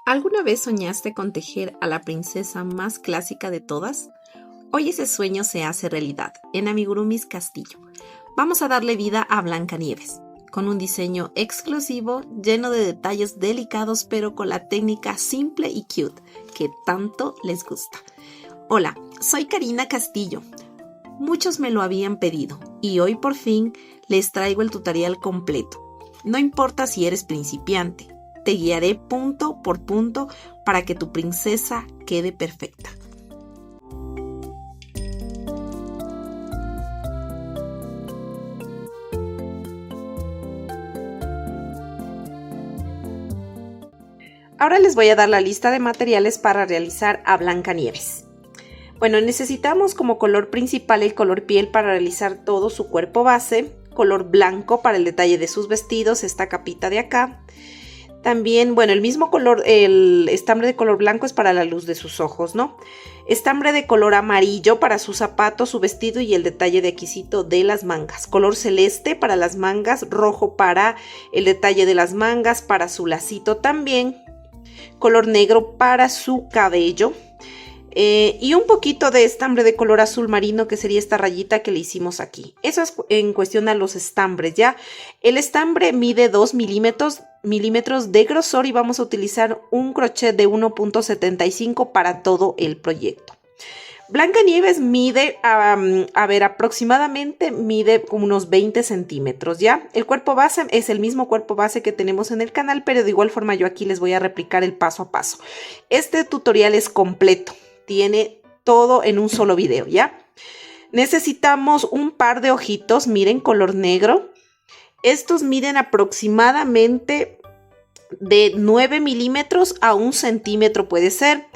¿Alguna vez soñaste con tejer a la princesa más clásica de todas? Hoy ese sueño se hace realidad en Amigurumis Castillo. Vamos a darle vida a Blancanieves, con un diseño exclusivo lleno de detalles delicados pero con la técnica simple y cute que tanto les gusta. Hola, soy Karina Castillo. Muchos me lo habían pedido y hoy por fin les traigo el tutorial completo. No importa si eres principiante, te guiaré punto por punto para que tu princesa quede perfecta. Ahora les voy a dar la lista de materiales para realizar a Blancanieves. Bueno, necesitamos como color principal el color piel para realizar todo su cuerpo base, color blanco para el detalle de sus vestidos, esta capita de acá. También, bueno, el mismo color, el estambre de color blanco es para la luz de sus ojos, ¿no? Estambre de color amarillo para sus zapatos, su vestido y el detalle de aquisito de las mangas. Color celeste para las mangas, rojo para el detalle de las mangas, para su lacito también. Color negro para su cabello. Y un poquito de estambre de color azul marino, que sería esta rayita que le hicimos aquí. Eso es en cuestión a los estambres, ¿ya? El estambre mide 2 milímetros de grosor y vamos a utilizar un crochet de 1.75 para todo el proyecto. Blancanieves mide, aproximadamente mide como unos 20 centímetros, ¿ya? El cuerpo base es el mismo cuerpo base que tenemos en el canal, pero de igual forma yo aquí les voy a replicar el paso a paso. Este tutorial es completo. Tiene todo en un solo video, ¿ya? Necesitamos un par de ojitos, miren, color negro. Estos miden aproximadamente de 9 milímetros a 1 centímetro puede ser.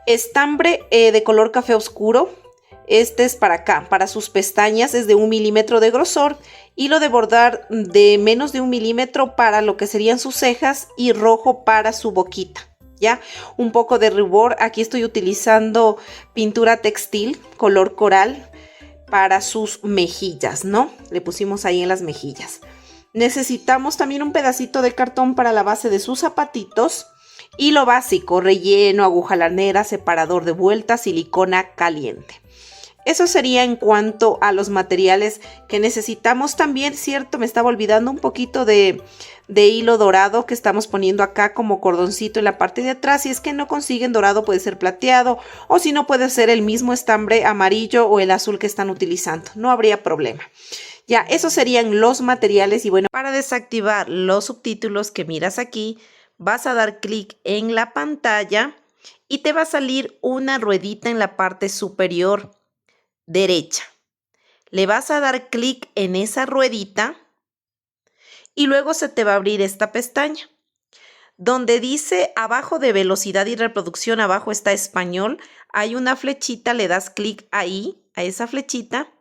Estambre de color café oscuro. Este es para acá, para sus pestañas es de 1 milímetro de grosor. Hilo de bordar de menos de 1 milímetro para lo que serían sus cejas y rojo para su boquita. ¿Ya? Un poco de rubor, aquí estoy utilizando pintura textil color coral para sus mejillas, ¿no? Le pusimos ahí en las mejillas. Necesitamos también un pedacito de cartón para la base de sus zapatitos. Hilo básico, relleno, aguja lanera, separador de vueltas, silicona caliente. Eso sería en cuanto a los materiales que necesitamos. También, cierto, me estaba olvidando un poquito de hilo dorado que estamos poniendo acá como cordoncito en la parte de atrás. Si es que no consiguen dorado, puede ser plateado, o si no, puede ser el mismo estambre amarillo o el azul que están utilizando. No habría problema. Ya, esos serían los materiales. Y bueno, para desactivar los subtítulos que miras aquí, vas a dar clic en la pantalla y te va a salir una ruedita en la parte superior derecha. Le vas a dar clic en esa ruedita y luego se te va a abrir esta pestaña. Donde dice abajo de velocidad y reproducción, abajo está español, hay una flechita, le das clic ahí, a esa flechita.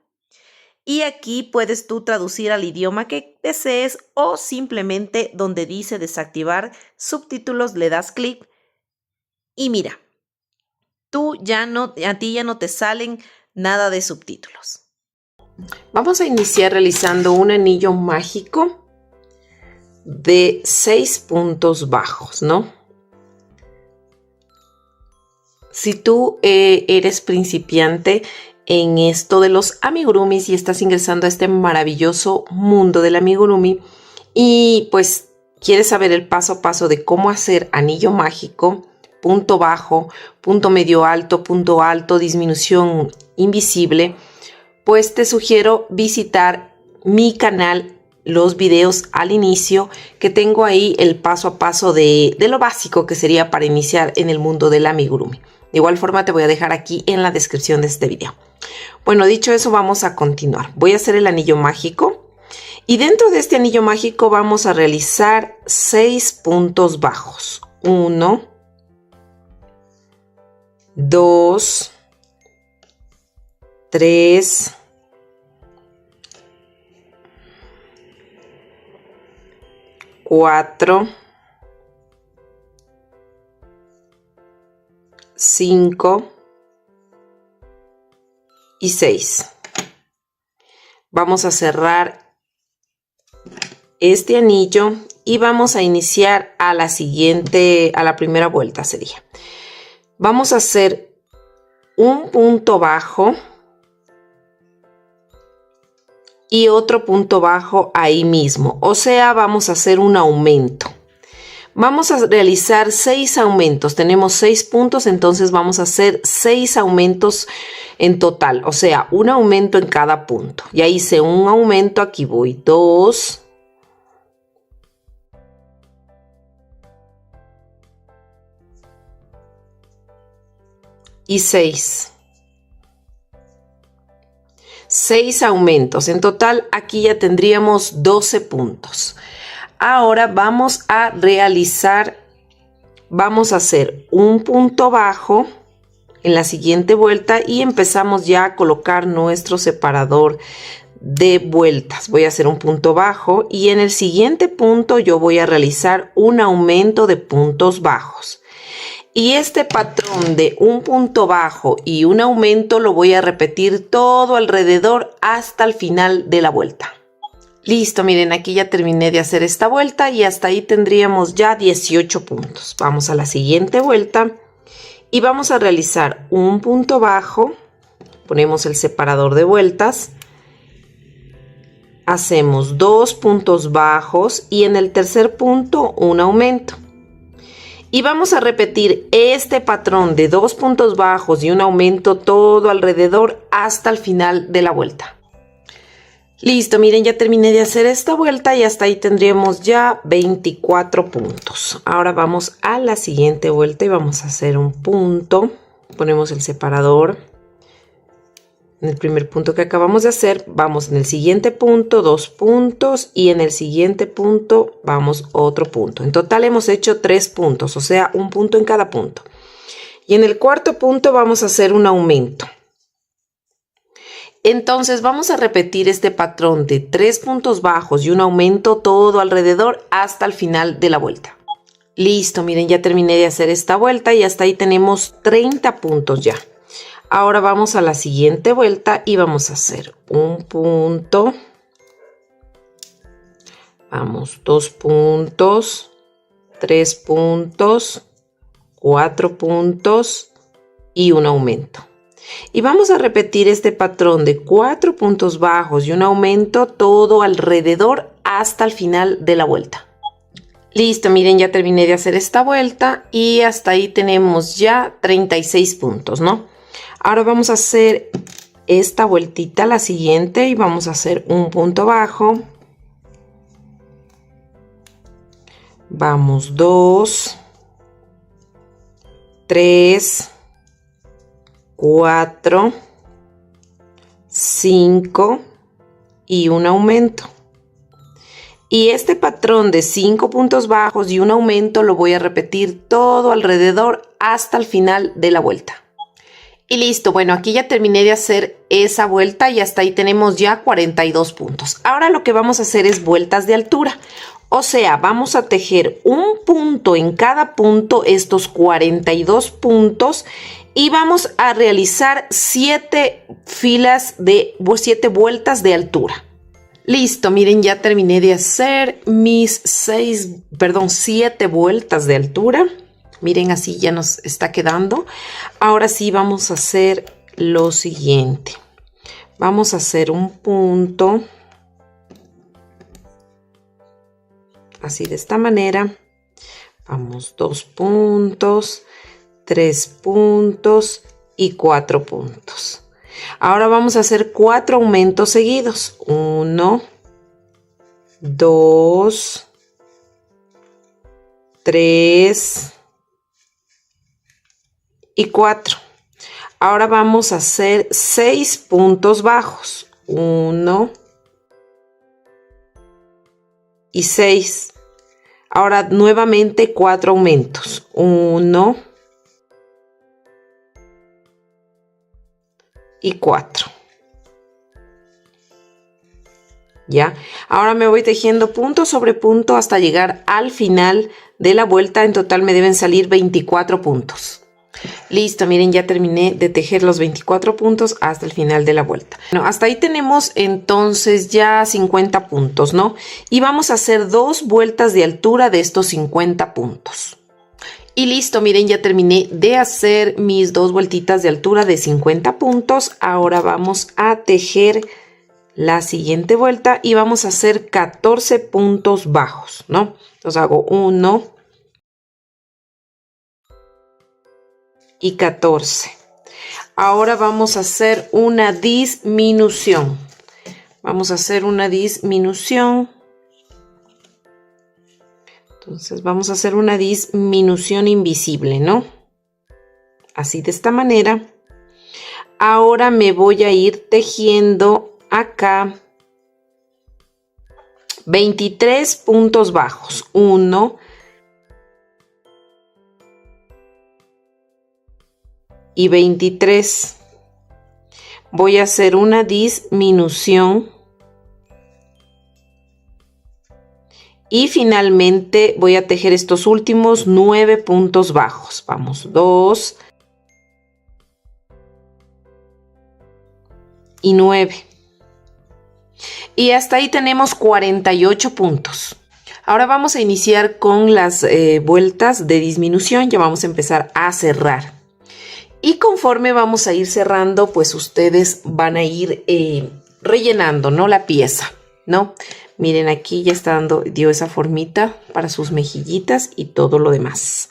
Y aquí puedes tú traducir al idioma que desees o simplemente donde dice desactivar subtítulos le das clic. Y mira, a ti ya no te salen nada de subtítulos. Vamos a iniciar realizando un anillo mágico de 6 puntos bajos, ¿no? Si tú eres principiante en esto de los amigurumis y estás ingresando a este maravilloso mundo del amigurumi y pues quieres saber el paso a paso de cómo hacer anillo mágico, punto bajo, punto medio alto, punto alto, disminución invisible, pues te sugiero visitar mi canal, los videos al inicio, que tengo ahí el paso a paso de lo básico que sería para iniciar en el mundo del amigurumi. De igual forma te voy a dejar aquí en la descripción de este video. Bueno, dicho eso, vamos a continuar. Voy a hacer el anillo mágico y dentro de este anillo mágico vamos a realizar 6 puntos bajos. 1, 2, 3, 4, 5 y 6. Vamos a cerrar este anillo y vamos a iniciar a la siguiente, a la primera vuelta sería. Vamos a hacer un punto bajo y otro punto bajo ahí mismo, o sea, vamos a hacer un aumento. Vamos a realizar 6 aumentos, tenemos 6 puntos, entonces vamos a hacer 6 aumentos en total, o sea, un aumento en cada punto. Ya hice un aumento, aquí voy 2, y 6. 6 aumentos, en total aquí ya tendríamos 12 puntos. Ahora vamos a realizar, vamos a hacer un punto bajo en la siguiente vuelta y empezamos ya a colocar nuestro separador de vueltas. Voy a hacer un punto bajo y en el siguiente punto yo voy a realizar un aumento de puntos bajos. Y este patrón de un punto bajo y un aumento lo voy a repetir todo alrededor hasta el final de la vuelta. Listo, miren, aquí ya terminé de hacer esta vuelta y hasta ahí tendríamos ya 18 puntos. Vamos a la siguiente vuelta y vamos a realizar un punto bajo. Ponemos el separador de vueltas. Hacemos 2 puntos bajos y en el tercer punto un aumento. Y vamos a repetir este patrón de 2 puntos bajos y un aumento todo alrededor hasta el final de la vuelta. Listo, miren, ya terminé de hacer esta vuelta y hasta ahí tendríamos ya 24 puntos. Ahora vamos a la siguiente vuelta y vamos a hacer un punto. Ponemos el separador. En el primer punto que acabamos de hacer, vamos en el siguiente punto, 2 puntos y en el siguiente punto vamos otro punto. En total hemos hecho 3 puntos, o sea, un punto en cada punto. Y en el cuarto punto vamos a hacer un aumento. Entonces vamos a repetir este patrón de 3 puntos bajos y un aumento todo alrededor hasta el final de la vuelta. Listo, miren, ya terminé de hacer esta vuelta y hasta ahí tenemos 30 puntos ya. Ahora vamos a la siguiente vuelta y vamos a hacer un punto. Vamos, 2 puntos, 3 puntos, 4 puntos y un aumento. Y vamos a repetir este patrón de 4 puntos bajos y un aumento todo alrededor hasta el final de la vuelta. Listo, miren, ya terminé de hacer esta vuelta y hasta ahí tenemos ya 36 puntos, ¿no? Ahora vamos a hacer esta vueltita, la siguiente, y vamos a hacer un punto bajo. Vamos 2, 3, 4, 5 y un aumento. Y este patrón de 5 puntos bajos y un aumento lo voy a repetir todo alrededor hasta el final de la vuelta. Y listo, bueno, aquí ya terminé de hacer esa vuelta y hasta ahí tenemos ya 42 puntos. Ahora lo que vamos a hacer es vueltas de altura. O sea, vamos a tejer un punto en cada punto, estos 42 puntos, y vamos a realizar 7 filas de 7 vueltas de altura. Listo, miren, ya terminé de hacer mis 7 vueltas de altura. Miren, así ya nos está quedando. Ahora sí vamos a hacer lo siguiente. Vamos a hacer un punto. Así de esta manera. Vamos 2 puntos, 3 puntos y 4 puntos. Ahora vamos a hacer 4 aumentos seguidos. 1, 2, 3 y 4. Ahora vamos a hacer 6 puntos bajos. 1 y 6. Ahora nuevamente 4 aumentos. 1 y 4. ¿Ya? Ahora me voy tejiendo punto sobre punto hasta llegar al final de la vuelta. En total me deben salir 24 puntos. Listo, miren, ya terminé de tejer los 24 puntos hasta el final de la vuelta. Bueno, hasta ahí tenemos entonces ya 50 puntos, ¿no? Y vamos a hacer 2 vueltas de altura de estos 50 puntos. Y listo, miren, ya terminé de hacer mis 2 vueltitas de altura de 50 puntos. Ahora vamos a tejer la siguiente vuelta y vamos a hacer 14 puntos bajos, ¿no? Entonces hago 1 y 14. Ahora vamos a hacer una disminución. Vamos a hacer una disminución. Entonces vamos a hacer una disminución invisible, ¿no? Así, de esta manera. Ahora me voy a ir tejiendo acá 23 puntos bajos. 1 y 23. Voy a hacer una disminución. Y finalmente voy a tejer estos últimos 9 puntos bajos. Vamos, 2 y 9. Y hasta ahí tenemos 48 puntos. Ahora vamos a iniciar con las vueltas de disminución. Ya vamos a empezar a cerrar. Y conforme vamos a ir cerrando, pues ustedes van a ir rellenando, ¿no? La pieza, ¿no? Miren, aquí ya dio esa formita para sus mejillitas y todo lo demás.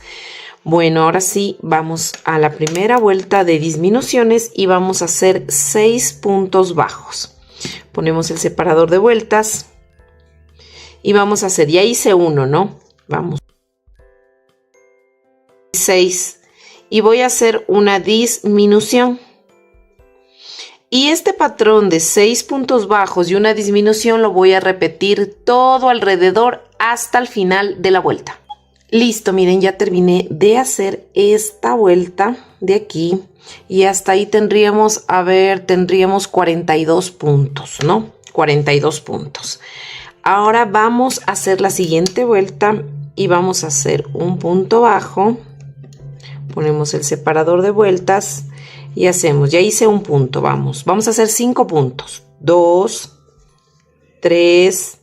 Bueno, ahora sí, vamos a la primera vuelta de disminuciones y vamos a hacer 6 puntos bajos. Ponemos el separador de vueltas y vamos a hacer, ya hice 1, ¿no? Vamos. 6 y voy a hacer una disminución. Y este patrón de 6 puntos bajos y una disminución lo voy a repetir todo alrededor hasta el final de la vuelta. Listo, miren, ya terminé de hacer esta vuelta de aquí y hasta ahí tendríamos 42 puntos, ¿no? 42 puntos. Ahora vamos a hacer la siguiente vuelta y vamos a hacer un punto bajo. Ponemos el separador de vueltas. Y hacemos, ya hice un punto, vamos a hacer 5 puntos, 2, 3,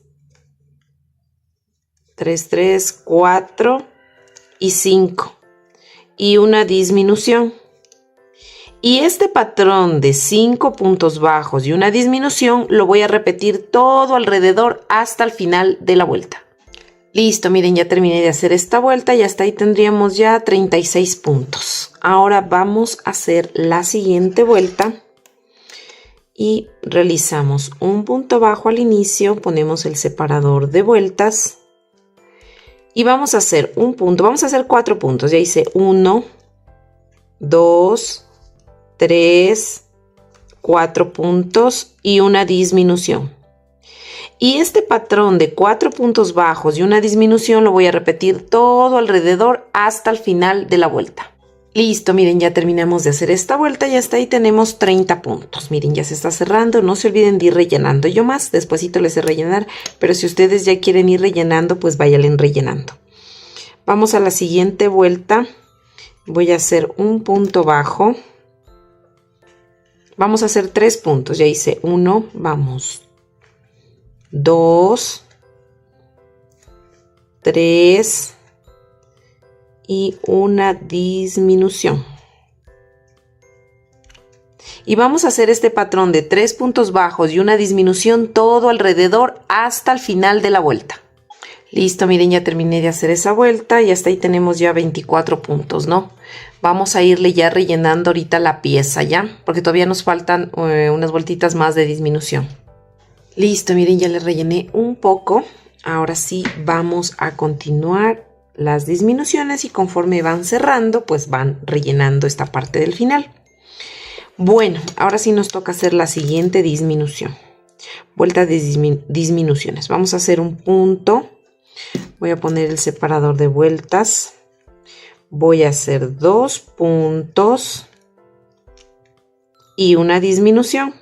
4 y 5 y una disminución. Y este patrón de 5 puntos bajos y una disminución lo voy a repetir todo alrededor hasta el final de la vuelta. Listo, miren, ya terminé de hacer esta vuelta y hasta ahí tendríamos ya 36 puntos. Ahora vamos a hacer la siguiente vuelta y realizamos un punto bajo al inicio, ponemos el separador de vueltas y vamos a hacer un punto, vamos a hacer 4 puntos. Ya hice 1, 2, 3, 4 puntos y una disminución. Y este patrón de 4 puntos bajos y una disminución lo voy a repetir todo alrededor hasta el final de la vuelta. Listo, miren, ya terminamos de hacer esta vuelta y hasta ahí tenemos 30 puntos. Miren, ya se está cerrando, no se olviden de ir rellenando. Yo más despuesito les he rellenar, pero si ustedes ya quieren ir rellenando, pues váyanle rellenando. Vamos a la siguiente vuelta. Voy a hacer un punto bajo. Vamos a hacer 3 puntos. Ya hice 1, vamos. 2, 3 y una disminución. Y vamos a hacer este patrón de 3 puntos bajos y una disminución todo alrededor hasta el final de la vuelta. Listo, miren, ya terminé de hacer esa vuelta y hasta ahí tenemos ya 24 puntos, ¿no? Vamos a irle ya rellenando ahorita la pieza, ¿ya? Porque todavía nos faltan unas vueltitas más de disminución. Listo, miren, ya le rellené un poco. Ahora sí vamos a continuar las disminuciones y conforme van cerrando, pues van rellenando esta parte del final. Bueno, ahora sí nos toca hacer la siguiente disminución. Vuelta de disminuciones. Vamos a hacer un punto. Voy a poner el separador de vueltas. Voy a hacer 2 puntos y una disminución.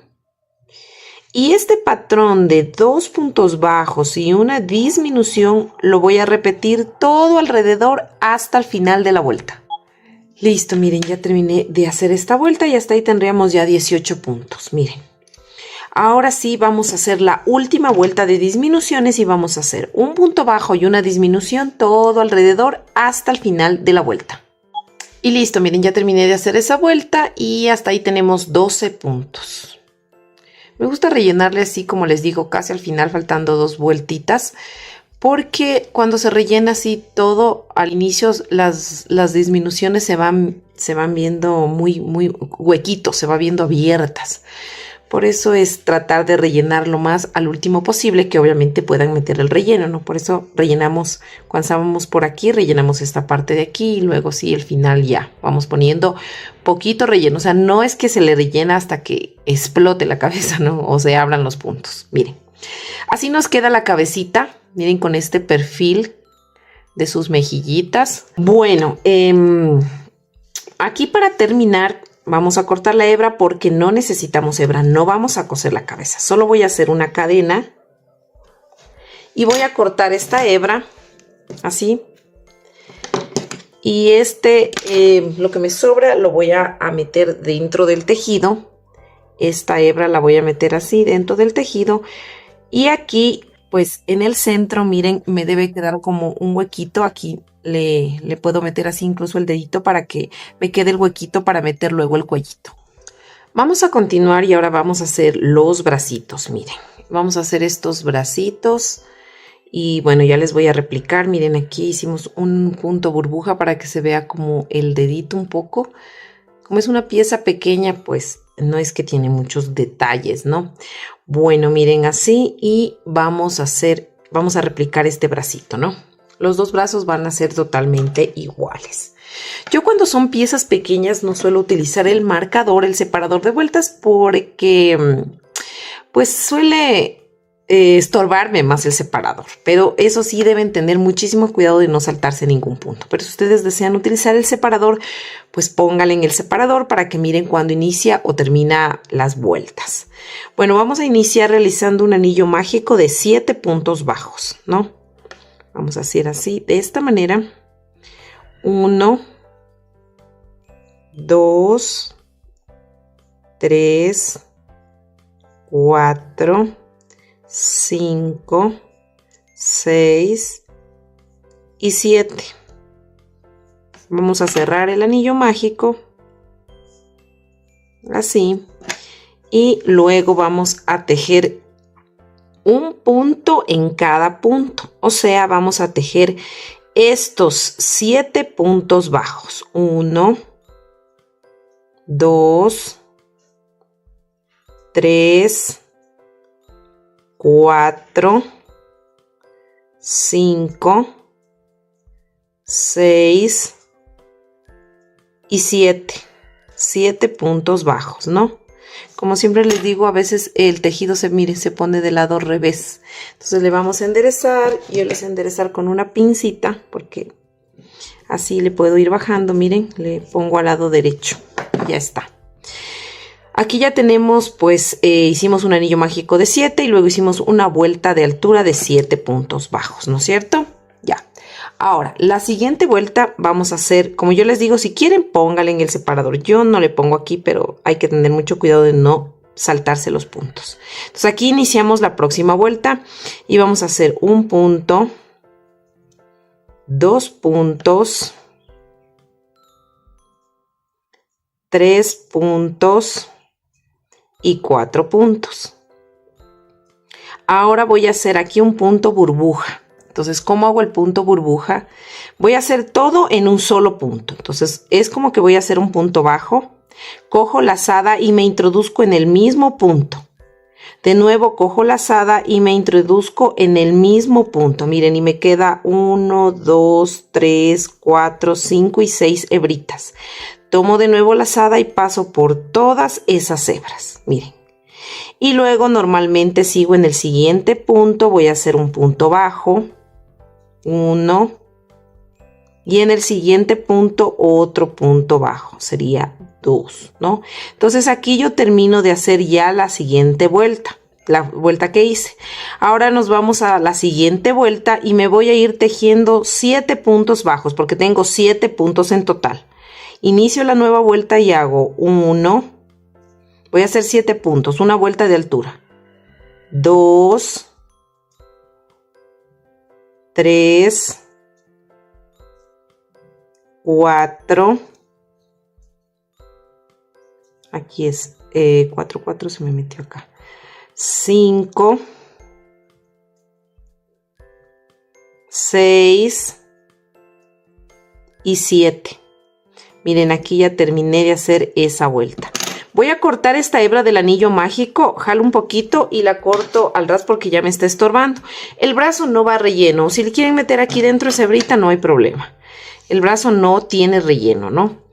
Y este patrón de 2 puntos bajos y una disminución lo voy a repetir todo alrededor hasta el final de la vuelta. Listo, miren, ya terminé de hacer esta vuelta y hasta ahí tendríamos ya 18 puntos, miren. Ahora sí vamos a hacer la última vuelta de disminuciones y vamos a hacer un punto bajo y una disminución todo alrededor hasta el final de la vuelta. Y listo, miren, ya terminé de hacer esa vuelta y hasta ahí tenemos 12 puntos. Me gusta rellenarle así, como les digo, casi al final, faltando 2 vueltitas. Porque cuando se rellena así todo, al inicio las disminuciones se van viendo muy huequitos, se va viendo abiertas. Por eso es tratar de rellenar lo más al último posible, que obviamente puedan meter el relleno, ¿no? Por eso rellenamos, cuando estábamos por aquí, rellenamos esta parte de aquí y luego sí, el final ya. Vamos poniendo poquito relleno, o sea, no es que se le rellena hasta que explote la cabeza, ¿no? O se abran los puntos, miren. Así nos queda la cabecita. Miren, con este perfil de sus mejillitas. Bueno, aquí para terminar vamos a cortar la hebra porque no necesitamos hebra. No vamos a coser la cabeza. Solo voy a hacer una cadena. Y voy a cortar esta hebra. Así. Y lo que me sobra lo voy a meter dentro del tejido. Esta hebra la voy a meter así dentro del tejido. Y aquí, pues en el centro, miren, me debe quedar como un huequito. Aquí le puedo meter así incluso el dedito para que me quede el huequito para meter luego el cuellito. Vamos a continuar y ahora vamos a hacer los bracitos, miren. Vamos a hacer estos bracitos y bueno, ya les voy a replicar. Miren, aquí hicimos un punto burbuja para que se vea como el dedito un poco. Como es una pieza pequeña, pues no es que tiene muchos detalles, ¿no? Bueno, miren así y vamos a replicar este bracito, ¿no? Los dos brazos van a ser totalmente iguales. Yo cuando son piezas pequeñas no suelo utilizar el marcador, el separador de vueltas, porque pues suele estorbarme más el separador. Pero eso sí, deben tener muchísimo cuidado de no saltarse ningún punto. Pero si ustedes desean utilizar el separador, pues pónganle en el separador para que miren cuando inicia o termina las vueltas. Bueno, vamos a iniciar realizando un anillo mágico de 7 puntos bajos, ¿no? Vamos a hacer así, de esta manera. 1, 2, 3, 4, 5, 6 y 7. Vamos a cerrar el anillo mágico así y luego vamos a tejer un punto en cada punto, o sea, vamos a tejer estos 7 puntos bajos. 1, 2, 3, 4, 5, 6 y 7. 7 puntos bajos, ¿no? Como siempre les digo, a veces el tejido se pone del lado revés. Entonces le vamos a enderezar. Yo les voy a enderezar con una pincita porque así le puedo ir bajando. Miren, le pongo al lado derecho. Ya está. Aquí ya tenemos, pues, hicimos un anillo mágico de 7 y luego hicimos una vuelta de altura de 7 puntos bajos, ¿no es cierto? Ya. Ahora, la siguiente vuelta vamos a hacer, como yo les digo, si quieren pónganle en el separador. Yo no le pongo aquí, pero hay que tener mucho cuidado de no saltarse los puntos. Entonces aquí iniciamos la próxima vuelta y vamos a hacer un punto, 2 puntos, 3 puntos y 4 puntos. Ahora voy a hacer aquí un punto burbuja. Entonces, ¿cómo hago el punto burbuja? Voy a hacer todo en un solo punto. Entonces, es como que voy a hacer un punto bajo. Cojo lazada y me introduzco en el mismo punto. De nuevo, cojo lazada y me introduzco en el mismo punto. Miren, y me queda 1, 2, 3, 4, 5 y 6 hebritas. Tomo de nuevo lazada y paso por todas esas hebras. Miren. Y luego, normalmente sigo en el siguiente punto. Voy a hacer un punto bajo. 1 y en el siguiente punto otro punto bajo, sería 2, ¿no? Entonces aquí yo termino de hacer ya la siguiente vuelta, la vuelta que hice. Ahora nos vamos a la siguiente vuelta y me voy a ir tejiendo 7 puntos bajos porque tengo 7 puntos en total. Inicio la nueva vuelta y hago 1, voy a hacer 7 puntos, una vuelta de altura, 2, 3, 4, aquí es 4, 4 se me metió acá, 5, 6 y 7. Miren, aquí ya terminé de hacer esa vuelta. Voy a cortar esta hebra del anillo mágico, jalo un poquito y la corto al ras porque ya me está estorbando. El brazo no va relleno, si le quieren meter aquí dentro esa hebrita no hay problema. El brazo no tiene relleno, ¿no?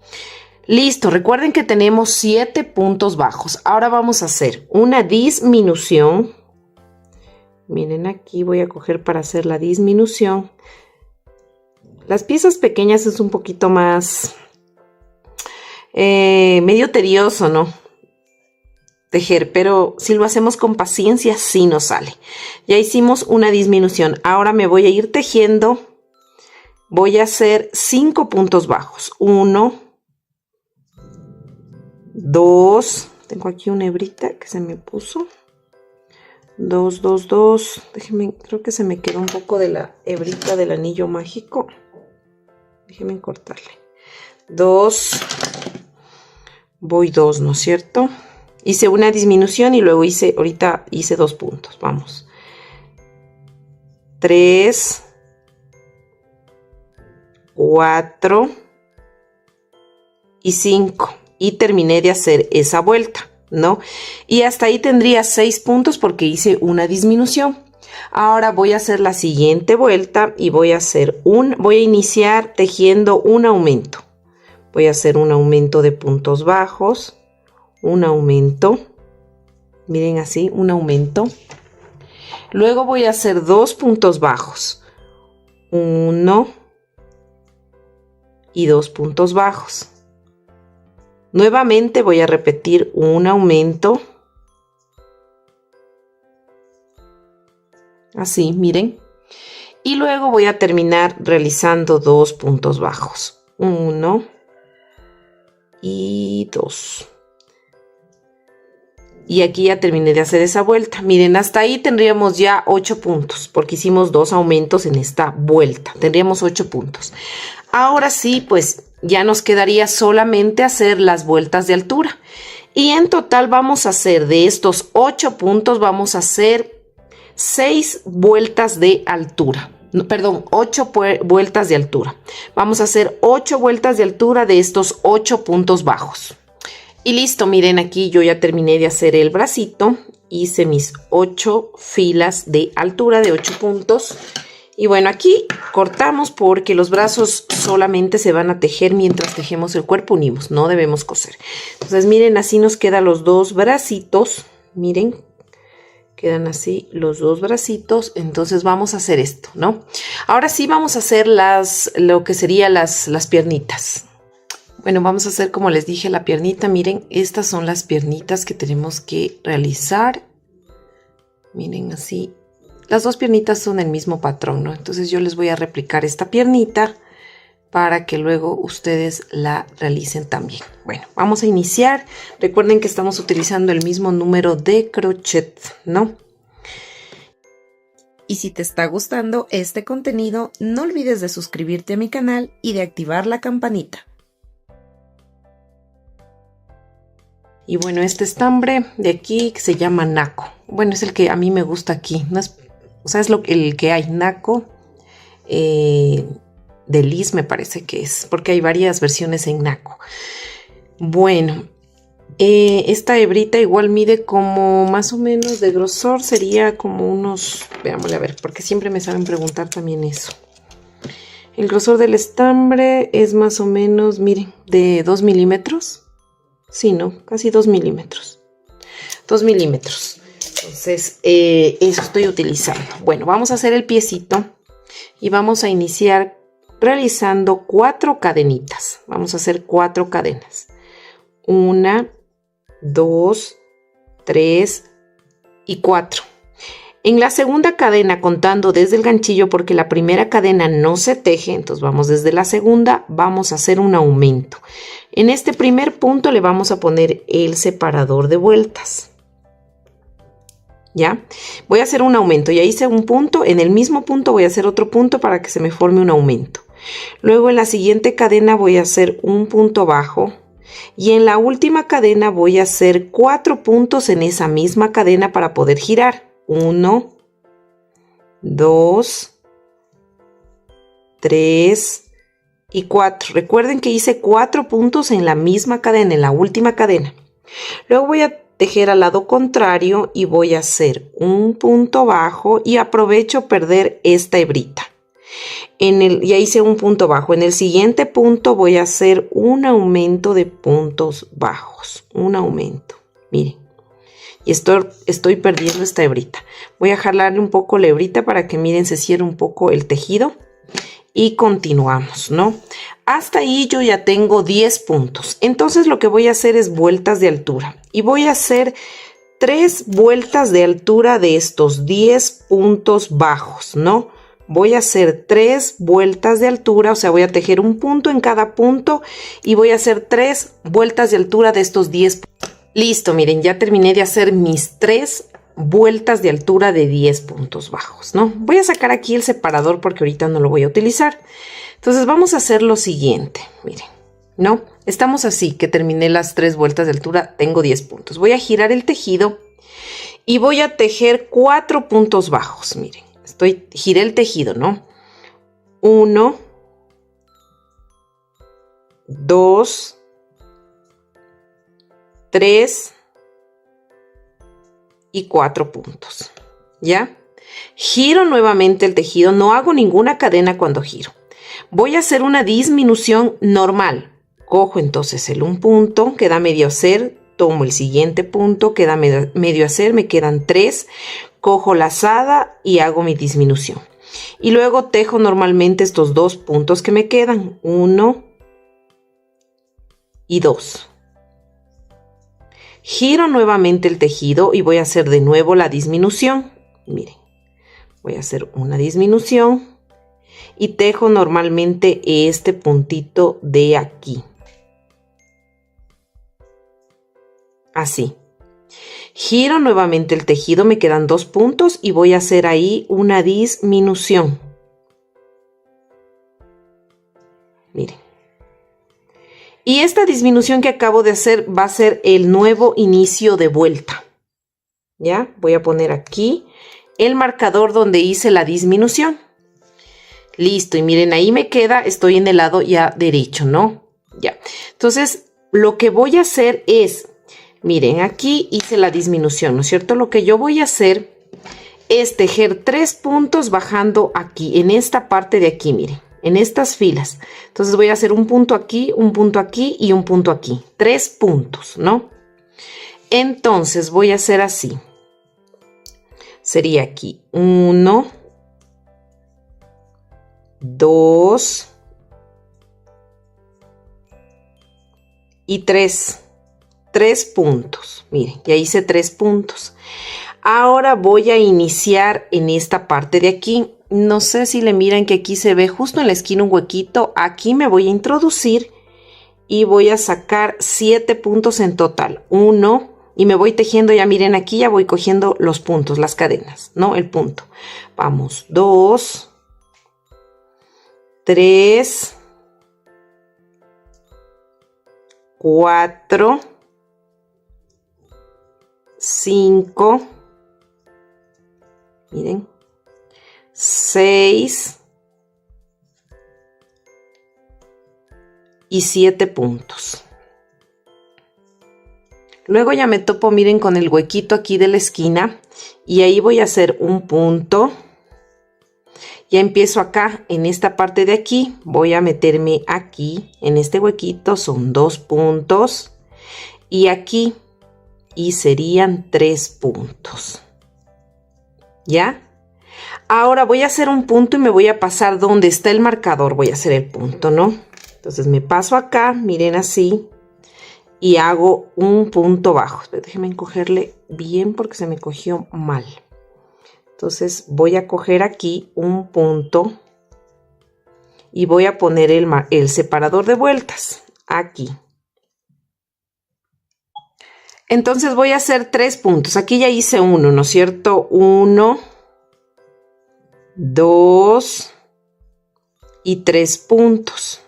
Listo, recuerden que tenemos 7 puntos bajos. Ahora vamos a hacer una disminución. Miren, aquí voy a coger para hacer la disminución. Las piezas pequeñas es un poquito más medio tedioso, ¿no? Tejer, pero si lo hacemos con paciencia, sí nos sale. Ya hicimos una disminución. Ahora me voy a ir tejiendo. Voy a hacer 5 puntos bajos. 1, 2, tengo aquí una hebrita que se me puso. 2, 2, 2. Déjenme, creo que se me quedó un poco de la hebrita del anillo mágico. Déjenme cortarle. 2, voy 2, ¿no es cierto? Hice una disminución y luego ahorita hice 2 puntos. Vamos. 3, 4 y 5. Y terminé de hacer esa vuelta, ¿no? Y hasta ahí tendría 6 puntos porque hice una disminución. Ahora voy a hacer la siguiente vuelta y voy a iniciar tejiendo un aumento. Voy a hacer un aumento de puntos bajos, un aumento, miren así, un aumento. Luego voy a hacer 2 puntos bajos, 1 y 2 puntos bajos. Nuevamente voy a repetir un aumento. Así, miren. Y luego voy a terminar realizando 2 puntos bajos. 1 y 2. Y aquí ya terminé de hacer esa vuelta. Miren, hasta ahí tendríamos ya 8 puntos, porque hicimos 2 aumentos en esta vuelta. Tendríamos 8 puntos. Ahora sí, pues ya nos quedaría solamente hacer las vueltas de altura. Y en total vamos a hacer de estos 8 puntos, vamos a hacer 6 vueltas de altura. No, perdón, 8 vueltas de altura. Vamos a hacer 8 vueltas de altura de estos 8 puntos bajos. Y listo, miren, aquí yo ya terminé de hacer el bracito. Hice mis 8 filas de altura de 8 puntos. Y bueno, aquí cortamos porque los brazos solamente se van a tejer mientras tejemos el cuerpo, unimos, no debemos coser. Entonces, miren, así nos quedan los 2 bracitos. Miren, quedan así los 2 bracitos. Entonces vamos a hacer esto, ¿no? Ahora sí vamos a hacer lo que serían las piernitas. Bueno, vamos a hacer, como les dije, la piernita. Miren, estas son las piernitas que tenemos que realizar. Miren, así. Las 2 piernitas son el mismo patrón, ¿no? Entonces yo les voy a replicar esta piernita para que luego ustedes la realicen también. Bueno, vamos a iniciar. Recuerden que estamos utilizando el mismo número de crochet, ¿no? Y si te está gustando este contenido, no olvides de suscribirte a mi canal y de activar la campanita. Y bueno, este estambre de aquí que se llama Naco. Bueno, es el que a mí me gusta aquí. No es, o sea, es el que hay, Naco. De Liz me parece que es, porque hay varias versiones en Naco. Bueno, esta hebrita igual mide como más o menos de grosor, sería como unos, veámosle a ver, porque siempre me saben preguntar también eso. El grosor del estambre es más o menos, miren, de 2 milímetros. Sí, ¿no? Casi 2 milímetros. 2 milímetros. Entonces, eso estoy utilizando. Bueno, vamos a hacer el piecito y vamos a iniciar realizando 4 cadenitas. Vamos a hacer 4 cadenas. 1, 2, 3 y 4. En la segunda cadena, contando desde el ganchillo, porque la primera cadena no se teje, entonces vamos desde la segunda, vamos a hacer un aumento. En este primer punto le vamos a poner el separador de vueltas. ¿Ya? Voy a hacer un aumento. Ya hice un punto. En el mismo punto voy a hacer otro punto para que se me forme un aumento. Luego en la siguiente cadena voy a hacer un punto bajo. Y en la última cadena voy a hacer 4 puntos en esa misma cadena para poder girar. 1, 2, 3 y 4. Recuerden que hice 4 puntos en la misma cadena, en la última cadena. Luego voy a tejer al lado contrario y voy a hacer un punto bajo y aprovecho perder esta hebrita. Ya hice un punto bajo. En el siguiente punto voy a hacer un aumento de puntos bajos. Un aumento. Miren. Y estoy perdiendo esta hebrita. Voy a jalarle un poco la hebrita para que miren, se cierre un poco el tejido. Y continuamos, ¿no? Hasta ahí yo ya tengo 10 puntos. Entonces lo que voy a hacer es vueltas de altura. Y voy a hacer 3 vueltas de altura de estos 10 puntos bajos, ¿no? Voy a hacer 3 vueltas de altura, o sea, voy a tejer un punto en cada punto y voy a hacer 3 vueltas de altura de estos 10 puntos. Listo, miren, ya terminé de hacer mis 3 vueltas de altura de 10 puntos bajos, ¿no? Voy a sacar aquí el separador porque ahorita no lo voy a utilizar. Entonces vamos a hacer lo siguiente, miren, ¿no? Estamos así, que terminé las 3 vueltas de altura, tengo 10 puntos. Voy a girar el tejido y voy a tejer 4 puntos bajos, miren. Giré el tejido, ¿no? 1, 2, 3 y 4 puntos, ¿ya? Giro nuevamente el tejido, no hago ninguna cadena cuando giro. Voy a hacer una disminución normal. Cojo entonces un punto, queda medio hacer, tomo el siguiente punto, queda medio hacer, me quedan 3. Cojo lazada y hago mi disminución. Y luego tejo normalmente estos 2 puntos que me quedan. 1 y 2. Giro nuevamente el tejido y voy a hacer de nuevo la disminución. Miren, voy a hacer una disminución y tejo normalmente este puntito de aquí. Así. Giro nuevamente el tejido, me quedan 2 puntos y voy a hacer ahí una disminución. Miren. Y esta disminución que acabo de hacer va a ser el nuevo inicio de vuelta. ¿Ya? Voy a poner aquí el marcador donde hice la disminución. Listo, y miren, ahí me queda, estoy en el lado ya derecho, ¿no? Ya. Entonces, lo que voy a hacer es... Miren, aquí hice la disminución, ¿no es cierto? Lo que yo voy a hacer es tejer 3 puntos bajando aquí, en esta parte de aquí, miren, en estas filas. Entonces voy a hacer un punto aquí y un punto aquí. 3 puntos, ¿no? Entonces voy a hacer así. Sería aquí 1, 2 y 3. 3 puntos, miren, ya hice 3 puntos. Ahora voy a iniciar en esta parte de aquí. No sé si le miran que aquí se ve justo en la esquina un huequito. Aquí me voy a introducir y voy a sacar 7 puntos en total. 1 y me voy tejiendo, ya miren, aquí ya voy cogiendo los puntos, las cadenas, ¿no? El punto. Vamos, 2, 3, 4, 5, miren, 6 y 7 puntos. Luego ya me topo, miren, con el huequito aquí de la esquina y ahí voy a hacer un punto. Ya empiezo acá, en esta parte de aquí, voy a meterme aquí, en este huequito, son 2 puntos y aquí, y serían 3 puntos. ¿Ya? Ahora voy a hacer un punto y me voy a pasar donde está el marcador, voy a hacer el punto, ¿no? Entonces me paso acá, miren así, y hago un punto bajo. Déjenme encogerle bien porque se me cogió mal. Entonces voy a coger aquí un punto y voy a poner el separador de vueltas aquí. Entonces voy a hacer 3 puntos. Aquí ya hice uno, ¿no es cierto? 1, 2 y 3 puntos.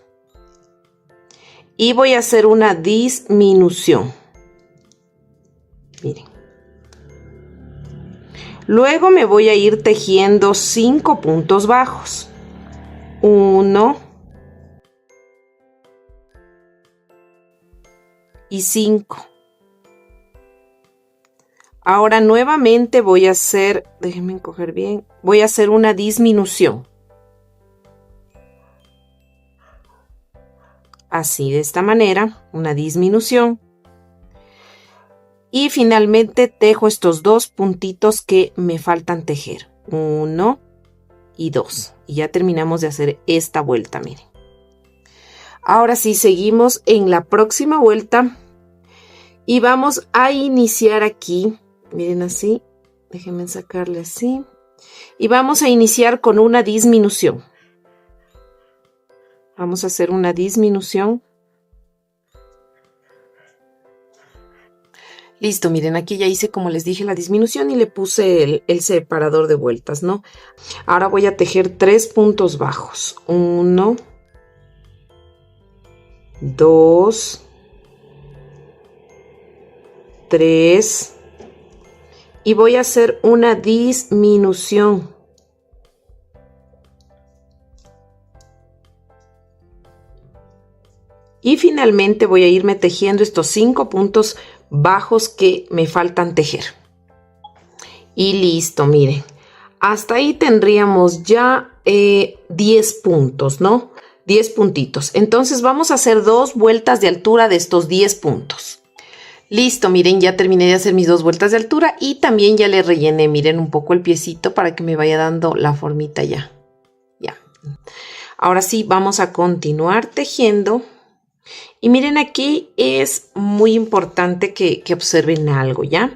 Y voy a hacer una disminución. Miren. Luego me voy a ir tejiendo 5 puntos bajos. 1 y 5. Ahora nuevamente voy a hacer, déjenme encoger bien, voy a hacer una disminución. Así, de esta manera, una disminución. Y finalmente tejo estos 2 puntitos que me faltan tejer. 1 y 2. Y ya terminamos de hacer esta vuelta, miren. Ahora sí, seguimos en la próxima vuelta. Y vamos a iniciar aquí. Miren así. Déjenme sacarle así. Y vamos a iniciar con una disminución. Vamos a hacer una disminución. Listo, miren, aquí ya hice, como les dije, la disminución y le puse el separador de vueltas, ¿no? Ahora voy a tejer 3 puntos bajos. 1, 2, 3. Y voy a hacer una disminución. Y finalmente voy a irme tejiendo estos 5 puntos bajos que me faltan tejer. Y listo, miren. Hasta ahí tendríamos ya 10 puntos, ¿no? 10 puntitos. Entonces vamos a hacer 2 vueltas de altura de estos 10 puntos. Listo, miren, ya terminé de hacer mis 2 vueltas de altura y también ya le rellené, miren, un poco el piecito para que me vaya dando la formita ya. Ya. Ahora sí, vamos a continuar tejiendo. Y miren, aquí es muy importante que observen algo, ¿ya?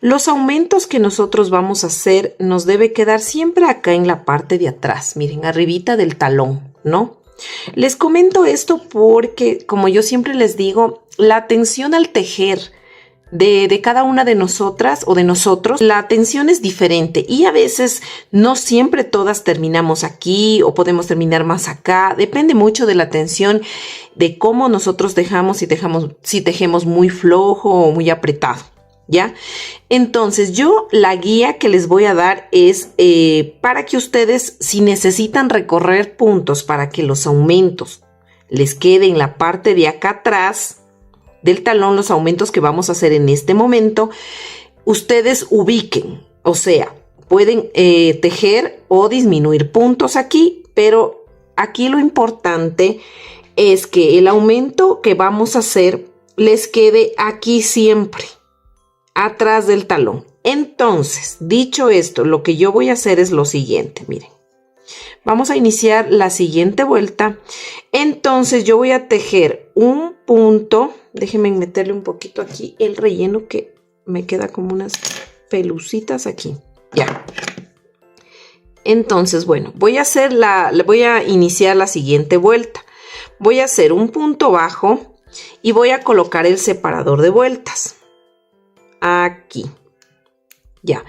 Los aumentos que nosotros vamos a hacer nos debe quedar siempre acá en la parte de atrás, miren, arribita del talón, ¿no? Les comento esto porque, como yo siempre les digo, la atención al tejer de cada una de nosotras o de nosotros, la atención es diferente y a veces no siempre todas terminamos aquí o podemos terminar más acá. Depende mucho de la atención, de cómo nosotros tejamos, si tejemos muy flojo o muy apretado, ¿ya? Entonces yo la guía que les voy a dar es para que ustedes, si necesitan recorrer puntos para que los aumentos les queden en la parte de acá atrás del talón, los aumentos que vamos a hacer en este momento, ustedes ubiquen, o sea, pueden tejer o disminuir puntos aquí, pero aquí lo importante es que el aumento que vamos a hacer les quede aquí siempre, atrás del talón. Entonces, dicho esto, lo que yo voy a hacer es lo siguiente, miren. Vamos a iniciar la siguiente vuelta. Entonces yo voy a tejer un punto. Déjenme meterle un poquito aquí el relleno que me queda como unas pelucitas aquí. Ya. Entonces, bueno, voy a iniciar la siguiente vuelta. Voy a hacer un punto bajo y voy a colocar el separador de vueltas. Aquí. Ya,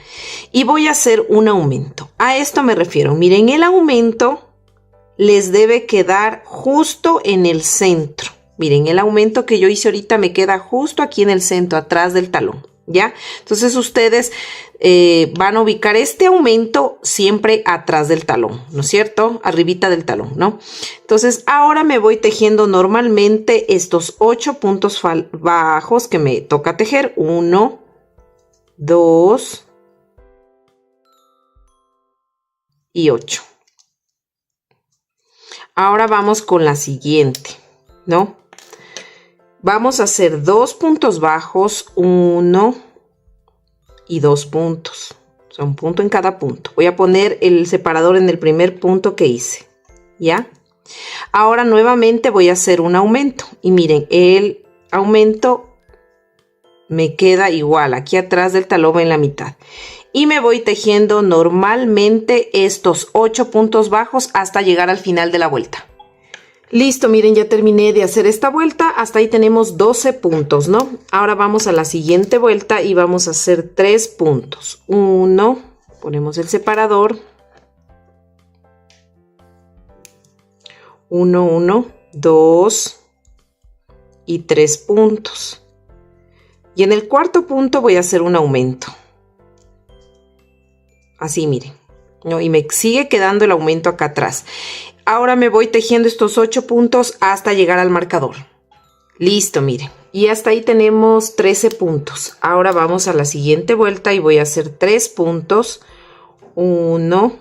y voy a hacer un aumento. A esto me refiero. Miren, el aumento les debe quedar justo en el centro. Miren, el aumento que yo hice ahorita me queda justo aquí en el centro, atrás del talón. ¿Ya? Entonces ustedes van a ubicar este aumento siempre atrás del talón, ¿no es cierto? Arribita del talón, ¿no? Entonces ahora me voy tejiendo normalmente estos 8 puntos bajos que me toca tejer. 1, 2 y 8. Ahora vamos con la siguiente, ¿no? Vamos a hacer 2 puntos bajos, 1 y 2 puntos. O sea, un punto en cada punto. Voy a poner el separador en el primer punto que hice, ¿ya? Ahora nuevamente voy a hacer un aumento. Y miren, el aumento me queda igual, aquí atrás del talón en la mitad. Y me voy tejiendo normalmente estos 8 puntos bajos hasta llegar al final de la vuelta. Listo, miren, ya terminé de hacer esta vuelta. Hasta ahí tenemos 12 puntos, ¿no? Ahora vamos a la siguiente vuelta y vamos a hacer 3 puntos. 1, ponemos el separador. 1, 1, 2 y 3 puntos. Y en el cuarto punto voy a hacer un aumento. Así, miren, ¿no? Y me sigue quedando el aumento acá atrás. Ahora me voy tejiendo estos 8 puntos hasta llegar al marcador. Listo, miren. Y hasta ahí tenemos 13 puntos. Ahora vamos a la siguiente vuelta y voy a hacer 3 puntos. 1,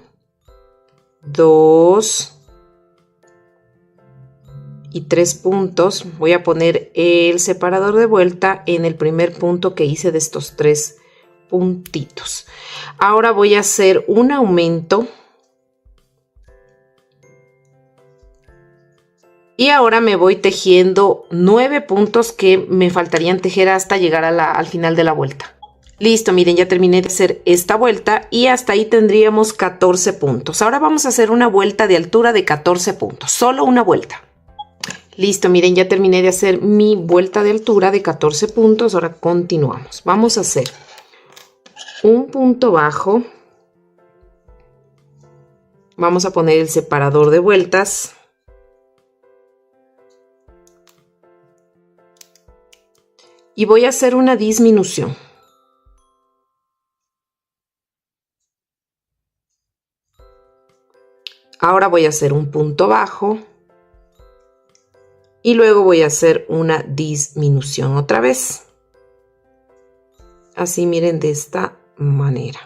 2 y 3 puntos. Voy a poner el separador de vuelta en el primer punto que hice de estos 3 puntitos. Ahora voy a hacer un aumento. Y ahora me voy tejiendo 9 puntos que me faltarían tejer hasta llegar al final de la vuelta. Listo, miren, ya terminé de hacer esta vuelta y hasta ahí tendríamos 14 puntos. Ahora vamos a hacer una vuelta de altura de 14 puntos, solo una vuelta. Listo, miren, ya terminé de hacer mi vuelta de altura de 14 puntos. Ahora continuamos. Vamos a hacer un punto bajo. Vamos a poner el separador de vueltas. Y voy a hacer una disminución. Ahora voy a hacer un punto bajo. Y luego voy a hacer una disminución otra vez. Así, miren, de esta manera.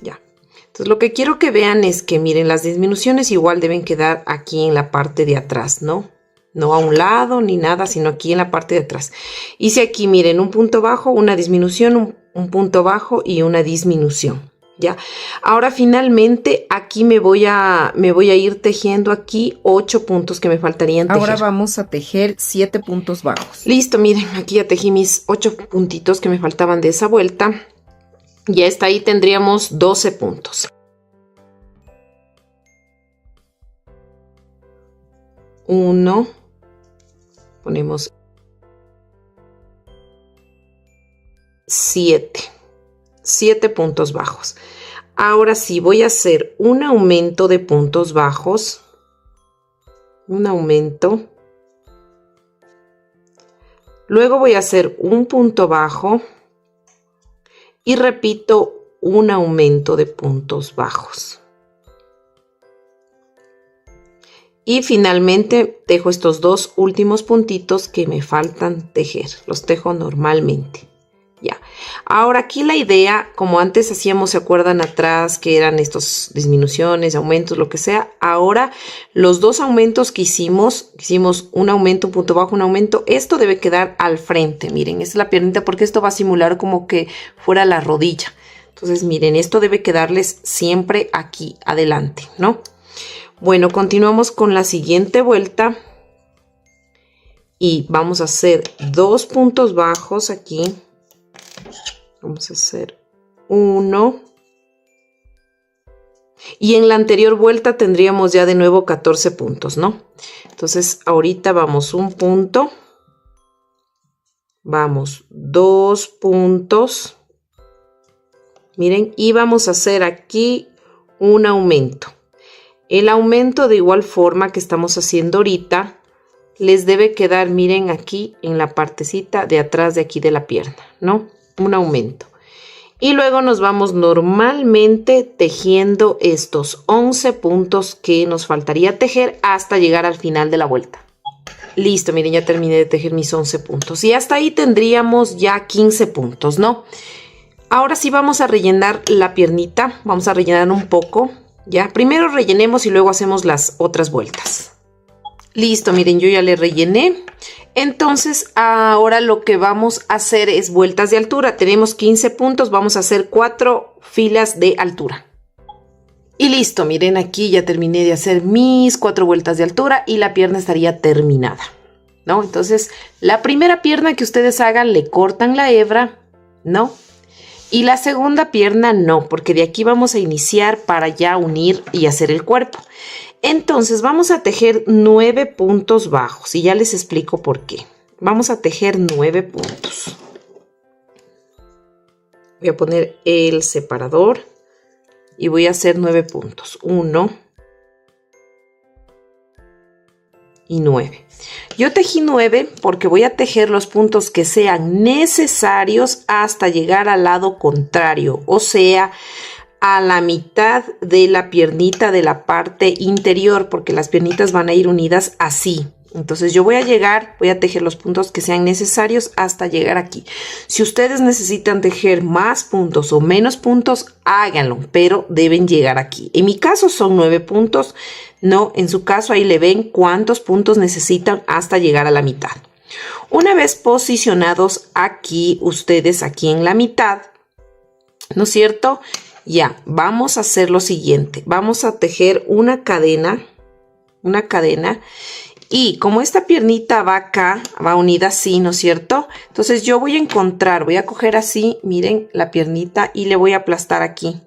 Ya. Entonces lo que quiero que vean es que, miren, las disminuciones igual deben quedar aquí en la parte de atrás, ¿no? No a un lado ni nada, sino aquí en la parte de atrás. Hice aquí, miren, un punto bajo, una disminución, un punto bajo y una disminución. Ya. Ahora finalmente aquí me voy a ir tejiendo aquí 8 puntos que me faltarían tejer. Ahora vamos a tejer 7 puntos bajos. Listo, miren, aquí ya tejí mis 8 puntitos que me faltaban de esa vuelta. Ya está, ahí tendríamos 12 puntos. Uno. Ponemos 7 puntos bajos. Ahora sí voy a hacer un aumento de puntos bajos, un aumento, luego voy a hacer un punto bajo y repito un aumento de puntos bajos. Y finalmente tejo estos 2 últimos puntitos que me faltan tejer. Los tejo normalmente. Ya. Ahora aquí la idea, como antes hacíamos, ¿se acuerdan atrás que eran estos disminuciones, aumentos, lo que sea? Ahora los 2 aumentos que hicimos un aumento, un punto bajo, un aumento. Esto debe quedar al frente. Miren, esta es la piernita porque esto va a simular como que fuera la rodilla. Entonces, miren, esto debe quedarles siempre aquí adelante, ¿no? Bueno, continuamos con la siguiente vuelta y vamos a hacer 2 puntos bajos aquí. Vamos a hacer 1. Y en la anterior vuelta tendríamos ya de nuevo 14 puntos, ¿no? Entonces, ahorita vamos un punto. Vamos 2 puntos. Miren, y vamos a hacer aquí un aumento. El aumento de igual forma que estamos haciendo ahorita, les debe quedar, miren, aquí en la partecita de atrás de aquí de la pierna, ¿no? Un aumento. Y luego nos vamos normalmente tejiendo estos 11 puntos que nos faltaría tejer hasta llegar al final de la vuelta. Listo, miren, ya terminé de tejer mis 11 puntos. Y hasta ahí tendríamos ya 15 puntos, ¿no? Ahora sí vamos a rellenar la piernita. Vamos a rellenar un poco. Ya, primero rellenemos y luego hacemos las otras vueltas. Listo, miren, yo ya le rellené. Entonces, ahora lo que vamos a hacer es vueltas de altura. Tenemos 15 puntos, vamos a hacer 4 filas de altura. Y listo, miren, aquí ya terminé de hacer mis 4 vueltas de altura y la pierna estaría terminada, ¿no? Entonces, la primera pierna que ustedes hagan, le cortan la hebra, ¿no? Y la segunda pierna no, porque de aquí vamos a iniciar para ya unir y hacer el cuerpo. Entonces vamos a tejer 9 puntos bajos y ya les explico por qué. Vamos a tejer 9 puntos. Voy a poner el separador y voy a hacer 9 puntos. 1 y 9. Yo tejí 9 porque voy a tejer los puntos que sean necesarios hasta llegar al lado contrario, o sea, a la mitad de la piernita de la parte interior, porque las piernitas van a ir unidas así. Entonces yo voy a tejer los puntos que sean necesarios hasta llegar aquí. Si ustedes necesitan tejer más puntos o menos puntos, háganlo, pero deben llegar aquí. En mi caso son 9 puntos, no, en su caso ahí le ven cuántos puntos necesitan hasta llegar a la mitad. Una vez posicionados aquí, ustedes aquí en la mitad, ¿no es cierto? Ya, vamos a hacer lo siguiente. Vamos a tejer una cadena. Y como esta piernita va acá, va unida así, ¿no es cierto? Entonces yo voy a coger así, miren, la piernita y le voy a aplastar aquí.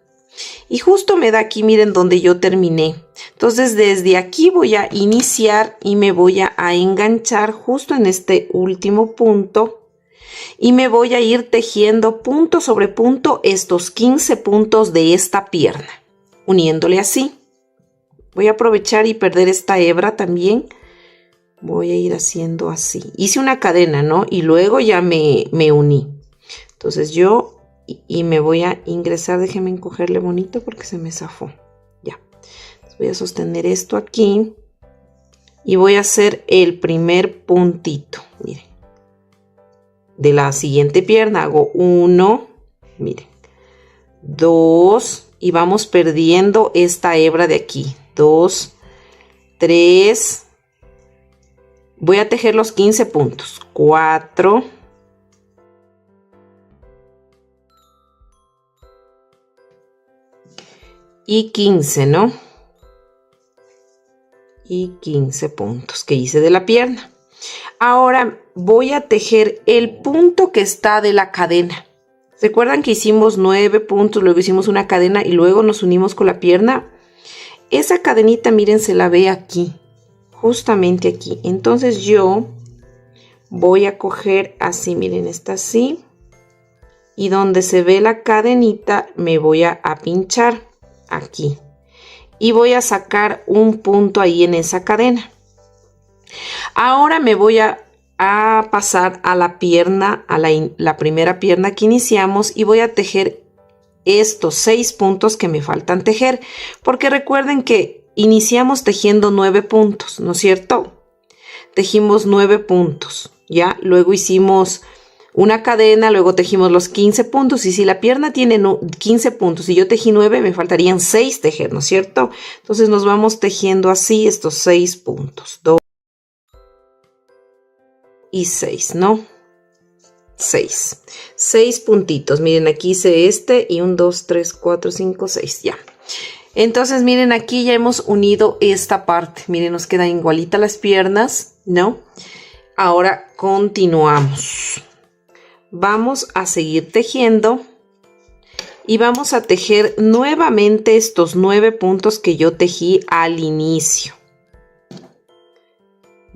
Y justo me da aquí, miren, donde yo terminé. Entonces desde aquí voy a iniciar y me voy a enganchar justo en este último punto. Y me voy a ir tejiendo punto sobre punto estos 15 puntos de esta pierna, uniéndole así. Voy a aprovechar y perder esta hebra también. Voy a ir haciendo así. Hice una cadena, ¿no? Y luego ya me uní. Entonces yo y me voy a ingresar. Déjenme encogerle bonito porque se me zafó. Ya. Entonces voy a sostener esto aquí. Y voy a hacer el primer puntito. Miren. De la siguiente pierna hago 1. Miren. 2. Y vamos perdiendo esta hebra de aquí. 2. 3. Voy a tejer los 15 puntos. 4. Y 15, ¿no? Y 15 puntos que hice de la pierna. Ahora voy a tejer el punto que está de la cadena. ¿Recuerdan que hicimos 9 puntos, luego hicimos una cadena y luego nos unimos con la pierna? Esa cadenita, miren, se la ve aquí. Justamente aquí. Entonces yo voy a coger así, miren, está así. Y donde se ve la cadenita me voy a pinchar aquí. Y voy a sacar un punto ahí en esa cadena. Ahora me voy a pasar a la pierna, a la primera pierna que iniciamos y voy a tejer estos 6 puntos que me faltan tejer. Porque recuerden que iniciamos tejiendo 9 puntos, ¿no es cierto? Tejimos 9 puntos, ¿ya? Luego hicimos una cadena, luego tejimos los 15 puntos. Y si la pierna tiene 15 puntos y yo tejí 9, me faltarían 6 tejer, ¿no es cierto? Entonces nos vamos tejiendo así estos 6 puntos. 2 y 6, ¿no? 6 puntitos. Miren, aquí hice este y 1, 2, 3, 4, 5, 6, ya. Entonces, miren, aquí ya hemos unido esta parte. Miren, nos quedan igualitas las piernas, ¿no? Ahora continuamos. Vamos a seguir tejiendo. Y vamos a tejer nuevamente estos 9 puntos que yo tejí al inicio.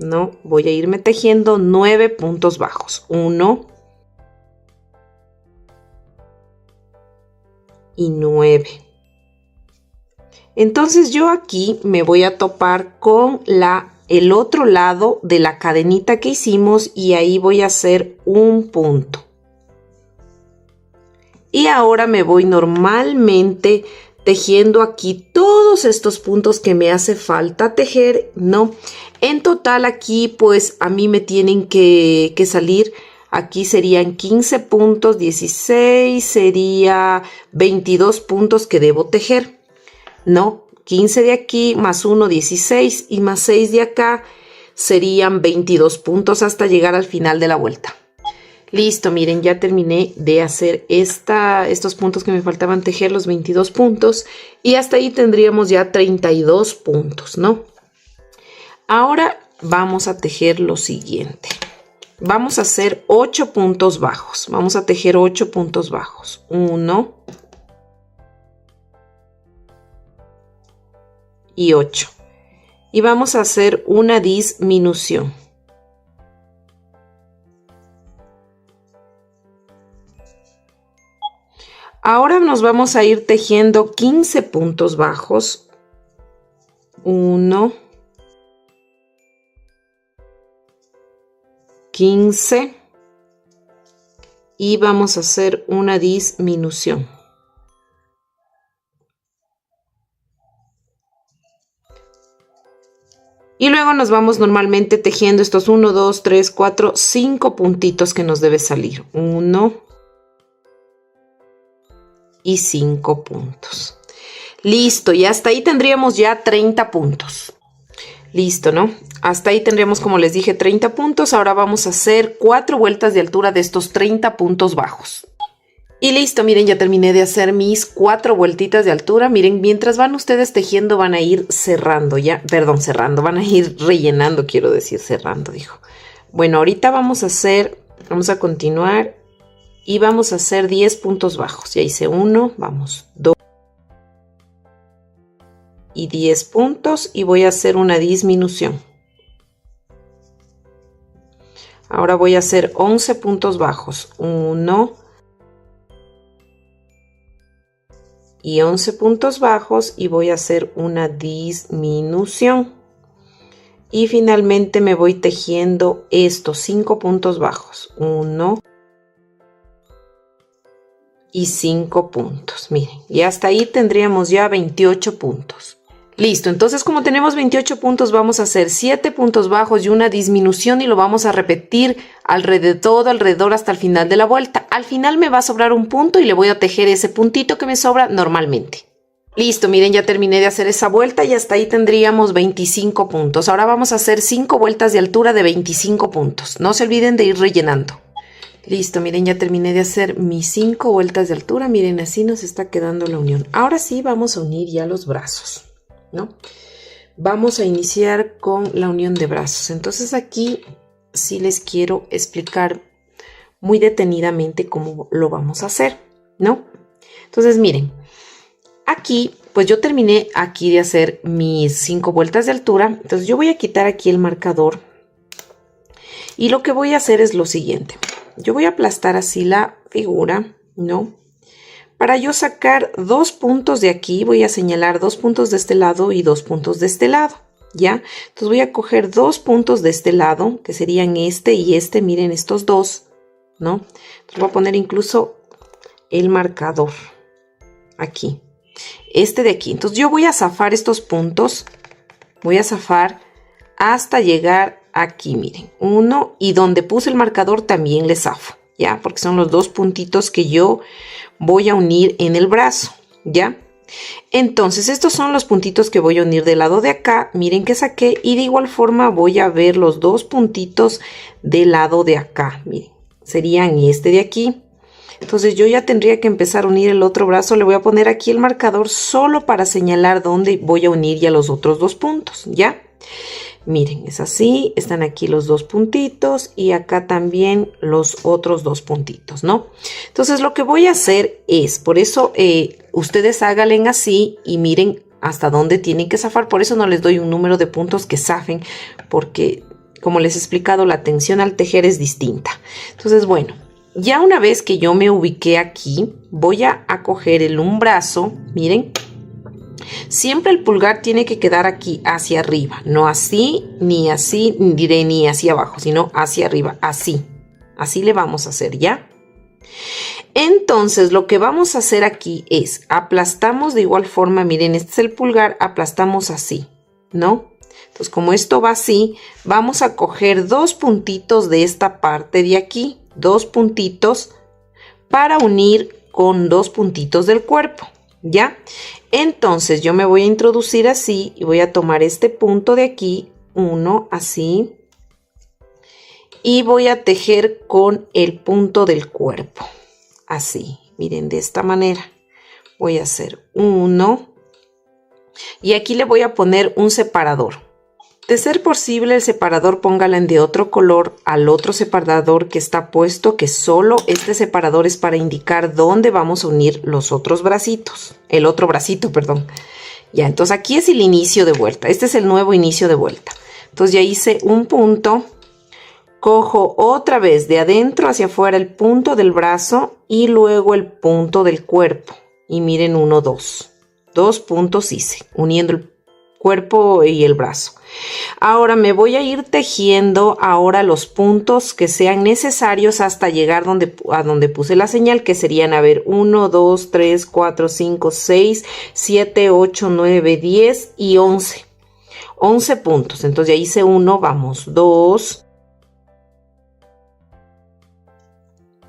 ¿No? Voy a irme tejiendo 9 puntos bajos. 1. Y 9. Entonces yo aquí me voy a topar con el otro lado de la cadenita que hicimos y ahí voy a hacer un punto. Y ahora me voy normalmente tejiendo aquí todos estos puntos que me hace falta tejer, ¿no? En total aquí pues a mí me tienen que salir, aquí serían 15 puntos, 16, sería 22 puntos que debo tejer. No, 15 de aquí más 1, 16 y más 6 de acá serían 22 puntos hasta llegar al final de la vuelta. Listo, miren, ya terminé de hacer estos puntos que me faltaban tejer, los 22 puntos. Y hasta ahí tendríamos ya 32 puntos, ¿no? Ahora vamos a tejer lo siguiente. Vamos a hacer 8 puntos bajos. Vamos a tejer 8 puntos bajos. 1. Y 8. y vamos a hacer una disminución. Ahora nos vamos a ir tejiendo 15 puntos bajos. 1, 15 y vamos a hacer una disminución. Y luego nos vamos normalmente tejiendo estos 1, 2, 3, 4, 5 puntitos que nos debe salir. 1 y 5 puntos. Listo, y hasta ahí tendríamos ya 30 puntos. Listo, ¿no? Hasta ahí tendríamos, como les dije, 30 puntos. Ahora vamos a hacer 4 vueltas de altura de estos 30 puntos bajos. Y listo, miren, ya terminé de hacer mis 4 vueltitas de altura. Miren, mientras van ustedes tejiendo, van a ir cerrando ya, perdón, cerrando, van a ir rellenando, quiero decir, cerrando, dijo. Bueno, ahorita vamos a continuar y vamos a hacer 10 puntos bajos. Ya hice 1, vamos, 2 y 10 puntos y voy a hacer una disminución. Ahora voy a hacer 11 puntos bajos. 1 y 11 puntos bajos y voy a hacer una disminución. Y finalmente me voy tejiendo estos 5 puntos bajos. 1 y 5 puntos. Miren, y hasta ahí tendríamos ya 28 puntos. Listo, entonces como tenemos 28 puntos vamos a hacer 7 puntos bajos y una disminución y lo vamos a repetir alrededor hasta el final de la vuelta. Al final me va a sobrar un punto y le voy a tejer ese puntito que me sobra normalmente. Listo, miren, ya terminé de hacer esa vuelta y hasta ahí tendríamos 25 puntos. Ahora vamos a hacer 5 vueltas de altura de 25 puntos. No se olviden de ir rellenando. Listo, miren, ya terminé de hacer mis 5 vueltas de altura. Miren, así nos está quedando la unión. Ahora sí vamos a unir ya los brazos, ¿no? Vamos a iniciar con la unión de brazos. Entonces aquí sí les quiero explicar muy detenidamente cómo lo vamos a hacer, ¿no? Entonces miren, aquí pues yo terminé aquí de hacer mis 5 vueltas de altura. Entonces yo voy a quitar aquí el marcador y lo que voy a hacer es lo siguiente. Yo voy a aplastar así la figura, ¿no? Para yo sacar 2 puntos de aquí, voy a señalar 2 puntos de este lado y 2 puntos de este lado, ¿ya? Entonces voy a coger 2 puntos de este lado, que serían este y este, miren estos dos, ¿no? Entonces voy a poner incluso el marcador aquí, este de aquí. Entonces yo voy a zafar estos puntos, voy a zafar hasta llegar aquí, miren, 1 y donde puse el marcador también le zafo, ¿ya? Porque son los 2 puntitos que yo voy a unir en el brazo, ¿ya? Entonces estos son los puntitos que voy a unir del lado de acá. Miren que saqué y de igual forma voy a ver los 2 puntitos del lado de acá. Miren, serían este de aquí. Entonces yo ya tendría que empezar a unir el otro brazo. Le voy a poner aquí el marcador solo para señalar dónde voy a unir ya los otros 2 puntos, ¿ya? Miren, es así, están aquí los 2 puntitos y acá también los otros 2 puntitos, ¿no? Entonces lo que voy a hacer es, por eso ustedes háganle así y miren hasta dónde tienen que zafar. Por eso no les doy un número de puntos que zafen, porque como les he explicado, la tensión al tejer es distinta. Entonces, bueno, ya una vez que yo me ubiqué aquí, voy a coger un brazo, miren. Siempre el pulgar tiene que quedar aquí hacia arriba, no así, ni diré ni hacia abajo, sino hacia arriba, así. Así le vamos a hacer, ¿ya? Entonces, lo que vamos a hacer aquí es, aplastamos de igual forma, miren, este es el pulgar, aplastamos así, ¿no? Entonces, como esto va así, vamos a coger 2 puntitos de esta parte de aquí, 2 puntitos, para unir con 2 puntitos del cuerpo, ¿ya? Entonces yo me voy a introducir así y voy a tomar este punto de aquí, uno así, y voy a tejer con el punto del cuerpo, así, miren, de esta manera. Voy a hacer 1 y aquí le voy a poner un separador. De ser posible, el separador póngala en de otro color al otro separador que está puesto, que solo este separador es para indicar dónde vamos a unir los otros bracitos, el otro bracito, perdón. Ya, entonces aquí es el inicio de vuelta. Este es el nuevo inicio de vuelta. Entonces ya hice un punto. Cojo otra vez de adentro hacia afuera el punto del brazo y luego el punto del cuerpo. Y miren, 1, 2. 2 puntos hice, uniendo el cuerpo y el brazo. Ahora me voy a ir tejiendo ahora los puntos que sean necesarios hasta llegar a donde puse la señal, que serían, a ver, 1, 2, 3, 4, 5, 6, 7, 8, 9, 10 y 11. 11 puntos. Entonces ya hice 1, vamos, 2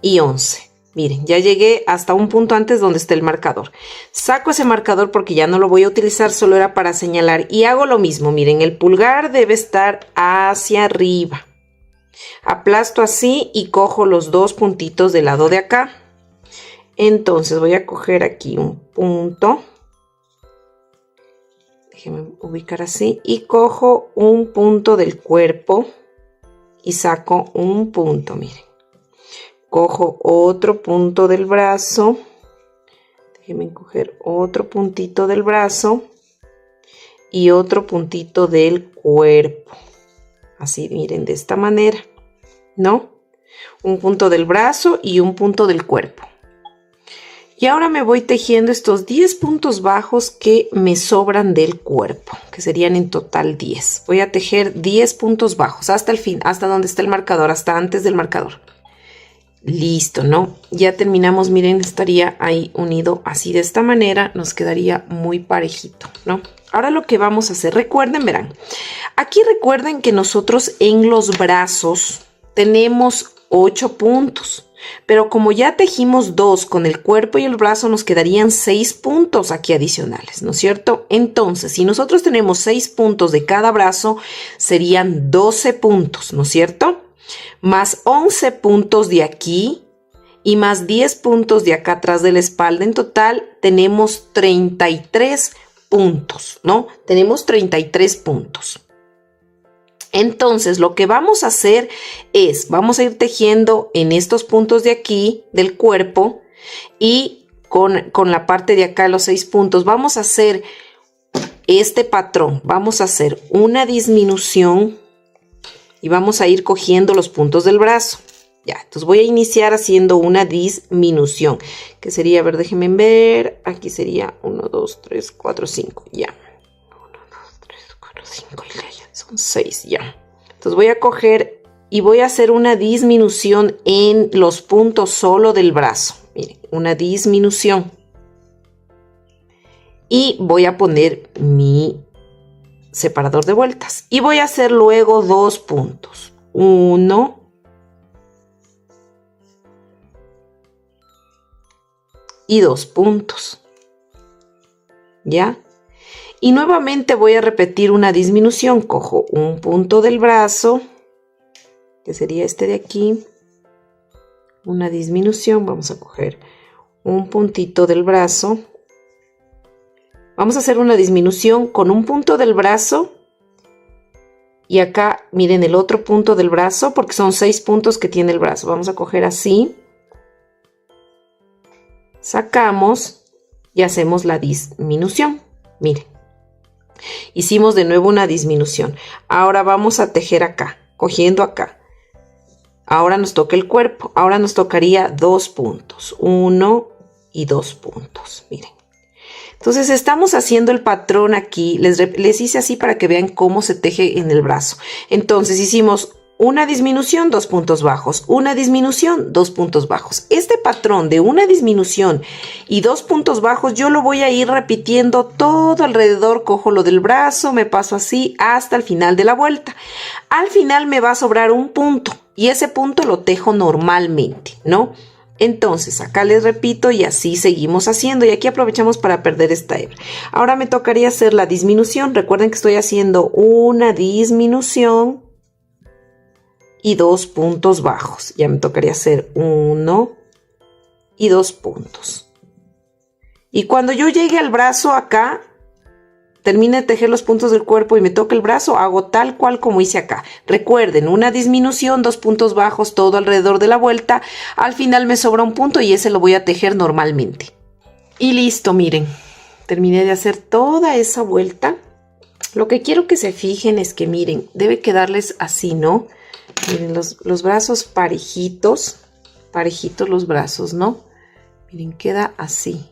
y 11. Miren, ya llegué hasta un punto antes donde está el marcador. Saco ese marcador porque ya no lo voy a utilizar, solo era para señalar. Y hago lo mismo, miren, el pulgar debe estar hacia arriba. Aplasto así y cojo los 2 puntitos del lado de acá. Entonces voy a coger aquí un punto. Déjenme ubicar así. Y cojo un punto del cuerpo y saco un punto, miren. Cojo otro punto del brazo, déjenme coger otro puntito del brazo y otro puntito del cuerpo. Así, miren, de esta manera, ¿no? Un punto del brazo y un punto del cuerpo. Y ahora me voy tejiendo estos 10 puntos bajos que me sobran del cuerpo, que serían en total 10. Voy a tejer 10 puntos bajos hasta el fin, hasta donde está el marcador, hasta antes del marcador. Listo, ¿no? Ya terminamos, miren, estaría ahí unido así de esta manera, nos quedaría muy parejito, ¿no? Ahora lo que vamos a hacer, recuerden, verán, aquí recuerden que nosotros en los brazos tenemos 8 puntos, pero como ya tejimos 2 con el cuerpo y el brazo, nos quedarían 6 puntos aquí adicionales, ¿no es cierto? Entonces, si nosotros tenemos 6 puntos de cada brazo, serían 12 puntos, ¿no es cierto? Más 11 puntos de aquí y más 10 puntos de acá atrás de la espalda. En total tenemos 33 puntos, ¿no? Tenemos 33 puntos. Entonces lo que vamos a hacer es, vamos a ir tejiendo en estos puntos de aquí del cuerpo y con la parte de acá, los 6 puntos, vamos a hacer este patrón. Vamos a hacer una disminución y vamos a ir cogiendo los puntos del brazo. Ya, entonces voy a iniciar haciendo una disminución, que sería, a ver, déjenme ver, aquí sería 1, 2, 3, 4, 5, ya. 1, 2, 3, 4, 5, son 6, ya. Entonces voy a coger y voy a hacer una disminución en los puntos solo del brazo. Miren, una disminución. Y voy a poner mi separador de vueltas y voy a hacer luego 2 puntos, 1 y 2 puntos, ya, y nuevamente voy a repetir una disminución. Cojo un punto del brazo, que sería este de aquí, una disminución, vamos a coger un puntito del brazo. Vamos a hacer una disminución con un punto del brazo y acá miren el otro punto del brazo, porque son 6 puntos que tiene el brazo. Vamos a coger así, sacamos y hacemos la disminución. Miren, hicimos de nuevo una disminución. Ahora vamos a tejer acá, cogiendo acá. Ahora nos toca el cuerpo. Ahora nos tocaría 2 puntos, 1 y 2 puntos. Miren. Entonces estamos haciendo el patrón aquí, les hice así para que vean cómo se teje en el brazo. Entonces hicimos una disminución, 2 puntos bajos, una disminución, 2 puntos bajos. Este patrón de una disminución y 2 puntos bajos yo lo voy a ir repitiendo todo alrededor. Cojo lo del brazo, me paso así hasta el final de la vuelta. Al final me va a sobrar un punto y ese punto lo tejo normalmente, ¿no? Entonces acá les repito y así seguimos haciendo y aquí aprovechamos para perder esta hebra. Ahora me tocaría hacer la disminución. Recuerden que estoy haciendo una disminución y 2 puntos bajos. Ya me tocaría hacer 1 y 2 puntos. Y cuando yo llegue al brazo acá, termine de tejer los puntos del cuerpo y me toque el brazo, hago tal cual como hice acá. Recuerden, una disminución, 2 puntos bajos, todo alrededor de la vuelta. Al final me sobra un punto y ese lo voy a tejer normalmente. Y listo, miren. terminé de hacer toda esa vuelta. Lo que quiero que se fijen es que miren, debe quedarles así, ¿no? Miren los brazos parejitos los brazos, ¿no? Miren, queda así.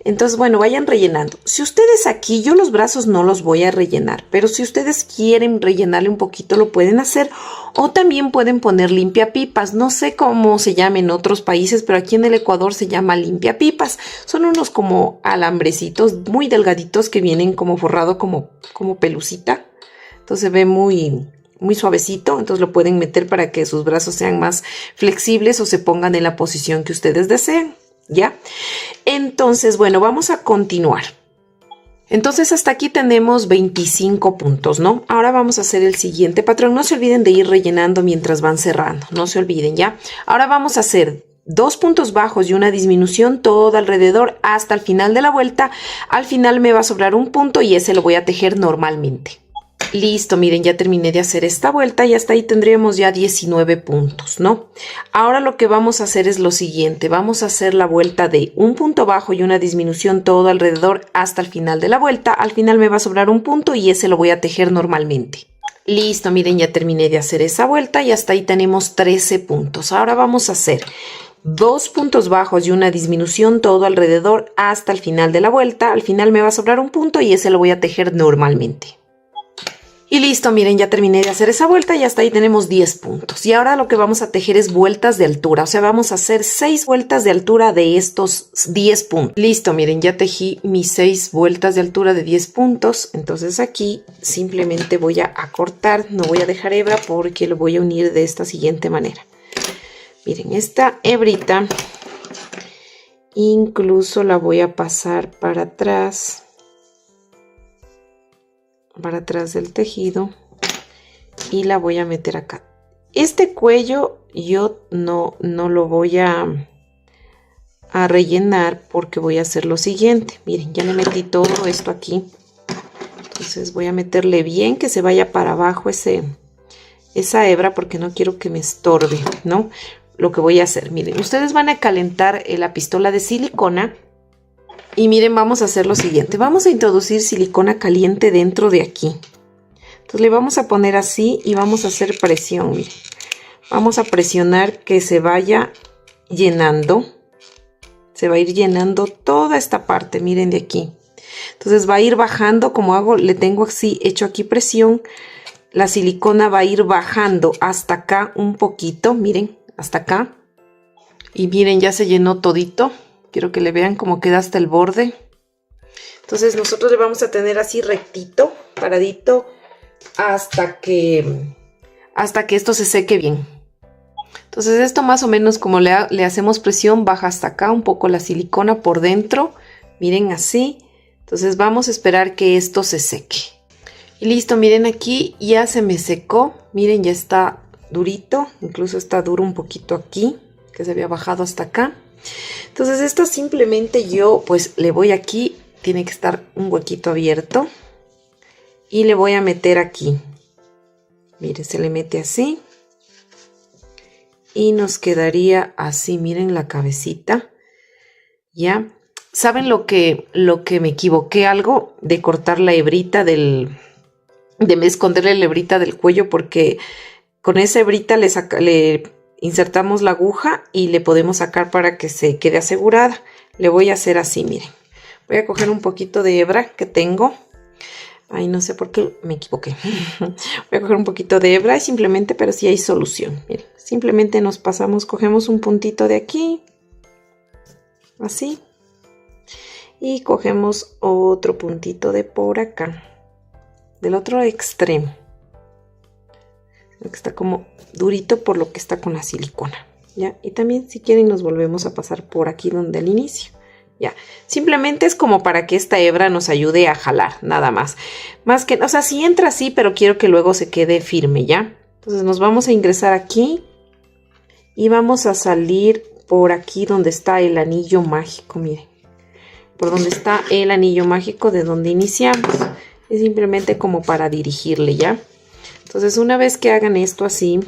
Entonces, bueno, vayan rellenando. Si ustedes aquí, yo los brazos no los voy a rellenar, pero si ustedes quieren rellenarle un poquito, lo pueden hacer. O también pueden poner limpiapipas. No sé cómo se llama en otros países, pero aquí en el Ecuador se llama limpiapipas. Son unos como alambrecitos muy delgaditos que vienen como forrado como pelucita. Entonces se ve muy suavecito. Entonces lo pueden meter para que sus brazos sean más flexibles o se pongan en la posición que ustedes deseen. ¿Ya? Entonces, bueno, vamos a continuar. Entonces, hasta aquí tenemos 25 puntos, ¿no? Ahora vamos a hacer el siguiente patrón. No se olviden de ir rellenando mientras van cerrando. No se olviden, ¿ya? Ahora vamos a hacer 2 puntos bajos y una disminución todo alrededor hasta el final de la vuelta. Al final me va a sobrar un punto y ese lo voy a tejer normalmente. Listo, miren, ya terminé de hacer esta vuelta y hasta ahí tendríamos ya 19 puntos, ¿no? Ahora lo que vamos a hacer es lo siguiente. Vamos a hacer la vuelta de un punto bajo y una disminución todo alrededor hasta el final de la vuelta. Al final me va a sobrar un punto y ese lo voy a tejer normalmente. Listo, miren, ya terminé de hacer esa vuelta y hasta ahí tenemos 13 puntos. Ahora vamos a hacer 2 puntos bajos y una disminución todo alrededor hasta el final de la vuelta. Al final me va a sobrar un punto y ese lo voy a tejer normalmente. Y listo, miren, ya terminé de hacer esa vuelta y hasta ahí tenemos 10 puntos. Y ahora lo que vamos a tejer es vueltas de altura. O sea, vamos a hacer 6 vueltas de altura de estos 10 puntos. Listo, miren, ya tejí mis 6 vueltas de altura de 10 puntos. Entonces aquí simplemente voy a acortar. No voy a dejar hebra porque lo voy a unir de esta siguiente manera. Miren, esta hebrita incluso la voy a pasar para atrás del tejido y la voy a meter acá. Este cuello yo no lo voy a rellenar porque voy a hacer lo siguiente. Miren, ya le metí todo esto aquí. Entonces voy a meterle bien que se vaya para abajo esa hebra porque no quiero que me estorbe, ¿no? Lo que voy a hacer, miren, ustedes van a calentar la pistola de silicona. Y miren, vamos a hacer lo siguiente. Vamos a introducir silicona caliente dentro de aquí. Entonces le vamos a poner así y vamos a hacer presión. Miren. Vamos a presionar que se vaya llenando. Se va a ir llenando toda esta parte, miren, de aquí. Entonces va a ir bajando, como hago, le tengo así hecho aquí presión. La silicona va a ir bajando hasta acá un poquito, miren, hasta acá. Y miren, ya se llenó todito. Quiero que le vean cómo queda hasta el borde. Entonces nosotros le vamos a tener así rectito, paradito, hasta que esto se seque bien. Entonces esto más o menos como le hacemos presión, baja hasta acá un poco la silicona por dentro. Miren así. Entonces vamos a esperar que esto se seque. Y listo, miren aquí ya se me secó. Miren, ya está durito. Incluso está duro un poquito aquí, que se había bajado hasta acá. Entonces esto simplemente yo pues le voy aquí, tiene que estar un huequito abierto y le voy a meter aquí. Miren, se le mete así y nos quedaría así, miren la cabecita. Ya, ¿saben lo que me equivoqué algo? De cortar la hebrita de esconderle la hebrita del cuello, porque con esa hebrita le insertamos la aguja y le podemos sacar para que se quede asegurada. Le voy a hacer así, miren. Voy a coger un poquito de hebra que tengo. Ay, no sé por qué me equivoqué. Voy a coger un poquito de hebra y simplemente, pero sí hay solución. Miren, simplemente nos pasamos, cogemos un puntito de aquí. Así. Y cogemos otro puntito de por acá. Del otro extremo. Que está como durito por lo que está con la silicona, ¿ya? Y también si quieren nos volvemos a pasar por aquí donde al inicio, ¿ya? Simplemente es como para que esta hebra nos ayude a jalar, nada más. Más que, o sea, sí entra así, pero quiero que luego se quede firme, ¿ya? Entonces nos vamos a ingresar aquí y vamos a salir por aquí donde está el anillo mágico, miren. Por donde está el anillo mágico de donde iniciamos. Es simplemente como para dirigirle, ¿ya? Entonces una vez que hagan esto así,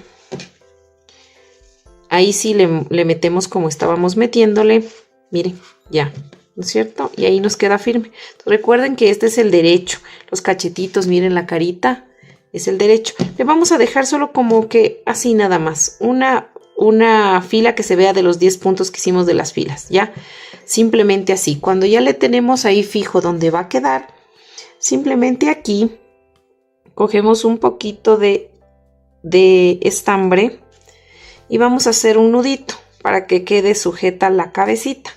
ahí sí le metemos como estábamos metiéndole, miren, ya ¿no es cierto? Y ahí nos queda firme. Entonces, recuerden que este es el derecho. Los cachetitos, miren la carita, es el derecho. Le vamos a dejar solo como que así nada más. Una fila que se vea de los 10 puntos que hicimos de las filas, ¿ya? Simplemente así. Cuando ya le tenemos ahí fijo donde va a quedar, simplemente aquí cogemos un poquito de estambre y vamos a hacer un nudito para que quede sujeta la cabecita.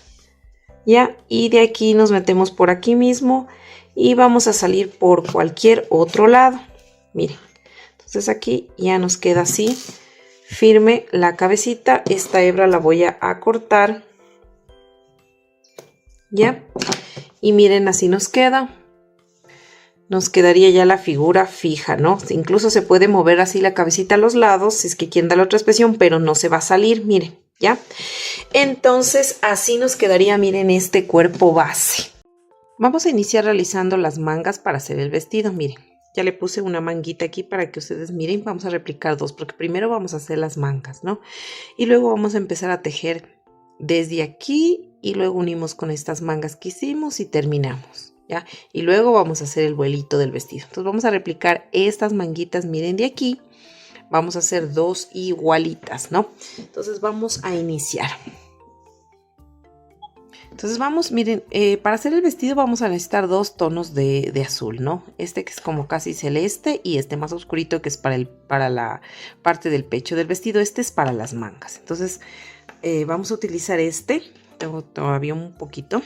¿Ya? Y de aquí nos metemos por aquí mismo y vamos a salir por cualquier otro lado. Miren, entonces aquí ya nos queda así firme la cabecita. Esta hebra la voy a cortar, ¿ya? Y miren, así nos queda. Nos quedaría ya la figura fija, ¿no? Incluso se puede mover así la cabecita a los lados, si es que quieren dar otra expresión, pero no se va a salir, miren, ¿ya? Entonces así nos quedaría, miren, este cuerpo base. Vamos a iniciar realizando las mangas para hacer el vestido, miren. Ya le puse una manguita aquí para que ustedes miren, vamos a replicar dos, porque primero vamos a hacer las mangas, ¿no? Y luego vamos a empezar a tejer desde aquí y luego unimos con estas mangas que hicimos y terminamos, ¿ya? Y luego vamos a hacer el vuelito del vestido. Entonces vamos a replicar estas manguitas, miren, de aquí. Vamos a hacer dos igualitas, ¿no? Entonces vamos a iniciar. Entonces vamos, miren, para hacer el vestido vamos a necesitar dos tonos de azul, ¿no? Este que es como casi celeste y este más oscurito que es para la parte del pecho del vestido. Este es para las mangas. Entonces vamos a utilizar este. Tengo todavía un poquito.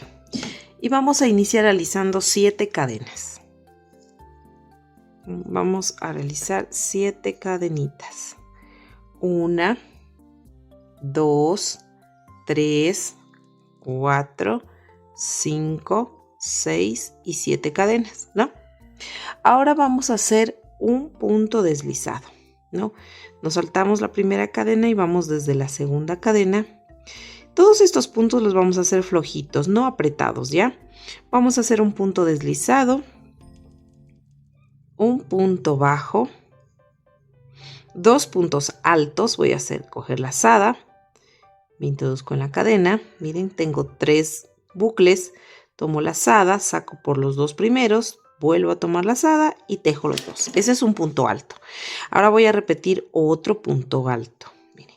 Y vamos a iniciar realizando 7 cadenas. Vamos a realizar 7 cadenitas. 1, 2, 3, 4, 5, 6 y 7 cadenas, ¿no? Ahora vamos a hacer un punto deslizado, ¿no? Nos saltamos la primera cadena y vamos desde la segunda cadena. Todos estos puntos los vamos a hacer flojitos, no apretados, ¿ya? Vamos a hacer un punto deslizado, un punto bajo, 2 puntos altos. Voy a coger lazada, me introduzco en la cadena. Miren, tengo 3 bucles, tomo lazada, saco por los 2 primeros, vuelvo a tomar lazada y tejo los 2. Ese es un punto alto. Ahora voy a repetir otro punto alto. Miren,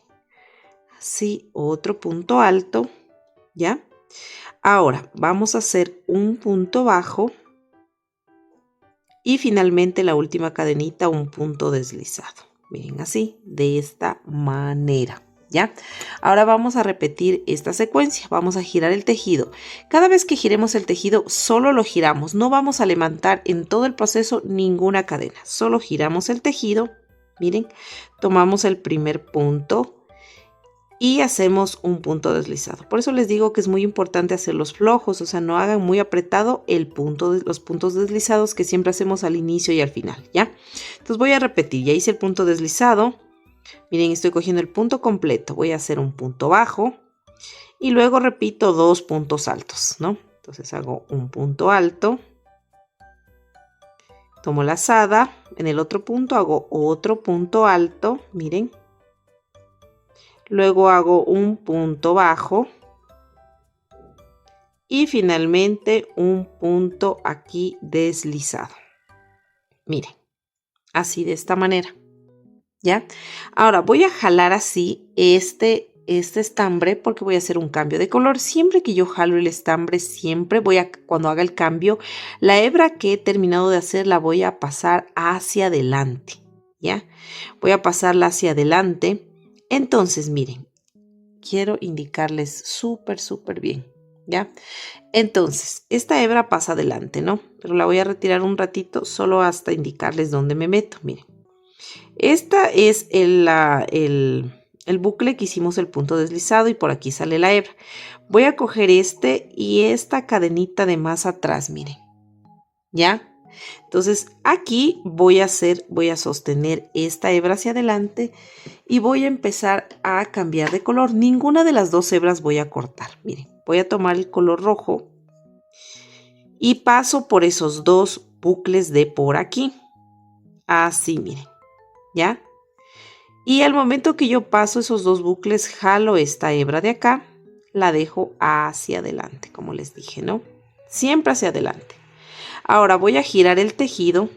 así, otro punto alto, ¿ya? Ahora vamos a hacer un punto bajo y finalmente la última cadenita, un punto deslizado. Miren, así, de esta manera, ¿ya? Ahora vamos a repetir esta secuencia. Vamos a girar el tejido. Cada vez que giremos el tejido, solo lo giramos. No vamos a levantar en todo el proceso ninguna cadena. Solo giramos el tejido. Miren, tomamos el primer punto y hacemos un punto deslizado. Por eso les digo que es muy importante hacerlos flojos, o sea, no hagan muy apretado los puntos deslizados que siempre hacemos al inicio y al final, ¿ya? Entonces voy a repetir, ya hice el punto deslizado. Miren, estoy cogiendo el punto completo, voy a hacer un punto bajo y luego repito 2 puntos altos, ¿no? Entonces hago un punto alto, tomo lazada, en el otro punto hago otro punto alto, miren. Luego hago un punto bajo y finalmente un punto aquí deslizado. Miren, así de esta manera, ¿ya? Ahora voy a jalar así este estambre porque voy a hacer un cambio de color. Siempre que yo jalo el estambre, cuando haga el cambio, la hebra que he terminado de hacer la voy a pasar hacia adelante, ¿ya? Voy a pasarla hacia adelante. Entonces, miren, quiero indicarles súper bien, ¿ya? Entonces, esta hebra pasa adelante, ¿no? Pero la voy a retirar un ratito solo hasta indicarles dónde me meto, miren. Esta es el bucle que hicimos el punto deslizado y por aquí sale la hebra. Voy a coger y esta cadenita de más atrás, miren, ¿ya? Entonces aquí voy a sostener esta hebra hacia adelante y voy a empezar a cambiar de color. Ninguna de las 2 hebras voy a cortar. Miren, voy a tomar el color rojo y paso por esos 2 bucles de por aquí. Así, miren, ¿ya? Y al momento que yo paso esos 2 bucles, jalo esta hebra de acá, la dejo hacia adelante, como les dije, ¿no? Siempre hacia adelante. Ahora voy a girar el tejido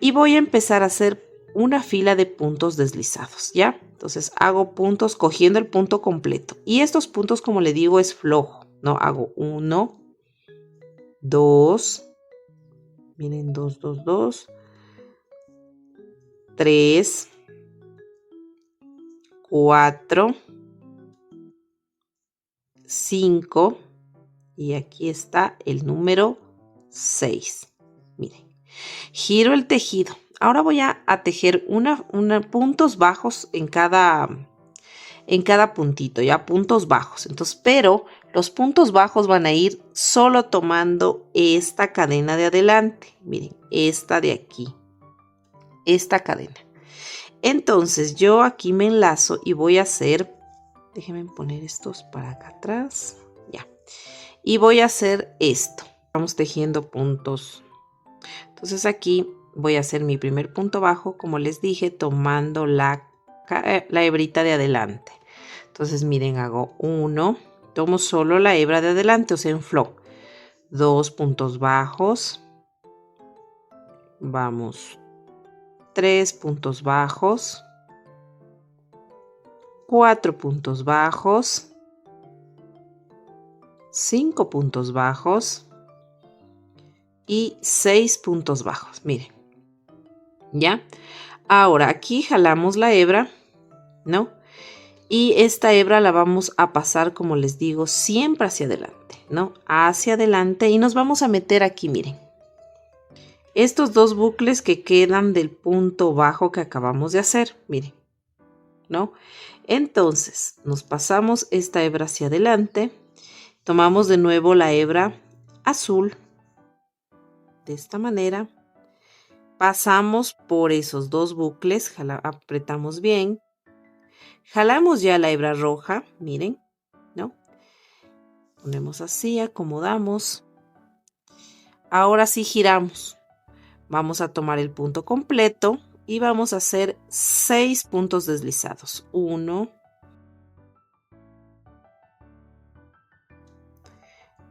y voy a empezar a hacer una fila de puntos deslizados, ¿ya? Entonces hago puntos cogiendo el punto completo. Y estos puntos, como le digo, es flojo, ¿no? Hago 1, 2, miren, 2, 2, 2, 3, 4, 5 y aquí está el número 6. Miren, giro el tejido. Ahora voy a tejer puntos bajos en cada puntito, ya puntos bajos. Entonces, pero los puntos bajos van a ir solo tomando esta cadena de adelante. Miren, esta de aquí, esta cadena. Entonces yo aquí me enlazo y voy a hacer, déjenme poner estos para acá atrás, ya. Y voy a hacer esto. Vamos tejiendo puntos. Entonces aquí voy a hacer mi primer punto bajo, como les dije, tomando la hebrita de adelante. Entonces miren, hago 1, tomo solo la hebra de adelante, o sea, en flow. 2 puntos bajos. Vamos. 3 puntos bajos. 4 puntos bajos. 5 puntos bajos. Y 6 puntos bajos, miren. ¿Ya? Ahora aquí jalamos la hebra, ¿no? Y esta hebra la vamos a pasar, como les digo, siempre hacia adelante, ¿no? Hacia adelante y nos vamos a meter aquí, miren. Estos dos bucles que quedan del punto bajo que acabamos de hacer, miren, ¿no? Entonces, nos pasamos esta hebra hacia adelante, tomamos de nuevo la hebra azul, de esta manera, pasamos por esos dos bucles, apretamos bien, jalamos ya la hebra roja, miren, ¿no? Ponemos así, acomodamos. Ahora sí giramos. Vamos a tomar el punto completo y vamos a hacer 6 puntos deslizados. 1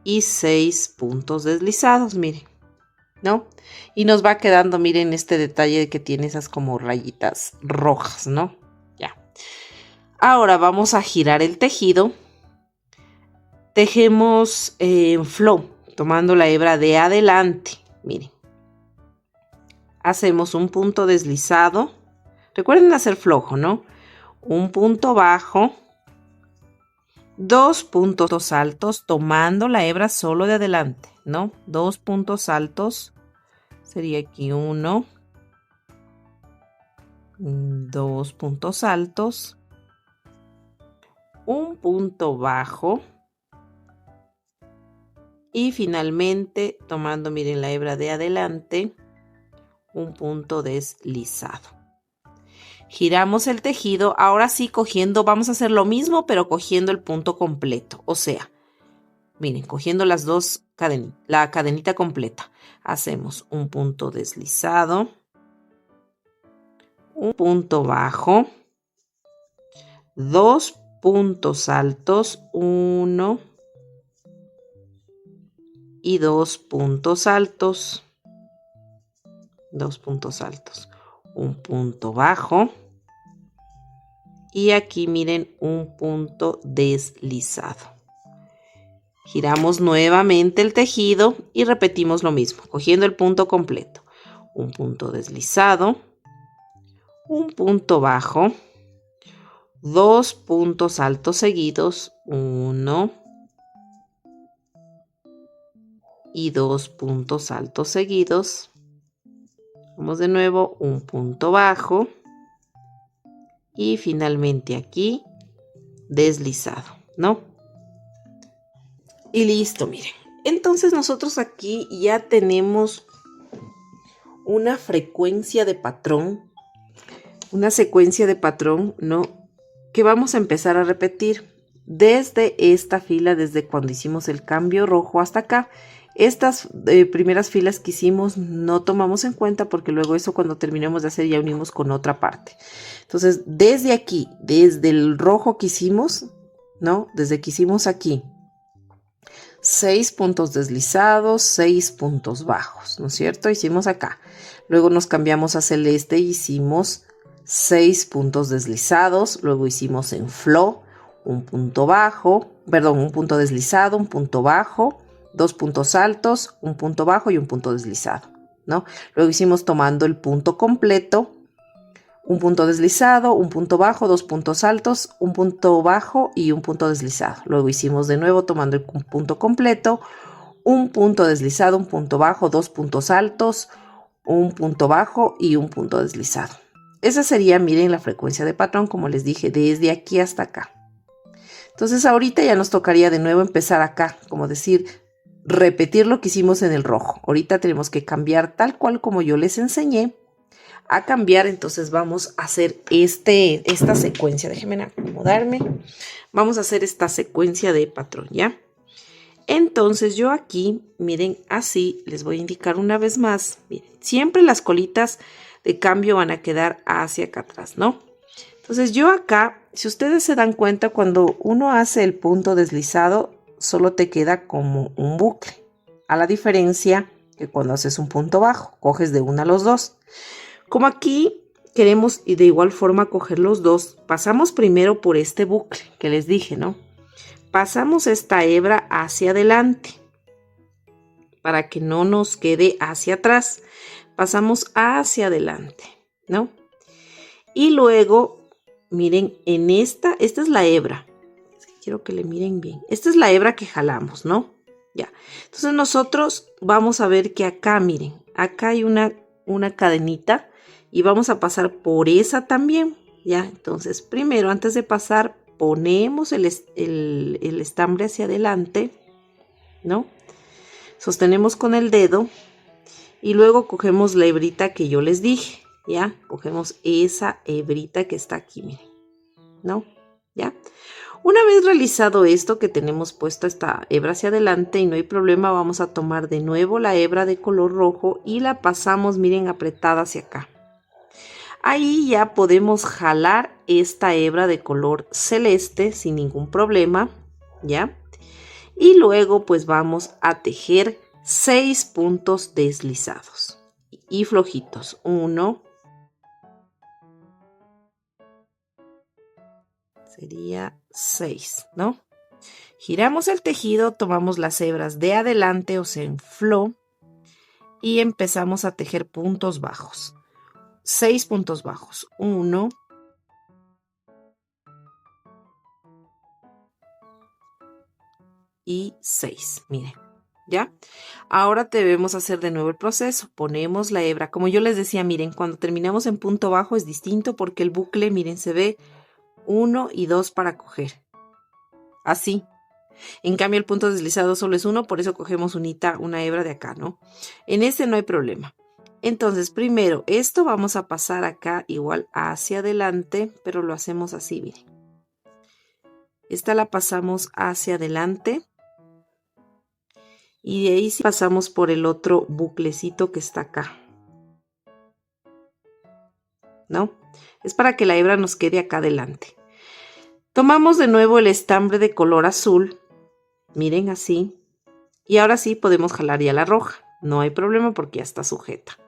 y 6 puntos deslizados, miren, ¿no? Y nos va quedando, miren, este detalle de que tiene esas como rayitas rojas, ¿no? Ya. Ahora vamos a girar el tejido. Tejemos en flow, tomando la hebra de adelante, miren. Hacemos un punto deslizado. Recuerden hacer flojo, ¿no? Un punto bajo. 2 puntos altos, tomando la hebra solo de adelante, ¿no? 2 puntos altos. Sería aquí 1. 2 puntos altos. Un punto bajo. Y finalmente, tomando, miren, la hebra de adelante, un punto deslizado. Giramos el tejido, ahora sí cogiendo, vamos a hacer lo mismo, pero cogiendo el punto completo. O sea, miren, cogiendo las dos la cadenita completa. Hacemos un punto deslizado, un punto bajo, 2 puntos altos, 1 y 2 puntos altos. 2 puntos altos, un punto bajo y aquí miren un punto deslizado. Giramos nuevamente el tejido y repetimos lo mismo, cogiendo el punto completo. Un punto deslizado, un punto bajo, 2 puntos altos seguidos, 1 y 2 puntos altos seguidos. Vamos de nuevo, un punto bajo y finalmente aquí deslizado, ¿no? Y listo, miren. Entonces nosotros aquí ya tenemos una frecuencia de patrón, una secuencia de patrón, ¿no? Que vamos a empezar a repetir desde esta fila, desde cuando hicimos el cambio rojo hasta acá. Estas primeras filas que hicimos no tomamos en cuenta porque luego eso cuando terminemos de hacer ya unimos con otra parte. Entonces desde aquí, desde el rojo que hicimos, ¿no? Desde que hicimos aquí 6 puntos deslizados, 6 puntos bajos, ¿no es cierto? Hicimos acá. Luego nos cambiamos a celeste y hicimos 6 puntos deslizados. Luego hicimos en flow un punto bajo, perdón, un punto deslizado, un punto bajo, 2 puntos altos, un punto bajo y un punto deslizado, ¿no? Luego hicimos tomando el punto completo, un punto deslizado, un punto bajo, 2 puntos altos, un punto bajo y un punto deslizado. Luego hicimos de nuevo tomando el punto completo, un punto deslizado, un punto bajo, 2 puntos altos, un punto bajo y un punto deslizado. Esa sería, miren, la frecuencia de patrón, como les dije, desde aquí hasta acá. Entonces ahorita ya nos tocaría de nuevo empezar acá, como decir, repetir lo que hicimos en el rojo. Ahorita tenemos que cambiar tal cual como yo les enseñé a cambiar. Entonces vamos a hacer esta secuencia. Déjenme acomodarme. Vamos a hacer esta secuencia de patrón, ¿ya? Entonces yo aquí, miren, así les voy a indicar una vez más. Miren, siempre las colitas de cambio van a quedar hacia acá atrás, ¿no? Entonces yo acá, si ustedes se dan cuenta, cuando uno hace el punto deslizado, solo te queda como un bucle. A la diferencia que cuando haces un punto bajo, coges de uno a los dos. Como aquí queremos y de igual forma coger los dos, pasamos primero por este bucle que les dije, ¿no? Pasamos esta hebra hacia adelante para que no nos quede hacia atrás. Pasamos hacia adelante, ¿no? Y luego, miren, en esta es la hebra. Quiero que le miren bien. Esta es la hebra que jalamos, ¿no? Ya. Entonces nosotros vamos a ver que acá, miren, acá hay una cadenita y vamos a pasar por esa también, ¿ya? Entonces, primero, antes de pasar, ponemos el estambre hacia adelante, ¿no? Sostenemos con el dedo y luego cogemos la hebrita que yo les dije, ¿ya? Cogemos esa hebrita que está aquí, miren, ¿no? ¿Ya? Una vez realizado esto, que tenemos puesto esta hebra hacia adelante y no hay problema, vamos a tomar de nuevo la hebra de color rojo y la pasamos, miren, apretada hacia acá. Ahí ya podemos jalar esta hebra de color celeste sin ningún problema, ¿ya? Y luego pues vamos a tejer 6 puntos deslizados y flojitos. 1, sería 6, ¿no? Giramos el tejido, tomamos las hebras de adelante, o sea, en flow, y empezamos a tejer puntos bajos. 6 puntos bajos. 1, 6. Miren, ¿ya? Ahora debemos hacer de nuevo el proceso. Ponemos la hebra. Como yo les decía, miren, cuando terminamos en punto bajo es distinto porque el bucle, miren, se ve 1 y 2 para coger. Así. En cambio, el punto deslizado solo es 1, por eso cogemos una hebra de acá, ¿no? En este no hay problema. Entonces, primero, esto vamos a pasar acá igual hacia adelante, pero lo hacemos así, miren. Esta la pasamos hacia adelante. Y de ahí sí pasamos por el otro buclecito que está acá, ¿no? Es para que la hebra nos quede acá adelante. Tomamos de nuevo el estambre de color azul. Miren, así. Y ahora sí podemos jalar ya la roja. No hay problema porque ya está sujeta.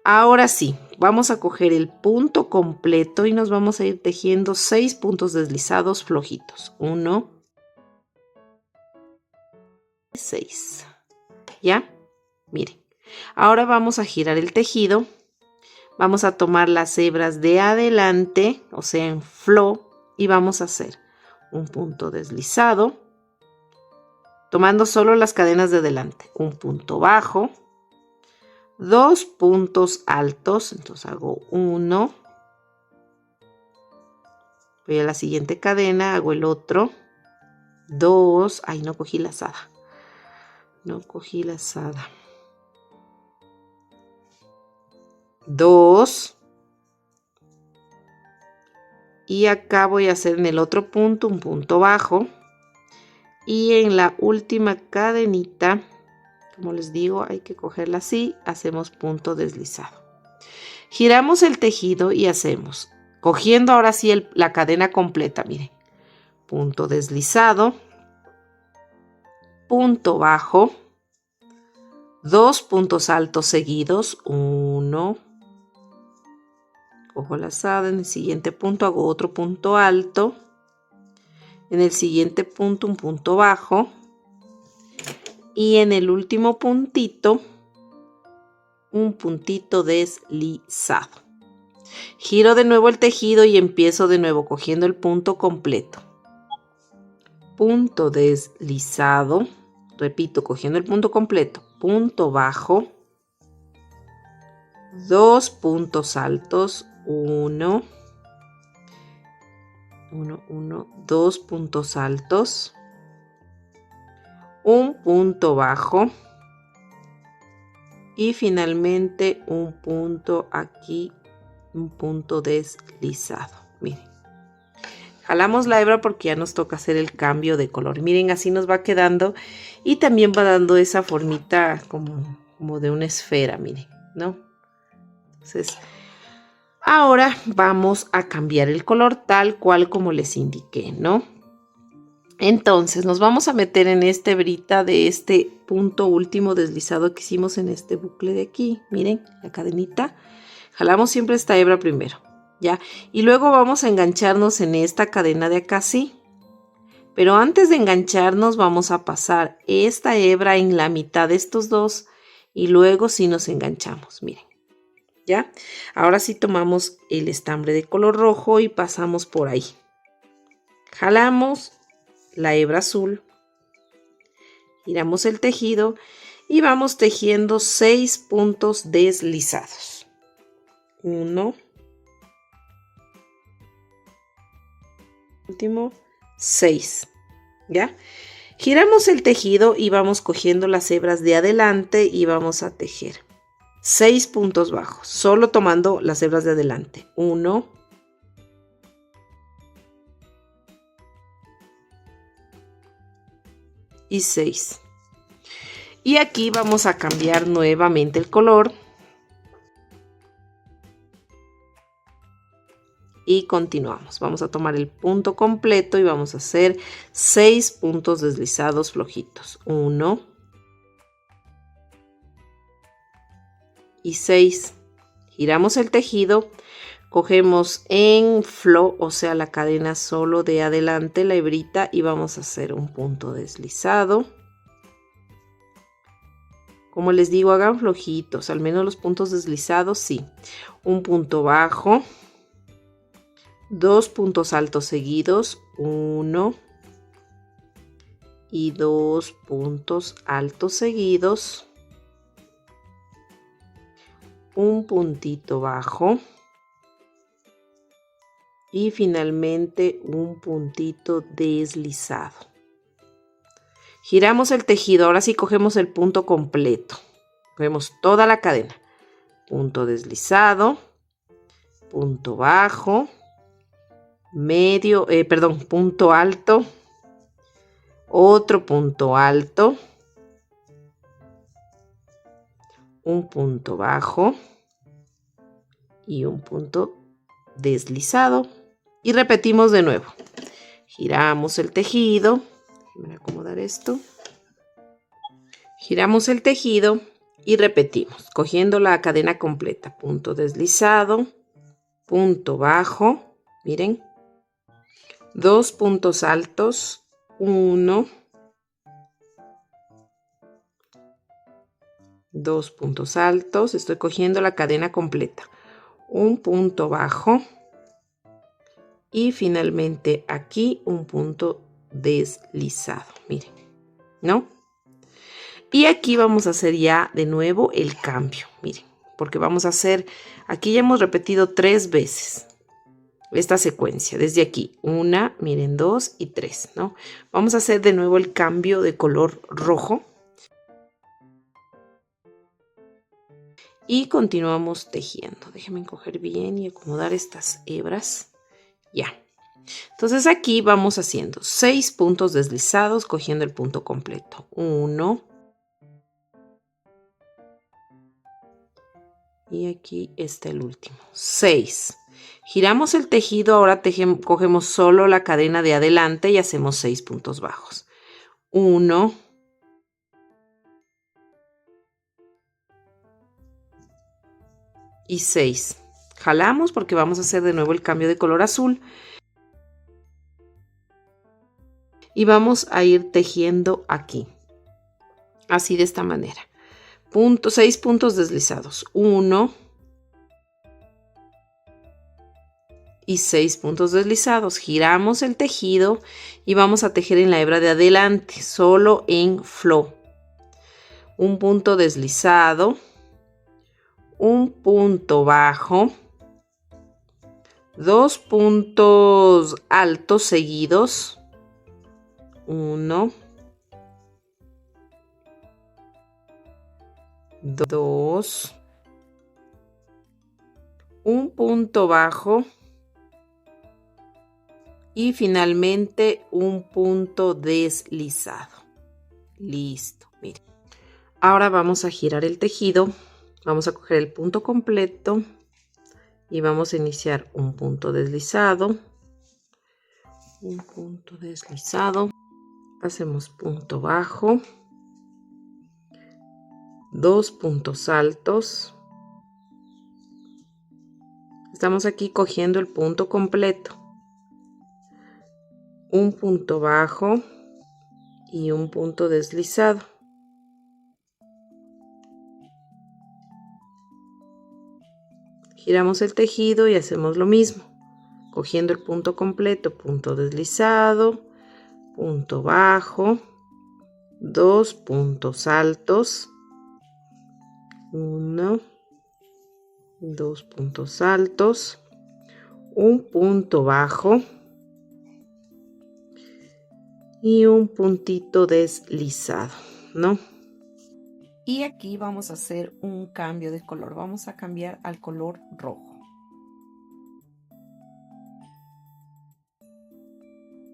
Ahora sí, vamos a coger el punto completo y nos vamos a ir tejiendo 6 puntos deslizados flojitos. 1, 6. ¿Ya? Miren. Ahora vamos a girar el tejido. Vamos a tomar las hebras de adelante, o sea, en flow, y vamos a hacer un punto deslizado, tomando solo las cadenas de adelante. Un punto bajo. 2 puntos altos, entonces hago 1, voy a la siguiente cadena, hago el otro, 2, ay, no cogí lazada, 2, y acá voy a hacer en el otro punto un punto bajo, y en la última cadenita, como les digo, hay que cogerla así, hacemos punto deslizado. Giramos el tejido y hacemos, cogiendo ahora sí la cadena completa, miren. punto deslizado, punto bajo, 2 puntos altos seguidos, 1, cojo lazada, en el siguiente punto hago otro punto alto, en el siguiente punto un punto bajo y en el último puntito un puntito deslizado. Giro de nuevo el tejido y empiezo de nuevo cogiendo el punto completo. Punto deslizado, repito, cogiendo el punto completo, punto bajo, 2 puntos altos, 1, 2 puntos altos, un punto bajo y finalmente un punto aquí, un punto deslizado. Miren, jalamos la hebra porque ya nos toca hacer el cambio de color. Miren, así nos va quedando y también va dando esa formita como de una esfera, miren, ¿no? Entonces, ahora vamos a cambiar el color tal cual como les indiqué, ¿no? Entonces nos vamos a meter en esta hebrita de este punto último deslizado que hicimos en este bucle de aquí. Miren, la cadenita. Jalamos siempre esta hebra primero, ¿ya? Y luego vamos a engancharnos en esta cadena de acá, sí. Pero antes de engancharnos vamos a pasar esta hebra en la mitad de estos dos y luego sí nos enganchamos, miren. ¿Ya? Ahora sí tomamos el estambre de color rojo y pasamos por ahí. Jalamos la hebra azul, giramos el tejido y vamos tejiendo 6 puntos deslizados. 1, último, 6. ¿Ya? Giramos el tejido y vamos cogiendo las hebras de adelante y vamos a tejer 6 puntos bajos, solo tomando las hebras de adelante. 1, y 6. Y aquí vamos a cambiar nuevamente el color. Y continuamos. Vamos a tomar el punto completo y vamos a hacer 6 puntos deslizados flojitos. 1 y 6. Giramos el tejido, cogemos en flow, o sea la cadena solo de adelante, la hebrita, y vamos a hacer un punto deslizado. Como les digo, hagan flojitos, al menos los puntos deslizados, sí. Un punto bajo, 2 puntos altos seguidos, 1 y 2 puntos altos seguidos, un puntito bajo y finalmente un puntito deslizado. Giramos el tejido, ahora sí cogemos el punto completo, cogemos toda la cadena, punto deslizado, punto bajo, punto alto, otro punto alto, un punto bajo y un punto deslizado y repetimos de nuevo. Giramos el tejido, déjenme acomodar esto, giramos el tejido y repetimos, cogiendo la cadena completa, punto deslizado, punto bajo, miren, 2 puntos altos, 1, 2 puntos altos, estoy cogiendo la cadena completa, un punto bajo y finalmente aquí un punto deslizado, miren, ¿no? Y aquí vamos a hacer ya de nuevo el cambio, miren, porque vamos a hacer, aquí ya hemos repetido 3 veces esta secuencia, desde aquí, 1, miren, 2 y 3, ¿no? Vamos a hacer de nuevo el cambio de color rojo. Y continuamos tejiendo. Déjenme coger bien y acomodar estas hebras. Ya. Entonces aquí vamos haciendo 6 puntos deslizados cogiendo el punto completo. 1. Y aquí está el último. 6. Giramos el tejido, ahora cogemos solo la cadena de adelante y hacemos 6 puntos bajos. 1, y 6. Jalamos porque vamos a hacer de nuevo el cambio de color azul. Y vamos a ir tejiendo aquí. Así de esta manera. 6 puntos deslizados. 1 y 6 puntos deslizados. Giramos el tejido y vamos a tejer en la hebra de adelante, solo en flow. Un punto deslizado, un punto bajo, 2 puntos altos seguidos, 1, 2, un punto bajo y finalmente un punto deslizado. Listo, miren. Ahora vamos a girar el tejido, vamos a coger el punto completo y vamos a iniciar un punto deslizado, hacemos punto bajo, 2 puntos altos, estamos aquí cogiendo el punto completo, un punto bajo y un punto deslizado. Giramos el tejido y hacemos lo mismo, cogiendo el punto completo, punto deslizado, punto bajo, 2 puntos altos, 1, 2 puntos altos, un punto bajo y un puntito deslizado, ¿no? Y aquí vamos a hacer un cambio de color. Vamos a cambiar al color rojo.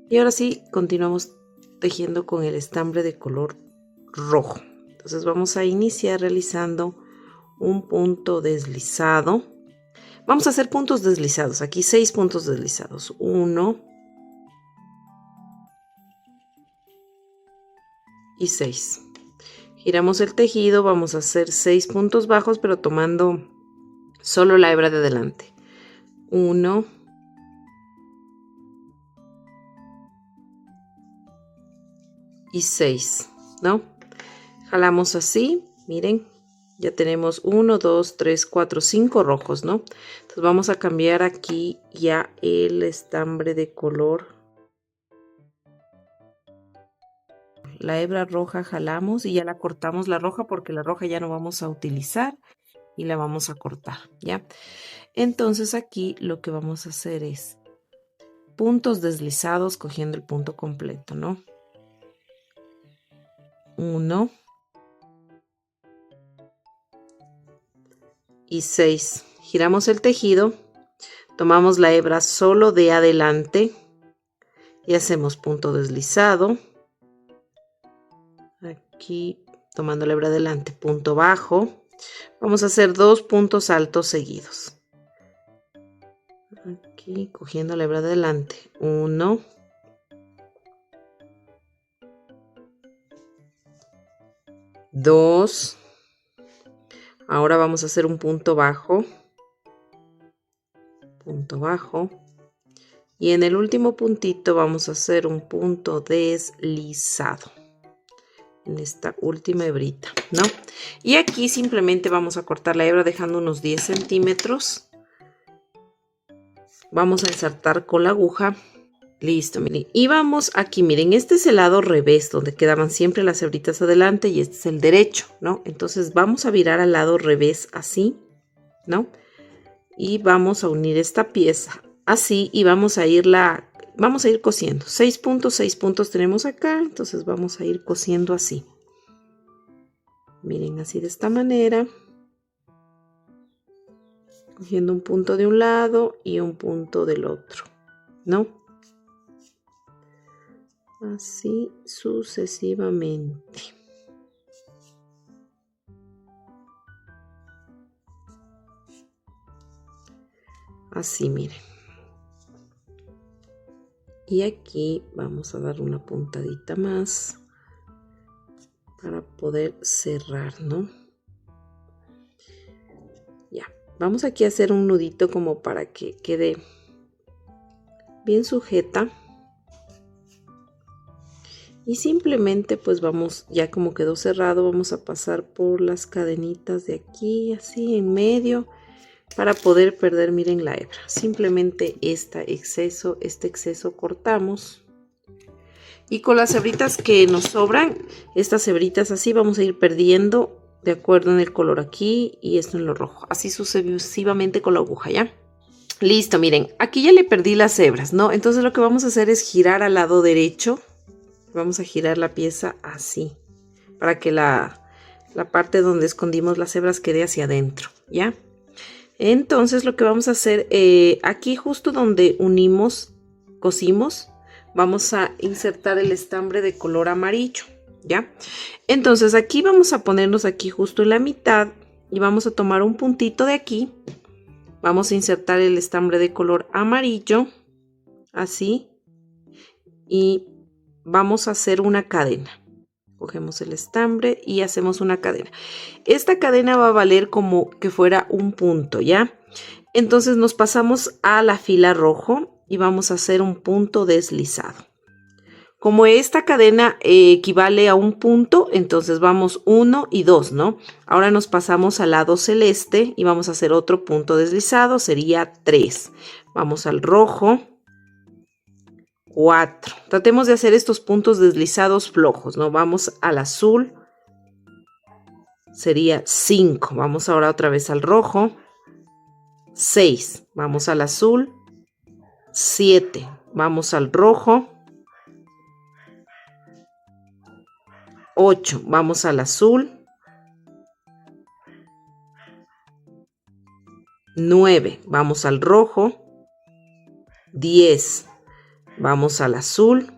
Y ahora sí, continuamos tejiendo con el estambre de color rojo. Entonces vamos a iniciar realizando un punto deslizado. Vamos a hacer puntos deslizados. Aquí 6 puntos deslizados. 1 y 6. Giramos el tejido, vamos a hacer 6 puntos bajos, pero tomando solo la hebra de adelante. 1, y 6, ¿no? Jalamos así, miren, ya tenemos 1, 2, 3, 4, 5 rojos, ¿no? Entonces vamos a cambiar aquí ya el estambre de color. La hebra roja jalamos y ya la cortamos la roja porque la roja ya no vamos a utilizar y la vamos a cortar, ¿ya? Entonces aquí lo que vamos a hacer es puntos deslizados cogiendo el punto completo, ¿no? 1 y 6. Giramos el tejido, tomamos la hebra solo de adelante y hacemos punto deslizado. Aquí tomando la hebra adelante, punto bajo. Vamos a hacer 2 puntos altos seguidos. Aquí cogiendo la hebra adelante, 1, 2. Ahora vamos a hacer un punto bajo, y en el último puntito vamos a hacer un punto deslizado en esta última hebrita, ¿no? Y aquí simplemente vamos a cortar la hebra dejando unos 10 centímetros. Vamos a ensartar con la aguja. Listo, miren. Y vamos aquí, miren, este es el lado revés, donde quedaban siempre las hebritas adelante y este es el derecho, ¿no? Entonces vamos a virar al lado revés así, ¿no? Y vamos a unir esta pieza así y vamos a ir cosiendo. 6 puntos tenemos acá, entonces vamos a ir cosiendo así. Miren, así de esta manera. Cogiendo un punto de un lado y un punto del otro, ¿no? Así sucesivamente. Así, miren. Y aquí vamos a dar una puntadita más para poder cerrar, ¿no? Ya, vamos aquí a hacer un nudito como para que quede bien sujeta. Y simplemente pues vamos, ya como quedó cerrado, vamos a pasar por las cadenitas de aquí, así en medio, para poder perder, miren, la hebra. Simplemente este exceso cortamos. Y con las hebritas que nos sobran, estas hebritas así vamos a ir perdiendo de acuerdo en el color aquí y esto en lo rojo. Así sucesivamente con la aguja, ¿ya? Listo, miren, aquí ya le perdí las hebras, ¿no? Entonces lo que vamos a hacer es girar al lado derecho. Vamos a girar la pieza así, para que la parte donde escondimos las hebras quede hacia adentro, ¿ya? Entonces lo que vamos a hacer, aquí justo donde cosimos, vamos a insertar el estambre de color amarillo, ¿ya? Entonces aquí vamos a ponernos aquí justo en la mitad y vamos a tomar un puntito de aquí. Vamos a insertar el estambre de color amarillo, así, y vamos a hacer una cadena. Cogemos el estambre y hacemos una cadena. Esta cadena va a valer como que fuera un punto, ¿ya? Entonces nos pasamos a la fila rojo y vamos a hacer un punto deslizado. Como esta cadena equivale a un punto, entonces vamos 1 y 2, ¿no? Ahora nos pasamos al lado celeste y vamos a hacer otro punto deslizado, sería 3. Vamos al rojo. 4. Tratemos de hacer estos puntos deslizados flojos, ¿no? Vamos al azul. Sería 5. Vamos ahora otra vez al rojo. 6. Vamos al azul. 7. Vamos al rojo. 8. Vamos al azul. 9. Vamos al rojo. 10. Vamos al azul.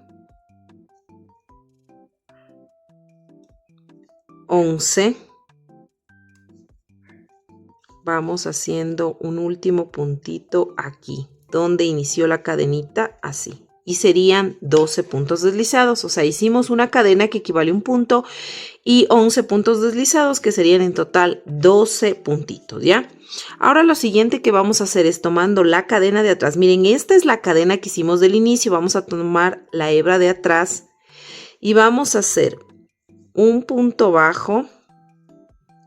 11. Vamos haciendo un último puntito aquí, donde inició la cadenita, así. Y serían 12 puntos deslizados. O sea, hicimos una cadena que equivale a un punto y 11 puntos deslizados, que serían en total 12 puntitos, ¿ya? Ahora lo siguiente que vamos a hacer es tomando la cadena de atrás. Miren, esta es la cadena que hicimos del inicio. Vamos a tomar la hebra de atrás y vamos a hacer un punto bajo.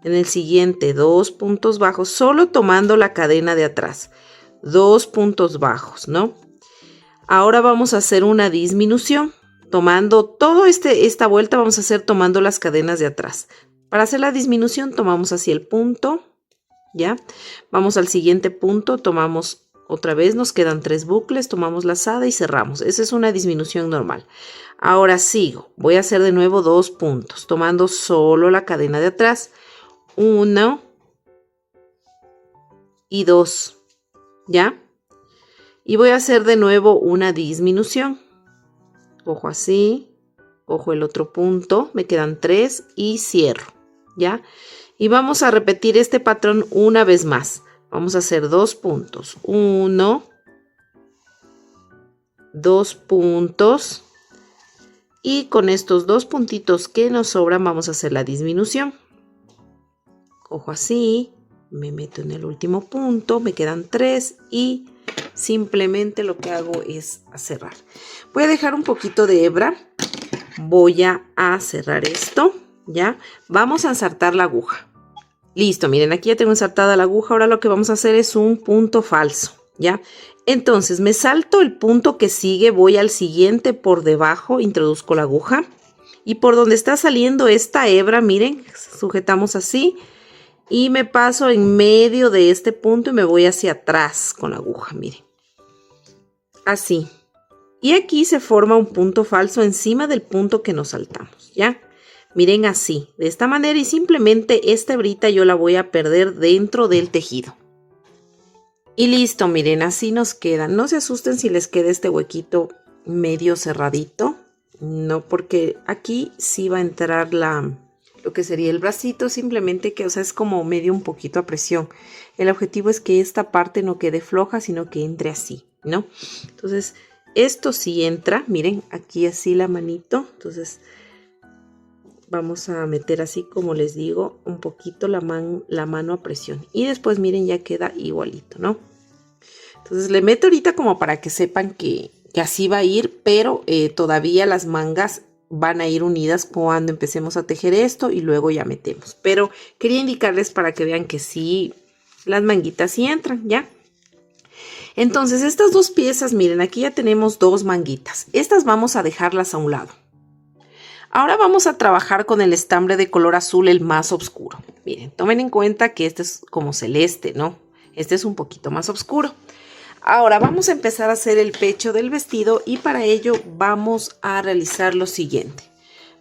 En el siguiente 2 puntos bajos, solo tomando la cadena de atrás. 2 puntos bajos, ¿no? Ahora vamos a hacer una disminución. Tomando toda esta vuelta vamos a hacer tomando las cadenas de atrás. Para hacer la disminución tomamos así el punto, ¿ya? Vamos al siguiente punto, tomamos otra vez, nos quedan 3 bucles, tomamos lazada y cerramos. Esa es una disminución normal. Ahora sigo, voy a hacer de nuevo 2 puntos, tomando solo la cadena de atrás. 1 y 2, ¿ya? Y voy a hacer de nuevo una disminución. Cojo así, cojo el otro punto, me quedan 3 y cierro, ¿ya? Y vamos a repetir este patrón una vez más. Vamos a hacer 2 puntos. 1, 2 puntos. Y con estos 2 puntitos que nos sobran vamos a hacer la disminución. Cojo así, me meto en el último punto, me quedan 3 y simplemente lo que hago es cerrar. Voy a dejar un poquito de hebra, voy a cerrar esto, ¿ya? Vamos a ensartar la aguja. Listo, miren, aquí ya tengo ensartada la aguja, ahora lo que vamos a hacer es un punto falso, ¿ya? Entonces me salto el punto que sigue, voy al siguiente por debajo, introduzco la aguja y por donde está saliendo esta hebra, miren, sujetamos así. Y me paso en medio de este punto y me voy hacia atrás con la aguja, miren. Así. Y aquí se forma un punto falso encima del punto que nos saltamos, ¿ya? Miren así, de esta manera y simplemente esta hebrita yo la voy a perder dentro del tejido. Y listo, miren, así nos queda. No se asusten si les queda este huequito medio cerradito. No, porque aquí sí va a entrar lo que sería el bracito, simplemente que, o sea, es como medio un poquito a presión. El objetivo es que esta parte no quede floja, sino que entre así, ¿no? Entonces, esto sí entra, miren, aquí así la manito, entonces vamos a meter así, como les digo, un poquito la mano a presión. Y después, miren, ya queda igualito, ¿no? Entonces, le meto ahorita como para que sepan que así va a ir, pero todavía las mangas van a ir unidas cuando empecemos a tejer esto y luego ya metemos. Pero quería indicarles para que vean que sí, las manguitas sí entran, ¿ya? Entonces, estas dos piezas, miren, aquí ya tenemos dos manguitas. Estas vamos a dejarlas a un lado. Ahora vamos a trabajar con el estambre de color azul, el más oscuro. Miren, tomen en cuenta que este es como celeste, ¿no? Este es un poquito más oscuro. Ahora vamos a empezar a hacer el pecho del vestido y para ello vamos a realizar lo siguiente.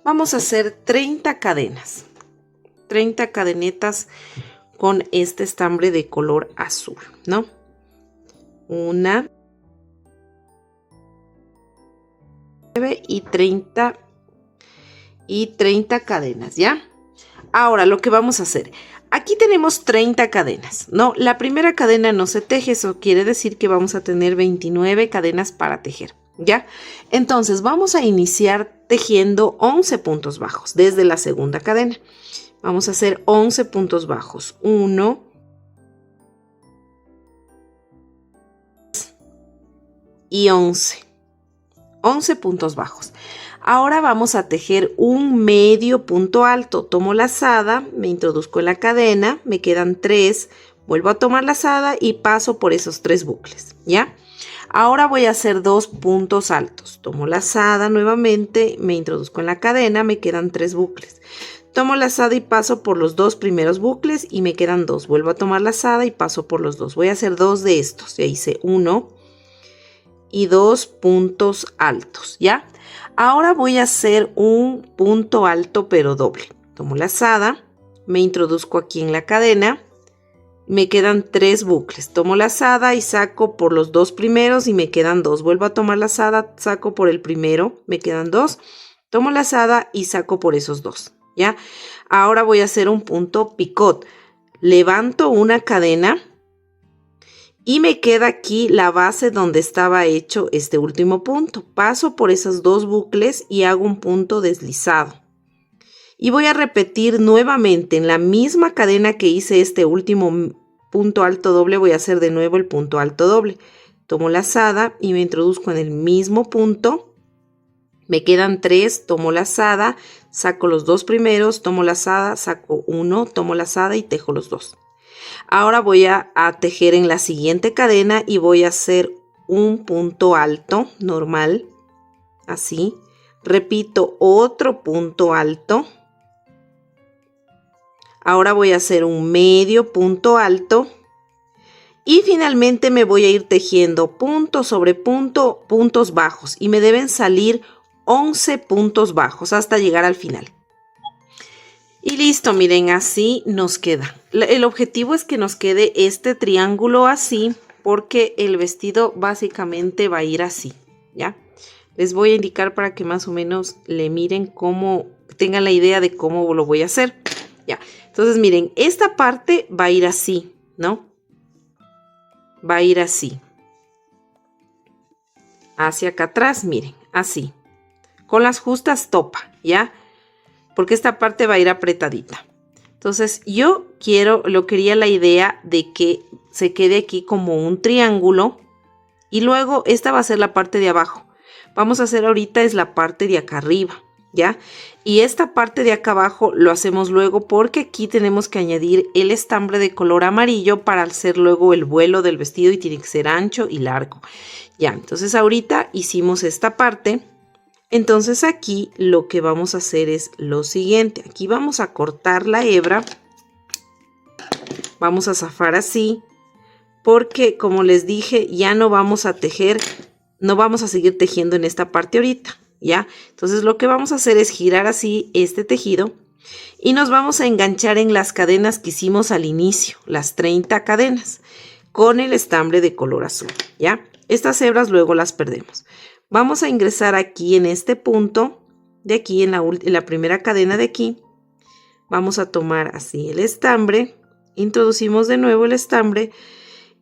Vamos a hacer 30 cadenas. 30 cadenetas con este estambre de color azul, ¿no? Una. Y 30 cadenas, ¿ya? Ahora lo que vamos a hacer, aquí tenemos 30 cadenas, ¿no? La primera cadena no se teje, eso quiere decir que vamos a tener 29 cadenas para tejer, ¿ya? Entonces vamos a iniciar tejiendo 11 puntos bajos desde la segunda cadena. Vamos a hacer 11 puntos bajos, 1, y 11 puntos bajos. Ahora vamos a tejer un medio punto alto. Tomo lazada, me introduzco en la cadena, me quedan 3, vuelvo a tomar lazada y paso por esos 3 bucles, ¿ya? Ahora voy a hacer 2 puntos altos. Tomo lazada nuevamente, me introduzco en la cadena, me quedan 3 bucles. Tomo lazada y paso por los 2 primeros bucles y me quedan 2. Vuelvo a tomar lazada y paso por los 2. Voy a hacer 2 de estos. Ya hice 1 y 2 puntos altos, ¿ya? Ahora voy a hacer un punto alto pero doble. Tomo lazada, me introduzco aquí en la cadena, me quedan 3 bucles. Tomo lazada y saco por los 2 primeros y me quedan 2. Vuelvo a tomar lazada, saco por el primero, me quedan 2. Tomo lazada y saco por esos 2, ¿ya? Ahora voy a hacer un punto picot. Levanto una cadena y me queda aquí la base donde estaba hecho este último punto. Paso por esos 2 bucles y hago un punto deslizado. Y voy a repetir nuevamente en la misma cadena que hice este último punto alto doble. Voy a hacer de nuevo el punto alto doble. Tomo lazada y me introduzco en el mismo punto. Me quedan 3, tomo lazada, saco los 2 primeros, tomo lazada, saco 1, tomo lazada y tejo los 2. Ahora voy a tejer en la siguiente cadena y voy a hacer un punto alto normal, así. Repito otro punto alto. Ahora voy a hacer un medio punto alto. Y finalmente me voy a ir tejiendo punto sobre punto, puntos bajos. Y me deben salir 11 puntos bajos hasta llegar al final. Y listo, miren, así nos queda. El objetivo es que nos quede este triángulo así, porque el vestido básicamente va a ir así, ¿ya? Les voy a indicar para que más o menos le miren cómo, tengan la idea de cómo lo voy a hacer, ¿ya? Entonces, miren, esta parte va a ir así, ¿no? Va a ir así. Hacia acá atrás, miren, así. Con las justas topa, ¿ya? Porque esta parte va a ir apretadita. Entonces yo quería la idea de que se quede aquí como un triángulo y luego esta va a ser la parte de abajo. Vamos a hacer ahorita es la parte de acá arriba, ¿ya? Y esta parte de acá abajo lo hacemos luego porque aquí tenemos que añadir el estambre de color amarillo para hacer luego el vuelo del vestido y tiene que ser ancho y largo. Ya, entonces ahorita hicimos esta parte. Entonces aquí lo que vamos a hacer es lo siguiente. Aquí vamos a cortar la hebra. Vamos a zafar así. Porque como les dije, ya no vamos a tejer. No vamos a seguir tejiendo en esta parte ahorita. ¿Ya? Entonces lo que vamos a hacer es girar así este tejido. Y nos vamos a enganchar en las cadenas que hicimos al inicio. Las 30 cadenas. Con el estambre de color azul. ¿Ya? Estas hebras luego las perdemos. Vamos a ingresar aquí en este punto de aquí, en la primera cadena de aquí. Vamos a tomar así el estambre, introducimos de nuevo el estambre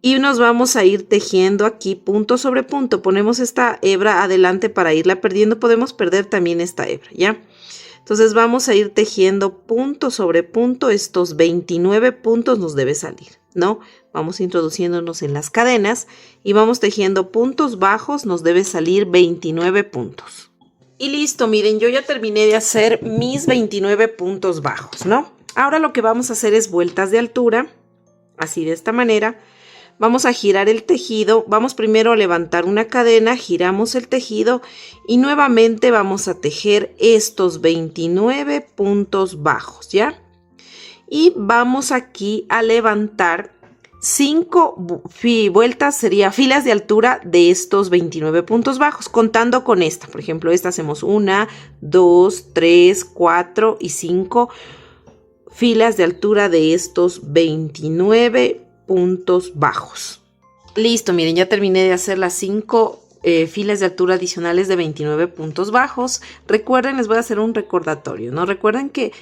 y nos vamos a ir tejiendo aquí punto sobre punto. Ponemos esta hebra adelante para irla perdiendo. Podemos perder también esta hebra, ¿ya? Entonces vamos a ir tejiendo punto sobre punto. Estos 29 puntos nos debe salir, ¿no? Vamos introduciéndonos en las cadenas y vamos tejiendo puntos bajos. Nos debe salir 29 puntos. Y listo, miren, yo ya terminé de hacer mis 29 puntos bajos, ¿no? Ahora lo que vamos a hacer es vueltas de altura, así de esta manera. Vamos a girar el tejido, vamos primero a levantar una cadena, giramos el tejido y nuevamente vamos a tejer estos 29 puntos bajos, ¿ya? Y vamos aquí a levantar 5 vueltas, sería filas de altura de estos 29 puntos bajos, contando con esta. Por ejemplo, esta hacemos 1, 2, 3, 4 y 5 filas de altura de estos 29 puntos bajos. Listo, miren, ya terminé de hacer las 5 filas de altura adicionales de 29 puntos bajos. Recuerden, les voy a hacer un recordatorio, ¿no? Recuerden que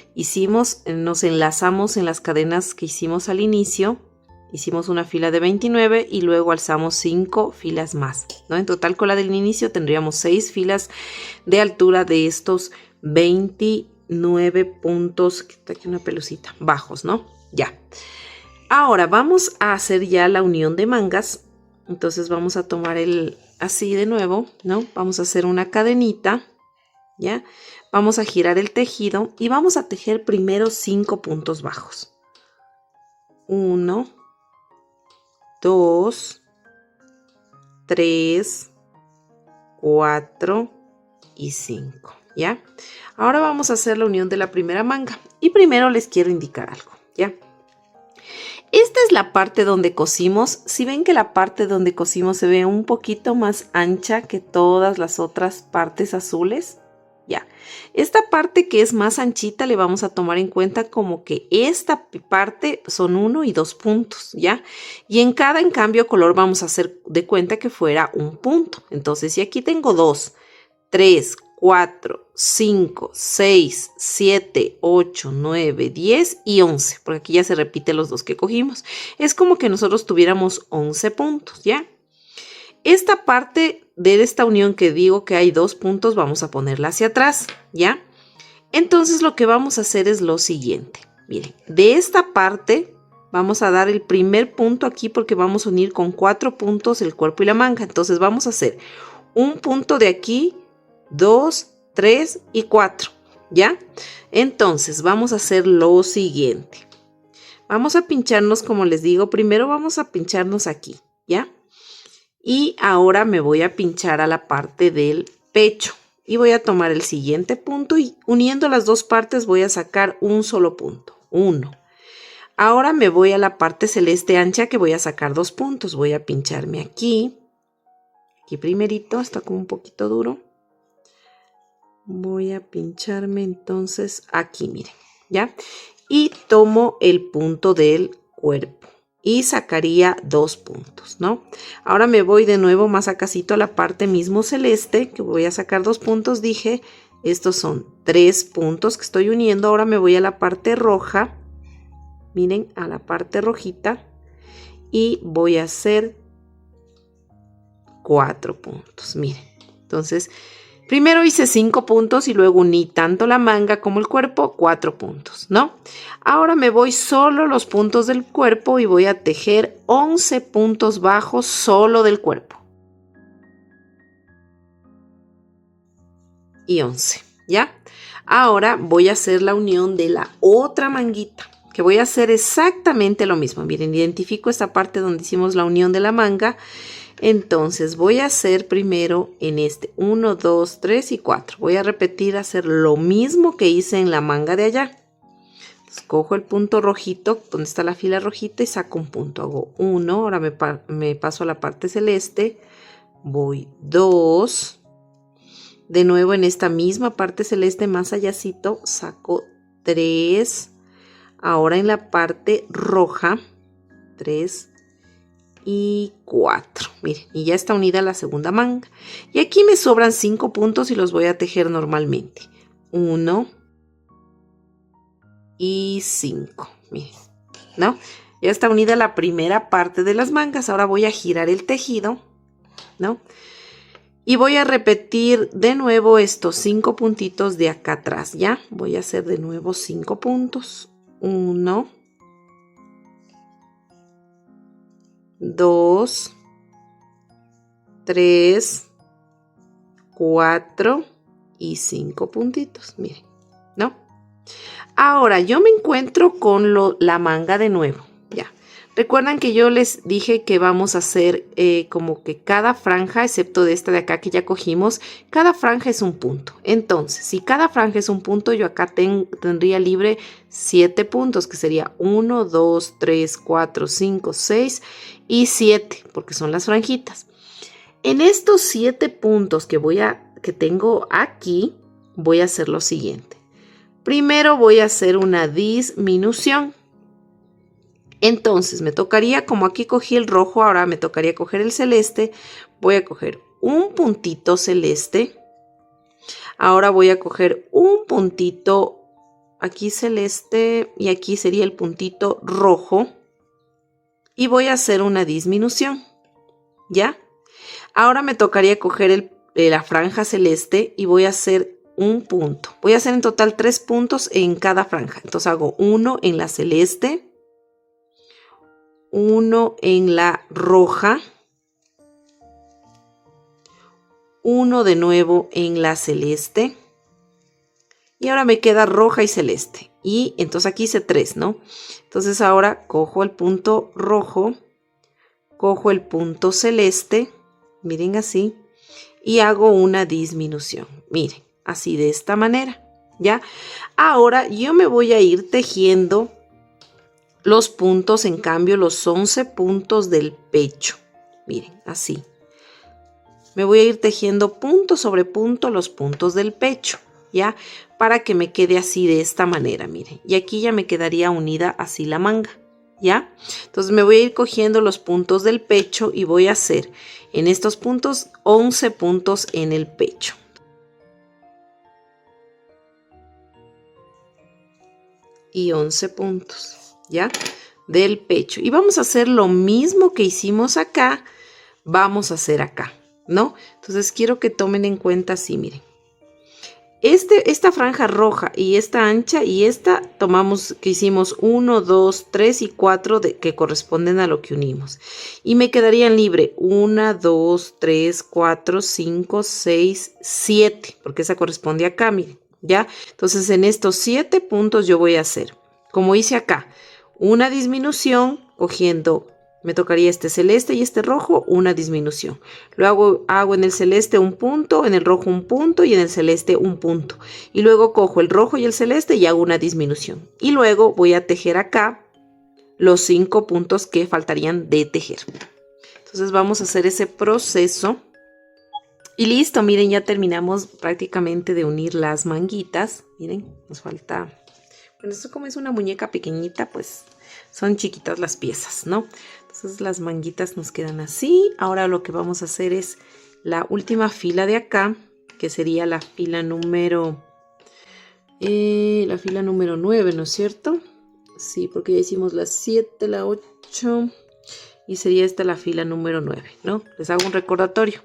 nos enlazamos en las cadenas que hicimos al inicio. Hicimos una fila de 29 y luego alzamos 5 filas más, ¿no? En total, con la del inicio tendríamos 6 filas de altura de estos 29 puntos, aquí una pelucita, bajos, ¿no? Ya. Ahora vamos a hacer ya la unión de mangas. Entonces vamos a tomar así de nuevo, ¿no? Vamos a hacer una cadenita, ¿ya? Vamos a girar el tejido y vamos a tejer primero 5 puntos bajos. 1, 2, 3, 4 y 5, ¿ya? Ahora vamos a hacer la unión de la primera manga y primero les quiero indicar algo, ¿ya? Esta es la parte donde cosimos. Si ven que la parte donde cosimos se ve un poquito más ancha que todas las otras partes azules, ya. Esta parte que es más anchita le vamos a tomar en cuenta como que esta parte son 1 y 2 puntos, ¿ya? Y en cada, en cambio, color vamos a hacer de cuenta que fuera un punto. Entonces, si aquí tengo 2, 3, 4, 5, 6, 7, 8, 9, 10 y 11, porque aquí ya se repiten los dos que cogimos. Es como que nosotros tuviéramos 11 puntos, ¿ya? Esta parte de esta unión que digo que hay 2 puntos, vamos a ponerla hacia atrás, ¿ya? Entonces lo que vamos a hacer es lo siguiente. Miren, de esta parte vamos a dar el primer punto aquí porque vamos a unir con 4 puntos el cuerpo y la manga. Entonces vamos a hacer un punto de aquí, 2, 3 y 4, ¿ya? Entonces vamos a hacer lo siguiente. Vamos a pincharnos, como les digo, primero vamos a pincharnos aquí, ¿ya? Y ahora me voy a pinchar a la parte del pecho y voy a tomar el siguiente punto y uniendo las dos partes voy a sacar un solo punto, 1. Ahora me voy a la parte celeste ancha que voy a sacar 2 puntos. Voy a pincharme aquí primerito, está como un poquito duro. Voy a pincharme entonces aquí, miren, ¿ya? Y tomo el punto del cuerpo y sacaría 2 puntos, ¿no? Ahora me voy de nuevo más acasito a la parte mismo celeste, que voy a sacar 2 puntos, dije, estos son 3 puntos que estoy uniendo. Ahora me voy a la parte roja, miren, a la parte rojita, y voy a hacer 4 puntos, miren. Entonces, primero hice 5 puntos y luego uní tanto la manga como el cuerpo, 4 puntos, ¿no? Ahora me voy solo los puntos del cuerpo y voy a tejer 11 puntos bajos solo del cuerpo. Y 11, ¿ya? Ahora voy a hacer la unión de la otra manguita, que voy a hacer exactamente lo mismo. Miren, identifico esta parte donde hicimos la unión de la manga. Entonces voy a hacer primero en este 1, 2, 3 y 4. Voy a repetir, hacer lo mismo que hice en la manga de allá. Entonces, cojo el punto rojito, donde está la fila rojita, y saco un punto. Hago 1, ahora me paso a la parte celeste. Voy 2. De nuevo en esta misma parte celeste más allácito, saco 3. Ahora en la parte roja, 3 y 4, miren, y ya está unida la segunda manga. Y aquí me sobran 5 puntos y los voy a tejer normalmente. 1, y 5. Miren, ¿no? Ya está unida la primera parte de las mangas. Ahora voy a girar el tejido, ¿no? Y voy a repetir de nuevo estos 5 puntitos de acá atrás, ¿ya? Voy a hacer de nuevo 5 puntos. 1, 2, 3, 4 y 5 puntitos, miren, ¿no? Ahora yo me encuentro con la manga de nuevo, ya. Recuerdan que yo les dije que vamos a hacer como que cada franja, excepto de esta de acá que ya cogimos, cada franja es un punto. Entonces, si cada franja es un punto, yo acá tendría libre 7 puntos, que sería 1, 2, 3, 4, 5, 6 y 7, porque son las franjitas. En estos 7 puntos que tengo aquí, voy a hacer lo siguiente. Primero voy a hacer una disminución. Entonces me tocaría, como aquí cogí el rojo, ahora me tocaría coger el celeste. Voy a coger un puntito celeste. Ahora voy a coger un puntito aquí celeste y aquí sería el puntito rojo. Y voy a hacer una disminución. ¿Ya? Ahora me tocaría coger la franja celeste y voy a hacer un punto. Voy a hacer en total 3 puntos en cada franja. Entonces hago 1 en la celeste, 1 en la roja, 1 de nuevo en la celeste y ahora me queda roja y celeste. Y entonces aquí hice 3, ¿no? Entonces ahora cojo el punto rojo, cojo el punto celeste, miren así, y hago una disminución. Miren, así de esta manera, ¿ya? Ahora yo me voy a ir tejiendo los puntos, en cambio, los 11 puntos del pecho. Miren, así. Me voy a ir tejiendo punto sobre punto los puntos del pecho, ¿ya? Para que me quede así de esta manera, miren. Y aquí ya me quedaría unida así la manga, ¿ya? Entonces me voy a ir cogiendo los puntos del pecho y voy a hacer en estos puntos 11 puntos en el pecho. Y 11 puntos, ¿ya? Del pecho. Y vamos a hacer lo mismo que hicimos acá, vamos a hacer acá, ¿no? Entonces quiero que tomen en cuenta así, miren. Esta franja roja y esta ancha y esta tomamos que hicimos 1, 2, 3 y 4 que corresponden a lo que unimos. Y me quedarían libre 1, 2, 3, 4, 5, 6, 7, porque esa corresponde acá, miren, ¿ya? Entonces en estos 7 puntos yo voy a hacer, como hice acá, una disminución cogiendo, me tocaría este celeste y este rojo, una disminución. Luego hago en el celeste un punto, en el rojo un punto y en el celeste un punto. Y luego cojo el rojo y el celeste y hago una disminución. Y luego voy a tejer acá los 5 puntos que faltarían de tejer. Entonces vamos a hacer ese proceso. Y listo, miren, ya terminamos prácticamente de unir las manguitas. Miren, nos falta... Bueno, esto como es una muñeca pequeñita, pues son chiquitas las piezas, ¿no? Entonces las manguitas nos quedan así. Ahora lo que vamos a hacer es la última fila de acá, que sería la fila número 9, ¿no es cierto? Sí, porque ya hicimos la 7, la 8 y sería esta la fila número 9, ¿no? Les hago un recordatorio.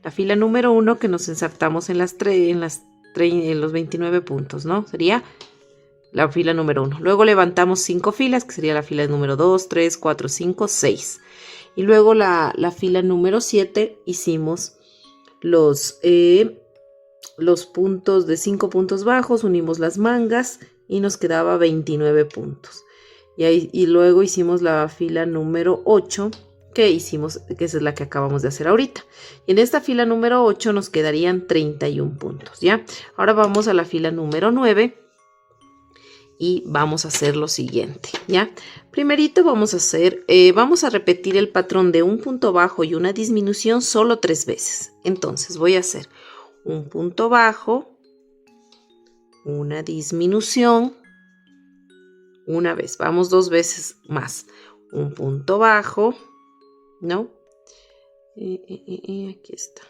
La fila número 1 que nos ensartamos en los 29 puntos, ¿no? Sería la fila número 1. Luego levantamos 5 filas, que sería la fila número 2, 3, 4, 5, 6. Y luego la fila número 7 hicimos los puntos de 5 puntos bajos, unimos las mangas y nos quedaba 29 puntos. Y luego hicimos la fila número 8, que esa es la que acabamos de hacer ahorita. Y en esta fila número 8 nos quedarían 31 puntos, ¿ya? Ahora vamos a la fila número 9. Y vamos a hacer lo siguiente, ¿ya? Primerito vamos a repetir el patrón de un punto bajo y una disminución solo 3 veces. Entonces voy a hacer un punto bajo, una disminución, una vez. Vamos 2 veces más. Un punto bajo, ¿no? Aquí está.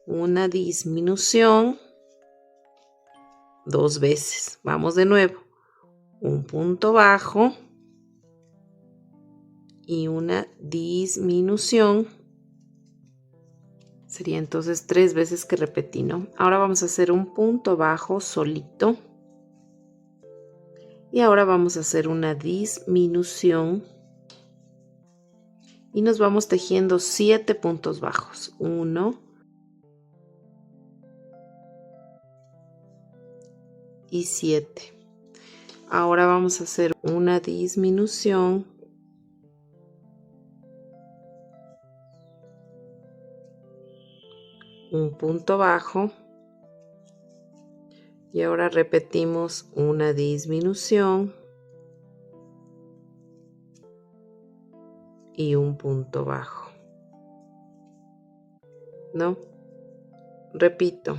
Una disminución, 2 veces. Vamos de nuevo. un punto bajo y una disminución. Sería entonces 3 veces que repetí, ¿no? Ahora vamos a hacer un punto bajo solito. Y ahora vamos a hacer una disminución. Y nos vamos tejiendo 7 puntos bajos. 1 y 7. Ahora vamos a hacer una disminución. Un punto bajo. Y ahora repetimos una disminución. Y un punto bajo, ¿no? Repito,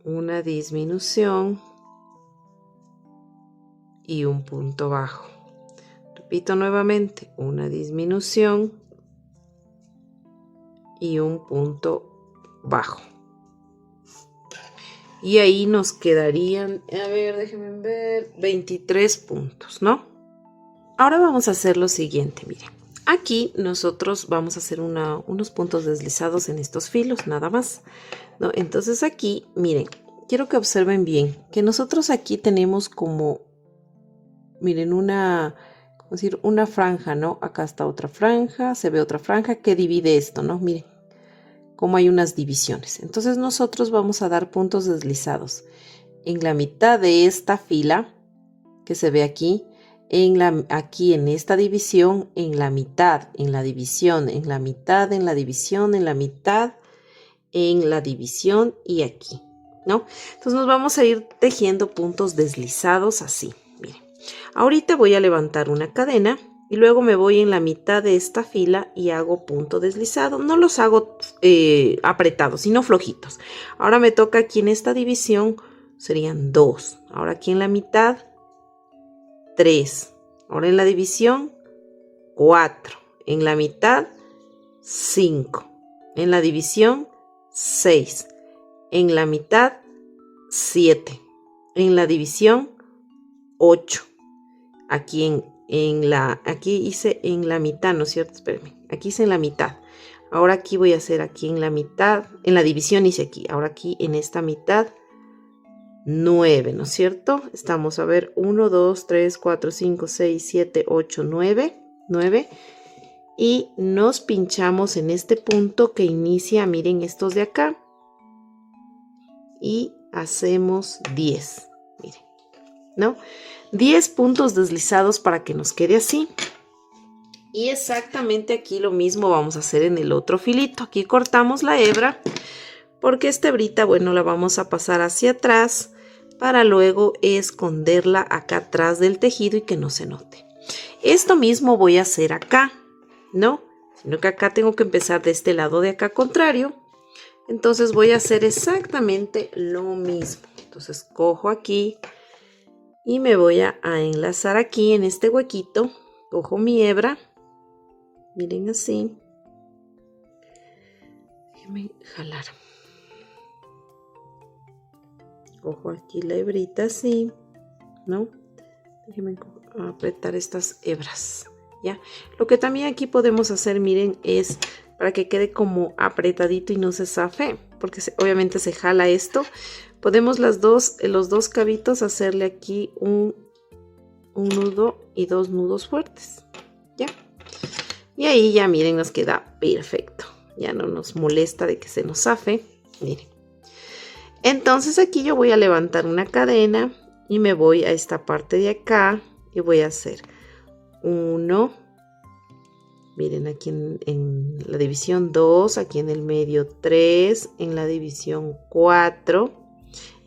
una disminución y un punto bajo. Repito nuevamente, una disminución y un punto bajo. Y ahí nos quedarían, a ver, déjenme ver, 23 puntos, ¿no? Ahora vamos a hacer lo siguiente, miren. Aquí nosotros vamos a hacer unos puntos deslizados en estos filos, nada más, ¿no? Entonces aquí, miren, quiero que observen bien que nosotros aquí tenemos como, miren, una franja, ¿no? Acá está otra franja, se ve otra franja que divide esto, ¿no? Miren, como hay unas divisiones. Entonces nosotros vamos a dar puntos deslizados en la mitad de esta fila que se ve aquí. Aquí en esta división, en la mitad, en la división, en la mitad, en la división, en la mitad, en la división y aquí, ¿no? Entonces nos vamos a ir tejiendo puntos deslizados así, miren. Ahorita voy a levantar una cadena y luego me voy en la mitad de esta fila y hago punto deslizado. No los hago apretados, sino flojitos. Ahora me toca aquí en esta división, serían 2. Ahora aquí en la mitad, 3. Ahora en la división, 4. En la mitad, 5. En la división, 6. En la mitad, 7. En la división, 8. Aquí aquí hice en la mitad, ¿no es cierto? Espérenme. Aquí hice en la mitad. Ahora aquí voy a hacer aquí en la mitad. En la división hice aquí. Ahora aquí en esta mitad, 9, ¿no es cierto? Estamos a ver 1, 2, 3, 4, 5, 6, 7, 8, 9. Y nos pinchamos en este punto que inicia, miren estos de acá. Y hacemos 10, miren, ¿no? 10 puntos deslizados para que nos quede así. Y exactamente aquí lo mismo vamos a hacer en el otro filito. Aquí cortamos la hebra. Porque esta hebrita, bueno, la vamos a pasar hacia atrás para luego esconderla acá atrás del tejido y que no se note. Esto mismo voy a hacer acá, ¿no? Sino que acá tengo que empezar de este lado de acá contrario. Entonces voy a hacer exactamente lo mismo. Entonces cojo aquí y me voy a enlazar aquí en este huequito. Cojo mi hebra. Miren así. Déjenme jalar. Cojo aquí la hebrita así, ¿no? Déjenme apretar estas hebras, ¿ya? Lo que también aquí podemos hacer, miren, es para que quede como apretadito y no se zafe, porque obviamente se jala esto. Podemos los dos cabitos hacerle aquí un nudo y 2 nudos fuertes, ¿ya? Y ahí ya, miren, nos queda perfecto. Ya no nos molesta de que se nos zafe, miren. Entonces aquí yo voy a levantar una cadena y me voy a esta parte de acá y voy a hacer 1, miren aquí en la división 2, aquí en el medio 3, en la división 4,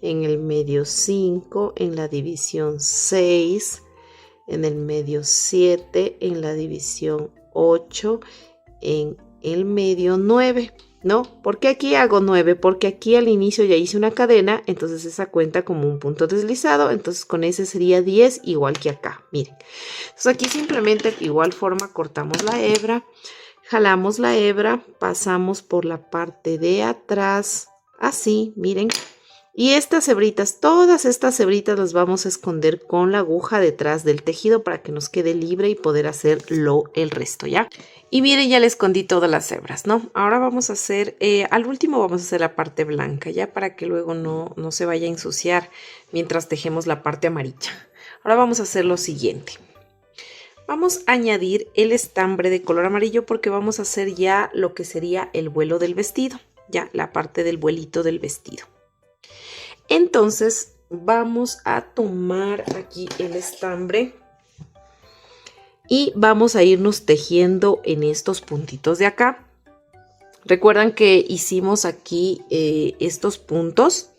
en el medio 5, en la división 6, en el medio 7, en la división 8, en el medio 9. ¿No? ¿Por qué aquí hago 9? Porque aquí al inicio ya hice una cadena, entonces esa cuenta como un punto deslizado, entonces con ese sería 10 igual que acá, miren. Entonces aquí simplemente de igual forma cortamos la hebra, jalamos la hebra, pasamos por la parte de atrás, así, miren, Y estas hebritas, todas estas hebritas las vamos a esconder con la aguja detrás del tejido para que nos quede libre y poder hacerlo el resto, ¿ya? Y miren, ya le escondí todas las hebras, ¿no? Ahora vamos a hacer, al último vamos a hacer la parte blanca, ya para que luego no se vaya a ensuciar mientras tejemos la parte amarilla. Ahora vamos a hacer lo siguiente. Vamos a añadir el estambre de color amarillo porque vamos a hacer ya lo que sería el vuelo del vestido, ya la parte del vuelito del vestido. Entonces vamos a tomar aquí el estambre y vamos a irnos tejiendo en estos puntitos de acá. Recuerdan que hicimos aquí estos puntos.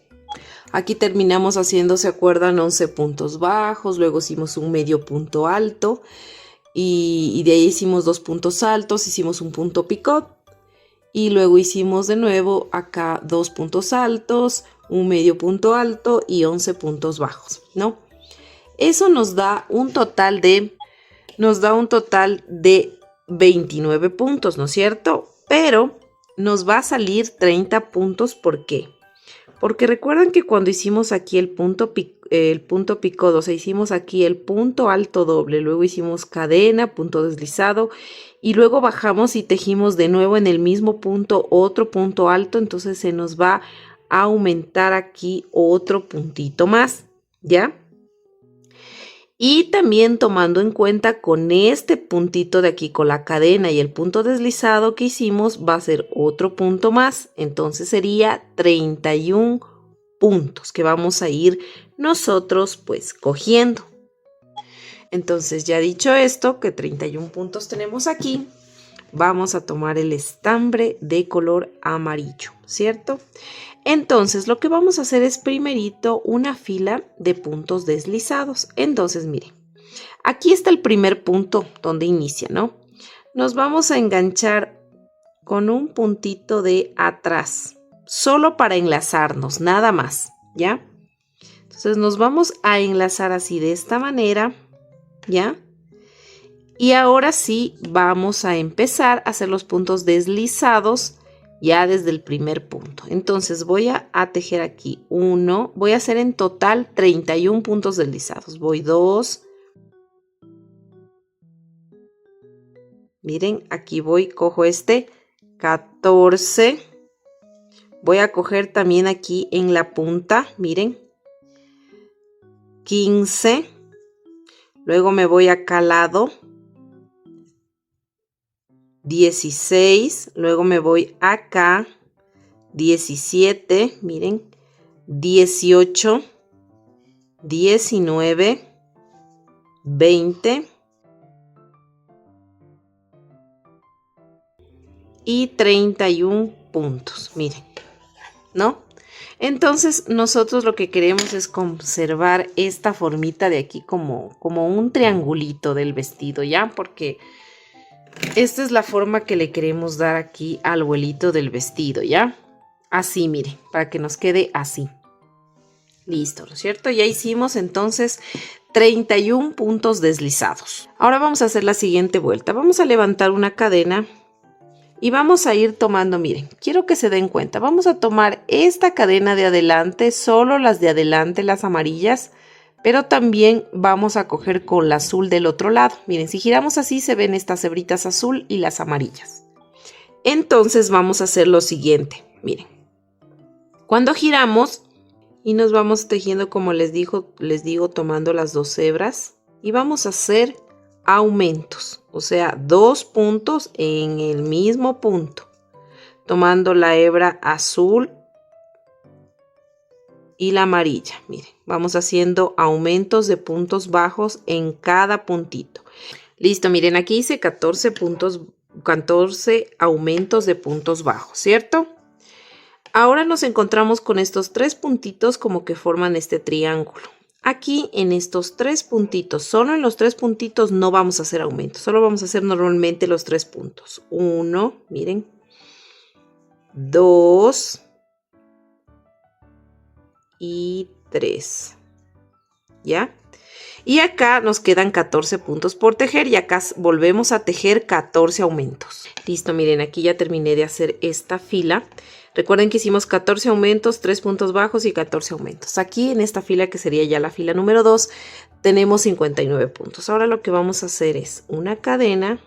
Aquí terminamos haciendo, ¿se acuerdan? 11 puntos bajos, luego hicimos un medio punto alto y de ahí hicimos 2 puntos altos, hicimos un punto picot y luego hicimos de nuevo acá 2 puntos altos, un medio punto alto y 11 puntos bajos, ¿no? Eso nos da un total de 29 puntos, ¿no es cierto? Pero nos va a salir 30 puntos, ¿por qué? Porque recuerdan que cuando hicimos aquí el punto picot, o sea, hicimos aquí el punto alto doble, luego hicimos cadena, punto deslizado y luego bajamos y tejimos de nuevo en el mismo punto otro punto alto, entonces se nos va a aumentar aquí otro puntito más, ¿ya? Y también tomando en cuenta con este puntito de aquí, con la cadena y el punto deslizado que hicimos, va a ser otro punto más. Entonces sería 31 puntos que vamos a ir nosotros pues cogiendo. Entonces ya dicho esto, que 31 puntos tenemos aquí, vamos a tomar el estambre de color amarillo, ¿cierto? Entonces lo que vamos a hacer es primerito una fila de puntos deslizados. Entonces miren, aquí está el primer punto donde inicia, ¿no? Nos vamos a enganchar con un puntito de atrás, solo para enlazarnos, nada más, ¿ya? Entonces nos vamos a enlazar así de esta manera, ¿ya? Y ahora sí vamos a empezar a hacer los puntos deslizados ya desde el primer punto. Entonces voy a tejer aquí uno, voy a hacer en total 31 puntos deslizados. Voy 2. Miren, aquí voy, cojo este 14. Voy a coger también aquí en la punta, miren, 15. Luego me voy acá al lado, 16, luego me voy acá, 17, miren, 18, 19, 20 y 31 puntos, miren, ¿no? Entonces nosotros lo que queremos es conservar esta formita de aquí como un triangulito del vestido, ¿ya? Porque esta es la forma que le queremos dar aquí al vuelito del vestido, ¿ya? Así, mire, para que nos quede así. Listo, ¿no es cierto? Ya hicimos entonces 31 puntos deslizados. Ahora vamos a hacer la siguiente vuelta. Vamos a levantar una cadena y vamos a ir tomando, miren, quiero que se den cuenta. Vamos a tomar esta cadena de adelante, solo las de adelante, las amarillas, pero también vamos a coger con la azul del otro lado. Miren, si giramos así se ven estas hebritas azul y las amarillas. Entonces vamos a hacer lo siguiente, miren. Cuando giramos y nos vamos tejiendo como les digo, tomando las 2 hebras y vamos a hacer aumentos, o sea, 2 puntos en el mismo punto, tomando la hebra azul y la amarilla. Miren, vamos haciendo aumentos de puntos bajos en cada puntito. Listo, miren, aquí hice 14 puntos, 14 aumentos de puntos bajos, ¿cierto? Ahora nos encontramos con estos 3 puntitos como que forman este triángulo. Aquí en estos 3 puntitos, solo en los 3 puntitos no vamos a hacer aumentos, solo vamos a hacer normalmente los 3 puntos. 1, miren, 2 y 3, ¿ya? Y acá nos quedan 14 puntos por tejer y acá volvemos a tejer 14 aumentos. Listo, miren, aquí ya terminé de hacer esta fila. Recuerden que hicimos 14 aumentos, 3 puntos bajos y 14 aumentos. Aquí en esta fila, que sería ya la fila número 2, tenemos 59 puntos. Ahora lo que vamos a hacer es una cadena.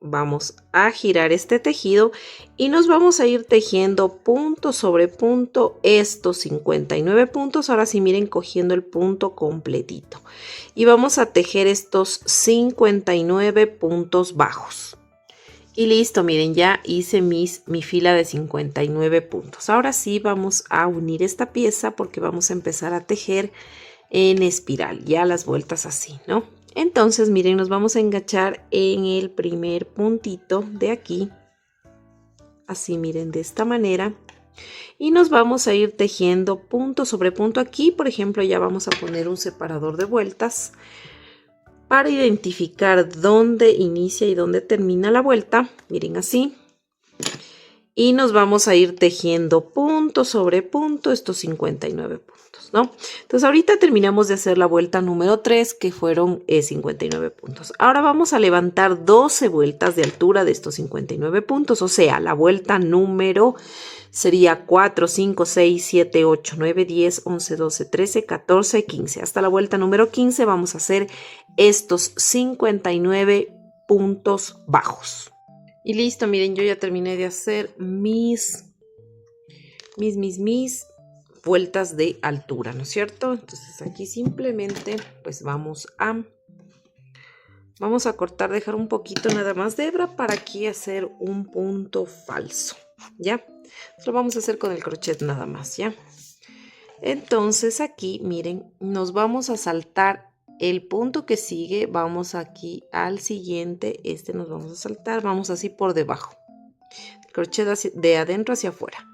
Vamos a girar este tejido y nos vamos a ir tejiendo punto sobre punto estos 59 puntos. Ahora sí, miren, cogiendo el punto completito. Y vamos a tejer estos 59 puntos bajos. Y listo, miren, ya hice mi fila de 59 puntos. Ahora sí vamos a unir esta pieza porque vamos a empezar a tejer en espiral, ya las vueltas así, ¿no? Entonces, miren, nos vamos a enganchar en el primer puntito de aquí. Así, miren, de esta manera. Y nos vamos a ir tejiendo punto sobre punto aquí. Por ejemplo, ya vamos a poner un separador de vueltas para identificar dónde inicia y dónde termina la vuelta. Miren, así. Y nos vamos a ir tejiendo punto sobre punto estos 59 puntos, ¿no? Entonces ahorita terminamos de hacer la vuelta número 3, que fueron 59 puntos. Ahora vamos a levantar 12 vueltas de altura de estos 59 puntos, o sea, la vuelta número sería 4, 5, 6, 7, 8, 9, 10, 11, 12, 13, 14, 15. Hasta la vuelta número 15 vamos a hacer estos 59 puntos bajos. Y listo, miren, yo ya terminé de hacer mis vueltas de altura, ¿no es cierto? Entonces aquí simplemente pues vamos a cortar, dejar un poquito nada más de hebra para aquí hacer un punto falso, ¿ya? Lo vamos a hacer con el crochet nada más, ¿ya? Entonces aquí, miren, nos vamos a saltar el punto que sigue, vamos aquí al siguiente, nos vamos a saltar, vamos así por debajo, el crochet de adentro hacia afuera.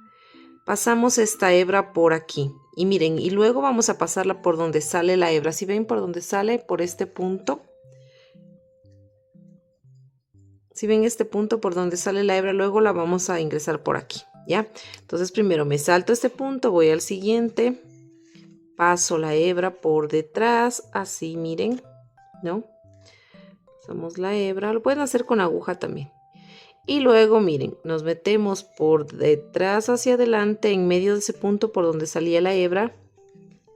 Pasamos esta hebra por aquí y miren, y luego vamos a pasarla por donde sale la hebra. Si ven por donde sale, por este punto. Si ven este punto por donde sale la hebra, luego la vamos a ingresar por aquí, ¿ya? Entonces primero me salto este punto, voy al siguiente. Paso la hebra por detrás, así, miren, ¿no? Pasamos la hebra, lo pueden hacer con aguja también. Y luego, miren, nos metemos por detrás hacia adelante, en medio de ese punto por donde salía la hebra.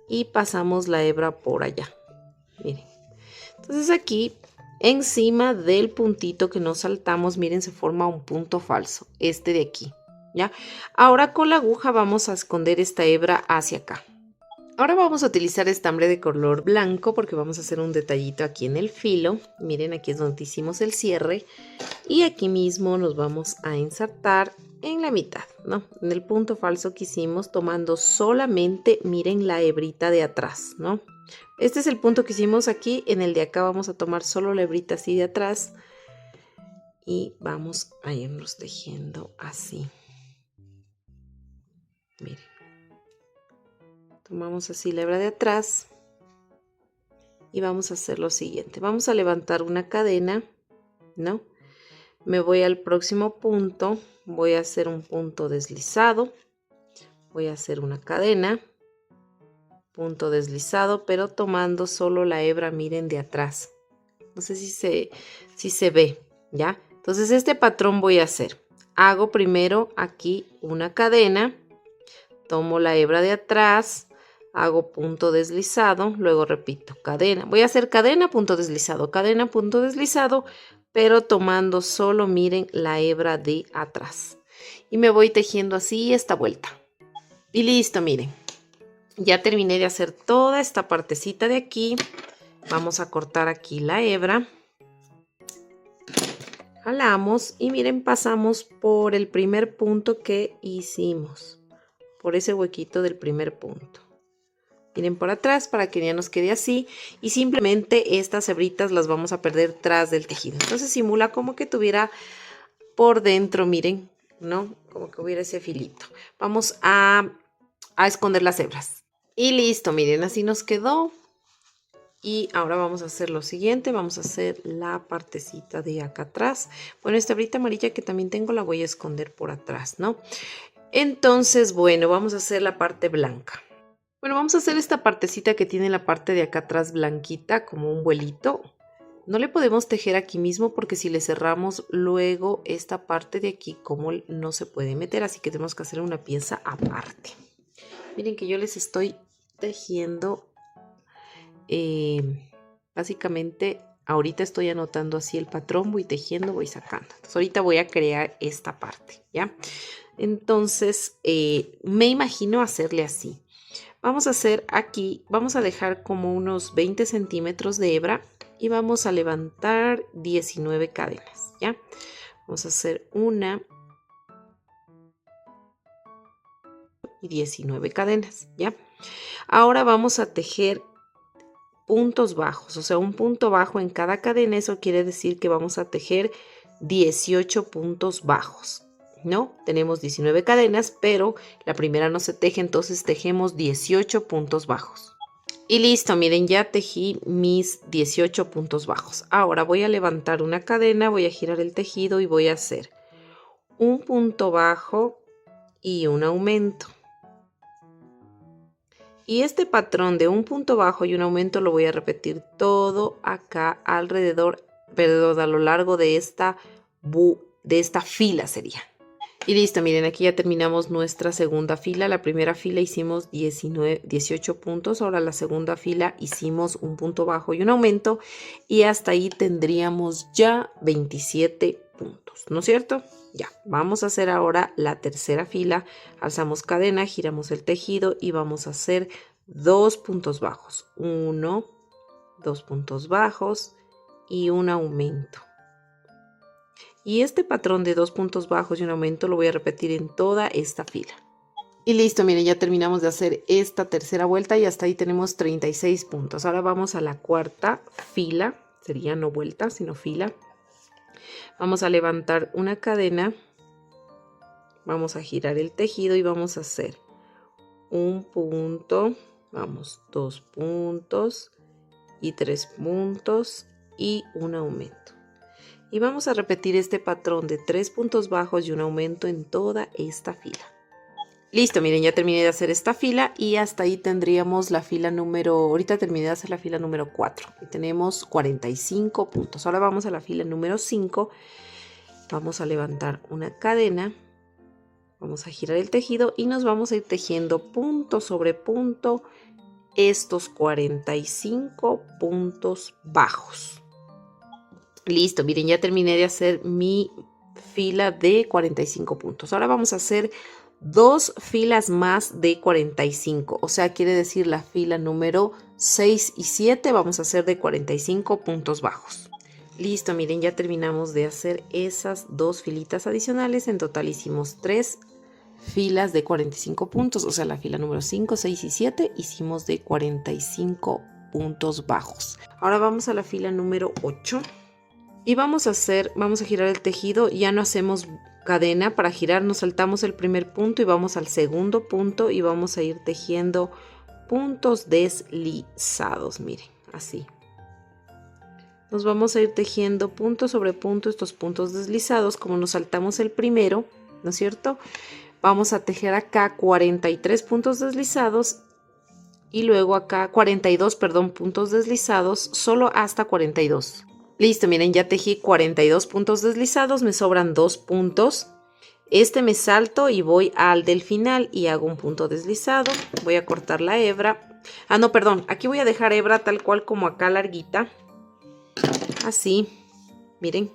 Y pasamos la hebra por allá, miren. Entonces aquí, encima del puntito que nos saltamos, miren, se forma un punto falso, este de aquí, ¿ya? Ahora con la aguja vamos a esconder esta hebra hacia acá. Ahora vamos a utilizar estambre de color blanco porque vamos a hacer un detallito aquí en el filo. Miren, aquí es donde hicimos el cierre. Y aquí mismo nos vamos a ensartar en la mitad, ¿no? En el punto falso que hicimos, tomando solamente, miren, la hebrita de atrás, ¿no? Este es el punto que hicimos aquí. En el de acá vamos a tomar solo la hebrita así de atrás. Y vamos a irnos tejiendo así. Miren. Tomamos así la hebra de atrás y vamos a hacer lo siguiente. Vamos a levantar una cadena, ¿no? Me voy al próximo punto, voy a hacer un punto deslizado, voy a hacer una cadena, punto deslizado, pero tomando solo la hebra, miren, de atrás. No sé si se ve, ¿ya? Entonces este patrón voy a hacer. Hago primero aquí una cadena, tomo la hebra de atrás, hago punto deslizado, luego repito, cadena. Voy a hacer cadena, punto deslizado, pero tomando solo, miren, la hebra de atrás. Y me voy tejiendo así esta vuelta. Y listo, miren. Ya terminé de hacer toda esta partecita de aquí. Vamos a cortar aquí la hebra. Jalamos y miren, pasamos por el primer punto que hicimos. Por ese huequito del primer punto. Miren por atrás para que ya nos quede así y simplemente estas hebritas las vamos a perder tras del tejido. Entonces simula como que tuviera por dentro, miren, ¿no? Como que hubiera ese filito. Vamos a esconder las hebras. Y listo, miren, así nos quedó. Y ahora vamos a hacer lo siguiente, vamos a hacer la partecita de acá atrás. Bueno, esta hebrita amarilla que también tengo la voy a esconder por atrás, ¿no? Entonces, bueno, vamos a hacer la parte blanca. Bueno, vamos a hacer esta partecita que tiene la parte de acá atrás blanquita, como un vuelito. No le podemos tejer aquí mismo porque si le cerramos luego esta parte de aquí, como no se puede meter, así que tenemos que hacer una pieza aparte. Miren que yo les estoy tejiendo, básicamente ahorita estoy anotando así el patrón, voy tejiendo, voy sacando. Entonces ahorita voy a crear esta parte, ¿ya? Entonces me imagino hacerle así. Vamos a hacer aquí, vamos a dejar como unos 20 centímetros de hebra y vamos a levantar 19 cadenas, ¿ya? Vamos a hacer una y 19 cadenas, ¿ya? Ahora vamos a tejer puntos bajos, o sea, un punto bajo en cada cadena. Eso quiere decir que vamos a tejer 18 puntos bajos, ¿no? Tenemos 19 cadenas, pero la primera no se teje, entonces tejemos 18 puntos bajos. Y listo, miren, ya tejí mis 18 puntos bajos. Ahora voy a levantar una cadena, voy a girar el tejido y voy a hacer un punto bajo y un aumento. Y este patrón de un punto bajo y un aumento lo voy a repetir todo acá alrededor, perdón, a lo largo de esta fila sería. Y listo, miren, aquí ya terminamos nuestra segunda fila. La primera fila hicimos 18 puntos, ahora la segunda fila hicimos un punto bajo y un aumento y hasta ahí tendríamos ya 27 puntos, ¿no es cierto? Ya, vamos a hacer ahora la tercera fila. Alzamos cadena, giramos el tejido y vamos a hacer 2 puntos bajos. 1, 2 puntos bajos y un aumento. Y este patrón de 2 puntos bajos y un aumento lo voy a repetir en toda esta fila. Y listo, miren, ya terminamos de hacer esta tercera vuelta y hasta ahí tenemos 36 puntos. Ahora vamos a la cuarta fila, sería no vuelta, sino fila. Vamos a levantar una cadena, vamos a girar el tejido y vamos a hacer un punto, vamos, 2 puntos y 3 puntos y un aumento. Y vamos a repetir este patrón de 3 puntos bajos y un aumento en toda esta fila. Listo, miren, ya terminé de hacer esta fila y hasta ahí tendríamos la fila número, ahorita terminé de hacer la fila número 4 y tenemos 45 puntos. Ahora vamos a la fila número 5, vamos a levantar una cadena, vamos a girar el tejido y nos vamos a ir tejiendo punto sobre punto estos 45 puntos bajos. Listo, miren, ya terminé de hacer mi fila de 45 puntos. Ahora vamos a hacer 2 filas más de 45. O sea, quiere decir la fila número 6 y 7 vamos a hacer de 45 puntos bajos. Listo, miren, ya terminamos de hacer esas 2 filitas adicionales. En total hicimos 3 filas de 45 puntos. O sea, la fila número 5, 6 y 7 hicimos de 45 puntos bajos. Ahora vamos a la fila número 8. Y vamos a girar el tejido, ya no hacemos cadena. Para girar nos saltamos el primer punto y vamos al segundo punto y vamos a ir tejiendo puntos deslizados, miren, así. Nos vamos a ir tejiendo punto sobre punto estos puntos deslizados, como nos saltamos el primero, ¿no es cierto? Vamos a tejer acá 43 puntos deslizados y luego acá 42, perdón, puntos deslizados, solo hasta 42. Listo, miren, ya tejí 42 puntos deslizados, me sobran 2 puntos. Este me salto y voy al del final y hago un punto deslizado. Voy a cortar la hebra. Ah, no, perdón, aquí voy a dejar hebra tal cual como acá larguita. Así, miren.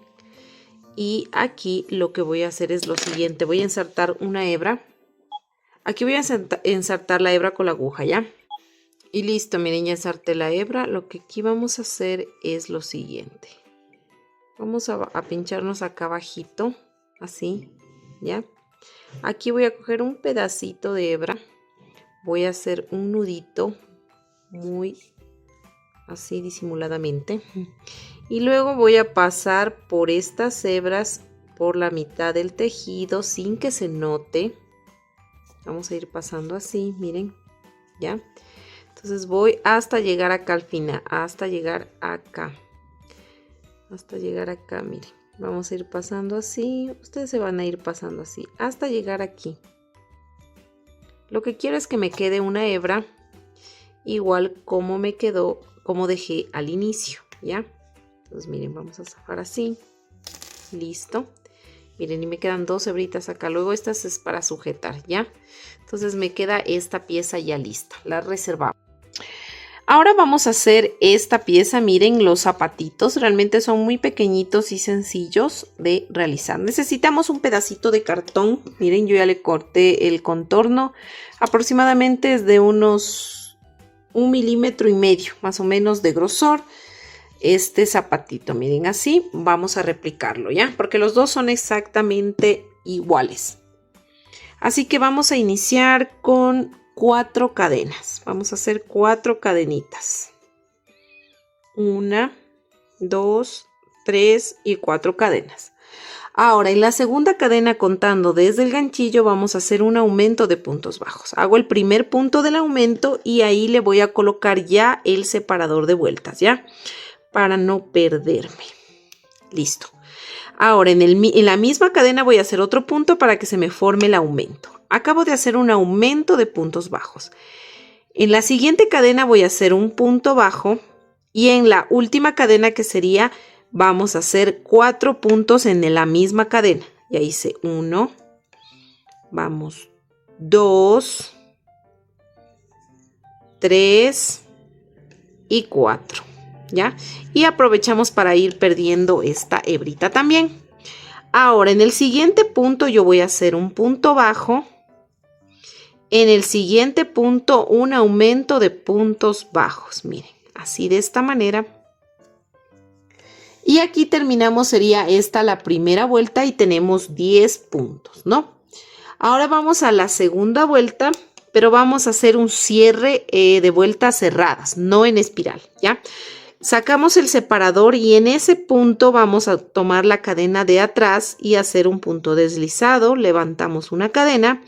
Y aquí lo que voy a hacer es lo siguiente, voy a insertar una hebra. Aquí voy a insertar la hebra con la aguja, ¿ya? Y listo, miren, ya ensarté la hebra. Lo que aquí vamos a hacer es lo siguiente. Vamos a pincharnos acá abajito, así, ¿ya? Aquí voy a coger un pedacito de hebra. Voy a hacer un nudito muy así disimuladamente. Y luego voy a pasar por estas hebras por la mitad del tejido sin que se note. Vamos a ir pasando así, miren, ¿ya? Entonces voy hasta llegar acá al final, hasta llegar acá. Hasta llegar acá, miren. Vamos a ir pasando así. Ustedes se van a ir pasando así hasta llegar aquí. Lo que quiero es que me quede una hebra igual como me quedó, como dejé al inicio, ¿ya? Entonces miren, vamos a zafar así. Listo. Miren, y me quedan 2 hebritas acá. Luego estas es para sujetar, ¿ya? Entonces me queda esta pieza ya lista. La reservamos. Ahora vamos a hacer esta pieza. Miren los zapatitos. Realmente son muy pequeñitos y sencillos de realizar. Necesitamos un pedacito de cartón. Miren, yo ya le corté el contorno. Aproximadamente es de unos 1,5 milímetros más o menos de grosor. Este zapatito, miren, así vamos a replicarlo, ¿ya? Porque los dos son exactamente iguales. Así que vamos a iniciar con 4 cadenas. Vamos a hacer 4 cadenitas. 1, 2, 3 y 4 cadenas. Ahora, en la segunda cadena, contando desde el ganchillo, vamos a hacer un aumento de puntos bajos. Hago el primer punto del aumento y ahí le voy a colocar ya el separador de vueltas, ¿ya? Para no perderme. Listo. Ahora en la misma cadena voy a hacer otro punto para que se me forme el aumento. Acabo de hacer un aumento de puntos bajos. En la siguiente cadena voy a hacer un punto bajo y en la última cadena, que sería, vamos a hacer 4 puntos en la misma cadena. Ya hice 1, vamos 2, 3 y 4. ¿Ya? Y aprovechamos para ir perdiendo esta hebrita también. Ahora en el siguiente punto yo voy a hacer un punto bajo. En el siguiente punto un aumento de puntos bajos. Miren, así de esta manera. Y aquí terminamos, sería esta la primera vuelta y tenemos 10 puntos, ¿no? Ahora vamos a la segunda vuelta, pero vamos a hacer un cierre de vueltas cerradas, no en espiral, ¿ya? Sacamos el separador y en ese punto vamos a tomar la cadena de atrás y hacer un punto deslizado. Levantamos una cadena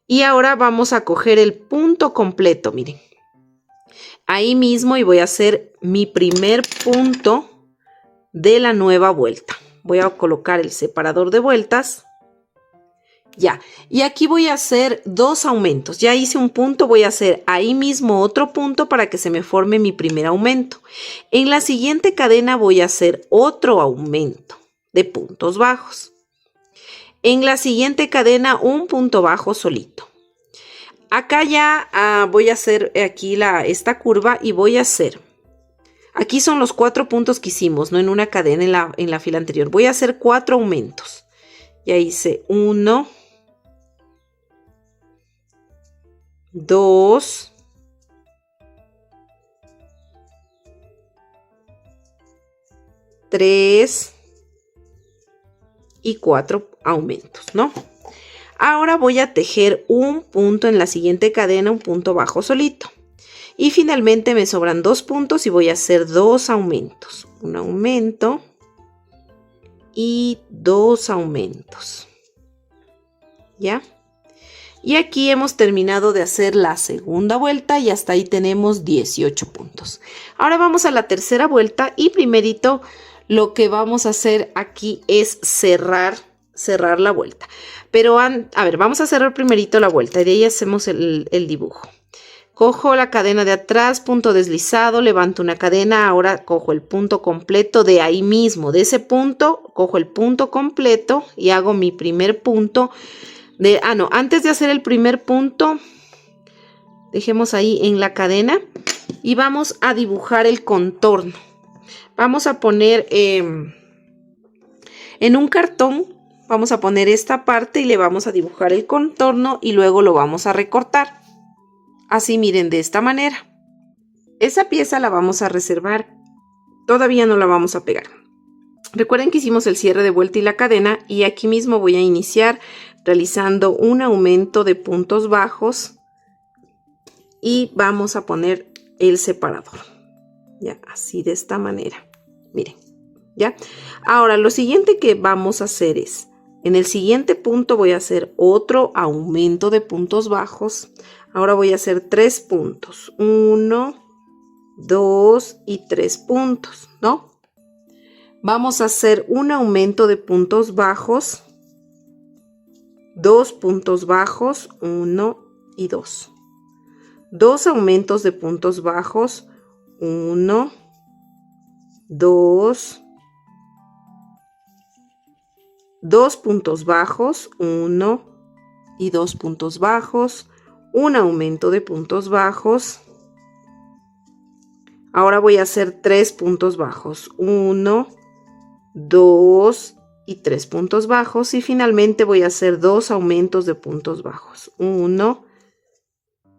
y ahora vamos a coger el punto completo, miren. Ahí mismo, y voy a hacer mi primer punto de la nueva vuelta. Voy a colocar el separador de vueltas. Ya, y aquí voy a hacer 2 aumentos. Ya hice un punto, voy a hacer ahí mismo otro punto para que se me forme mi primer aumento. En la siguiente cadena voy a hacer otro aumento de puntos bajos. En la siguiente cadena un punto bajo solito. Acá ya voy a hacer aquí esta curva y voy a hacer. Aquí son los 4 puntos que hicimos, no en una cadena en la fila anterior. Voy a hacer 4 aumentos. Ya hice 1, 2, 3 y 4 aumentos, ¿no? Ahora voy a tejer un punto en la siguiente cadena, un punto bajo solito. Y finalmente me sobran 2 puntos y voy a hacer 2 aumentos. Un aumento y 2 aumentos. ¿Ya? Y aquí hemos terminado de hacer la segunda vuelta y hasta ahí tenemos 18 puntos. Ahora vamos a la tercera vuelta y primerito lo que vamos a hacer aquí es cerrar la vuelta. Pero a ver, vamos a cerrar primerito la vuelta y de ahí hacemos el dibujo. Cojo la cadena de atrás, punto deslizado, levanto una cadena, ahora cojo el punto completo de ahí mismo, de ese punto, cojo el punto completo y hago mi primer punto. Antes de hacer el primer punto, dejemos ahí en la cadena y vamos a dibujar el contorno. Vamos a poner en un cartón, vamos a poner esta parte y le vamos a dibujar el contorno y luego lo vamos a recortar. Así, miren, de esta manera. Esa pieza la vamos a reservar, todavía no la vamos a pegar. Recuerden que hicimos el cierre de vuelta y la cadena y aquí mismo voy a iniciar realizando un aumento de puntos bajos y vamos a poner el separador. Ya, así de esta manera. Miren, ya. Ahora, lo siguiente que vamos a hacer es, en el siguiente punto voy a hacer otro aumento de puntos bajos. Ahora voy a hacer 3 puntos. 1, 2 y 3 puntos, ¿no? Vamos a hacer un aumento de puntos bajos. 2 puntos bajos, 1 y 2. 2 aumentos de puntos bajos, 1, 2, 2 puntos bajos, 1 y 2 puntos bajos, un aumento de puntos bajos. Ahora voy a hacer 3 puntos bajos, 1, 2 y 3 puntos bajos, y finalmente voy a hacer 2 aumentos de puntos bajos, 1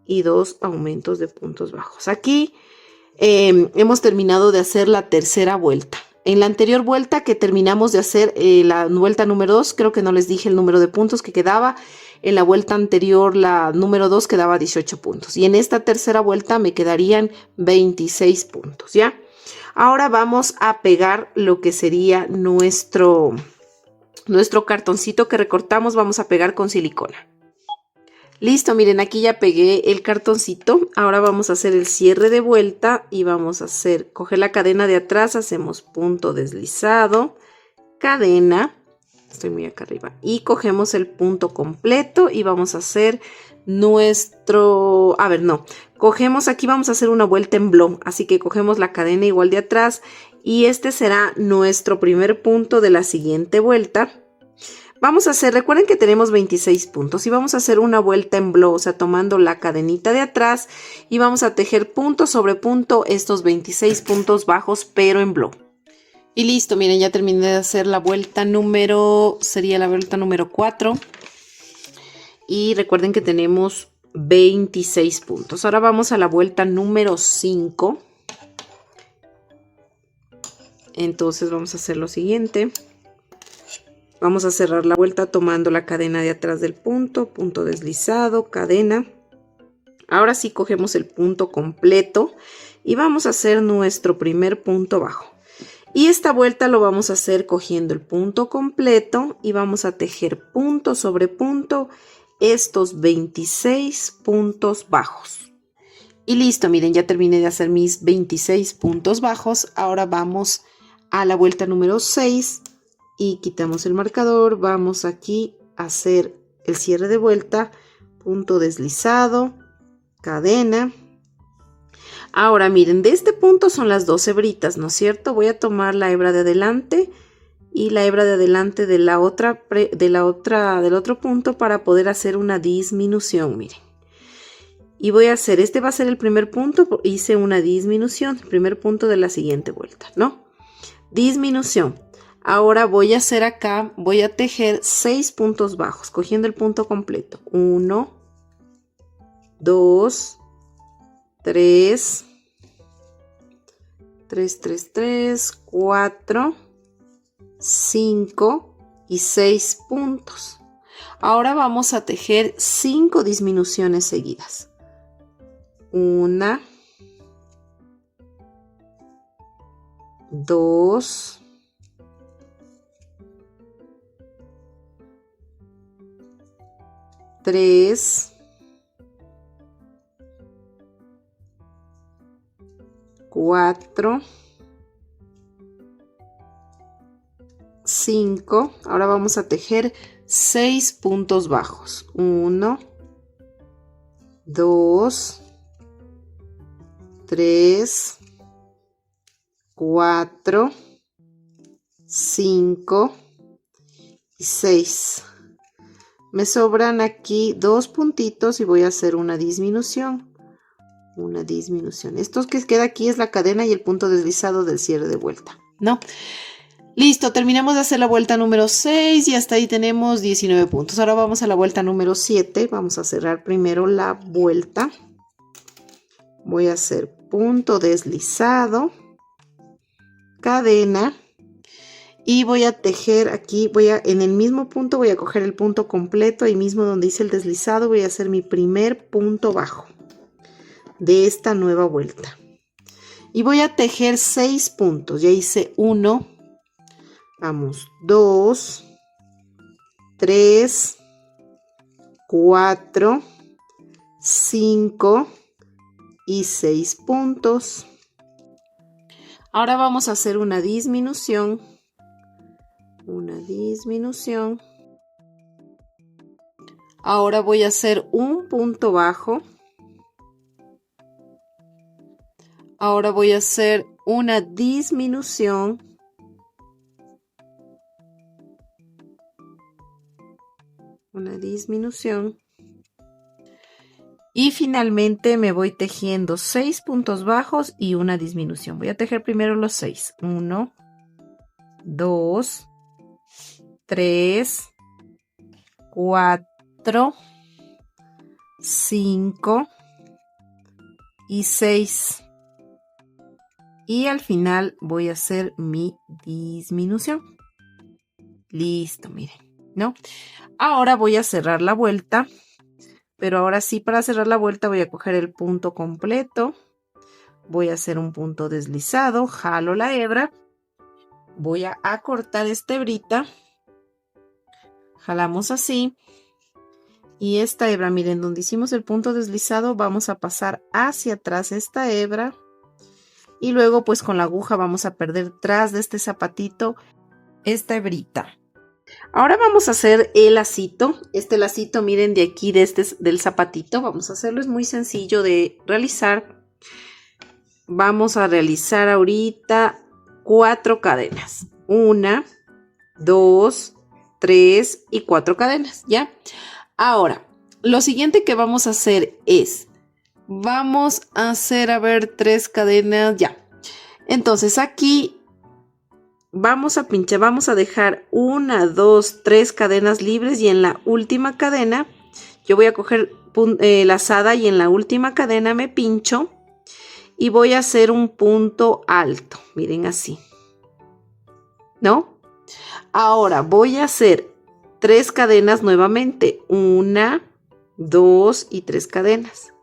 y 2 aumentos de puntos bajos. Aquí hemos terminado de hacer la tercera vuelta. En la anterior vuelta que terminamos de hacer la vuelta número 2, creo que no les dije el número de puntos que quedaba. En la vuelta anterior, la número 2, quedaba 18 puntos. Y en esta tercera vuelta me quedarían 26 puntos, ¿ya? Ahora vamos a pegar lo que sería nuestro cartoncito que recortamos. Vamos a pegar con silicona. Listo, miren, aquí ya pegué el cartoncito. Ahora vamos a hacer el cierre de vuelta y vamos a coger la cadena de atrás, hacemos punto deslizado, cadena, estoy muy acá arriba, y cogemos el punto completo y vamos a hacer cogemos aquí, vamos a hacer una vuelta en blow, así que cogemos la cadena igual de atrás y este será nuestro primer punto de la siguiente vuelta. Vamos a hacer, recuerden que tenemos 26 puntos y vamos a hacer una vuelta en blow, o sea, tomando la cadenita de atrás y vamos a tejer punto sobre punto estos 26 puntos bajos, pero en blow. Y listo, miren, ya terminé de hacer la vuelta sería la vuelta número 4. Y recuerden que tenemos 26 puntos. Ahora vamos a la vuelta número 5. Entonces vamos a hacer lo siguiente. Vamos a cerrar la vuelta tomando la cadena de atrás del punto deslizado, cadena. Ahora sí cogemos el punto completo y vamos a hacer nuestro primer punto bajo. Y esta vuelta lo vamos a hacer cogiendo el punto completo y vamos a tejer punto sobre punto estos 26 puntos bajos. Y listo, miren, ya terminé de hacer mis 26 puntos bajos. Ahora vamos a la vuelta número 6. Y quitamos el marcador, vamos aquí a hacer el cierre de vuelta, punto deslizado, cadena. Ahora miren, de este punto son las 2 hebritas, ¿no es cierto? Voy a tomar la hebra de adelante y la hebra de adelante del otro punto para poder hacer una disminución, miren. Y voy a hacer, este va a ser el primer punto, hice una disminución, el primer punto de la siguiente vuelta, ¿no? Disminución. Ahora voy a hacer acá, voy a tejer 6 puntos bajos, cogiendo el punto completo. 1, 2, 3, 4, 5 y 6 puntos. Ahora vamos a tejer 5 disminuciones seguidas. 1, 2, 3, 4, 5. Ahora vamos a tejer 6 puntos bajos. 1, 2, 3, 4, 5 y 6. Me sobran aquí 2 puntitos y voy a hacer una disminución. Una disminución. Esto que queda aquí es la cadena y el punto deslizado del cierre de vuelta, ¿no? Listo, terminamos de hacer la vuelta número 6 y hasta ahí tenemos 19 puntos. Ahora vamos a la vuelta número 7. Vamos a cerrar primero la vuelta. Voy a hacer punto deslizado, cadena. Y voy a tejer aquí, en el mismo punto voy a coger el punto completo, ahí mismo donde hice el deslizado voy a hacer mi primer punto bajo de esta nueva vuelta. Y voy a tejer 6 puntos, ya hice 1, vamos, 2, 3, 4, 5 y 6 puntos. Ahora vamos a hacer una disminución. Ahora voy a hacer un punto bajo. Ahora voy a hacer una disminución, y finalmente me voy tejiendo 6 puntos bajos y una disminución. Voy a tejer primero los 6. 1, 2, 3, 4, 5 y 6. Y al final voy a hacer mi disminución. Listo, miren, ¿no? Ahora voy a cerrar la vuelta, pero ahora sí, para cerrar la vuelta voy a coger el punto completo, voy a hacer un punto deslizado, jalo la hebra, voy a acortar esta hebrita, jalamos así, y esta hebra, miren, donde hicimos el punto deslizado, vamos a pasar hacia atrás esta hebra, y luego pues con la aguja vamos a perder tras de este zapatito esta hebrita. Ahora vamos a hacer el lacito. Este lacito, miren, de aquí, del zapatito, vamos a hacerlo, es muy sencillo de realizar. Vamos a realizar ahorita 4 cadenas. 1, 2, 3 y 4 cadenas, ¿ya? Ahora, lo siguiente que vamos a hacer es, vamos a hacer, a ver, 3 cadenas, ya. Entonces aquí vamos a pinchar, vamos a dejar 1, 2, 3 cadenas libres y en la última cadena yo voy a coger lazada y en la última cadena me pincho y voy a hacer un punto alto, miren así, ¿no? Ahora voy a hacer 3 cadenas nuevamente, 1, 2 y 3 cadenas.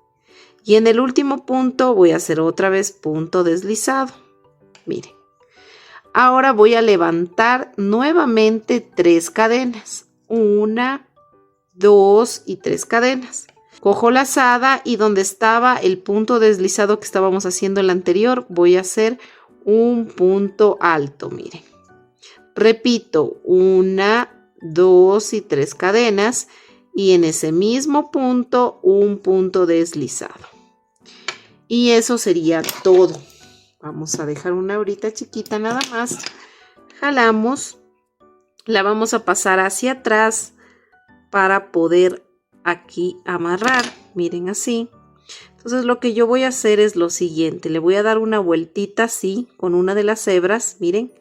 Y en el último punto voy a hacer otra vez punto deslizado, miren. Ahora voy a levantar nuevamente 3 cadenas, 1, 2 y 3 cadenas. Cojo lazada y donde estaba el punto deslizado que estábamos haciendo en la anterior, voy a hacer un punto alto, miren. Repito, 1, 2 y 3 cadenas y en ese mismo punto un punto deslizado. Y eso sería todo. Vamos a dejar una horita chiquita nada más. Jalamos, la vamos a pasar hacia atrás para poder aquí amarrar. Miren así. Entonces lo que yo voy a hacer es lo siguiente. Le voy a dar una vueltita así con una de las hebras, miren.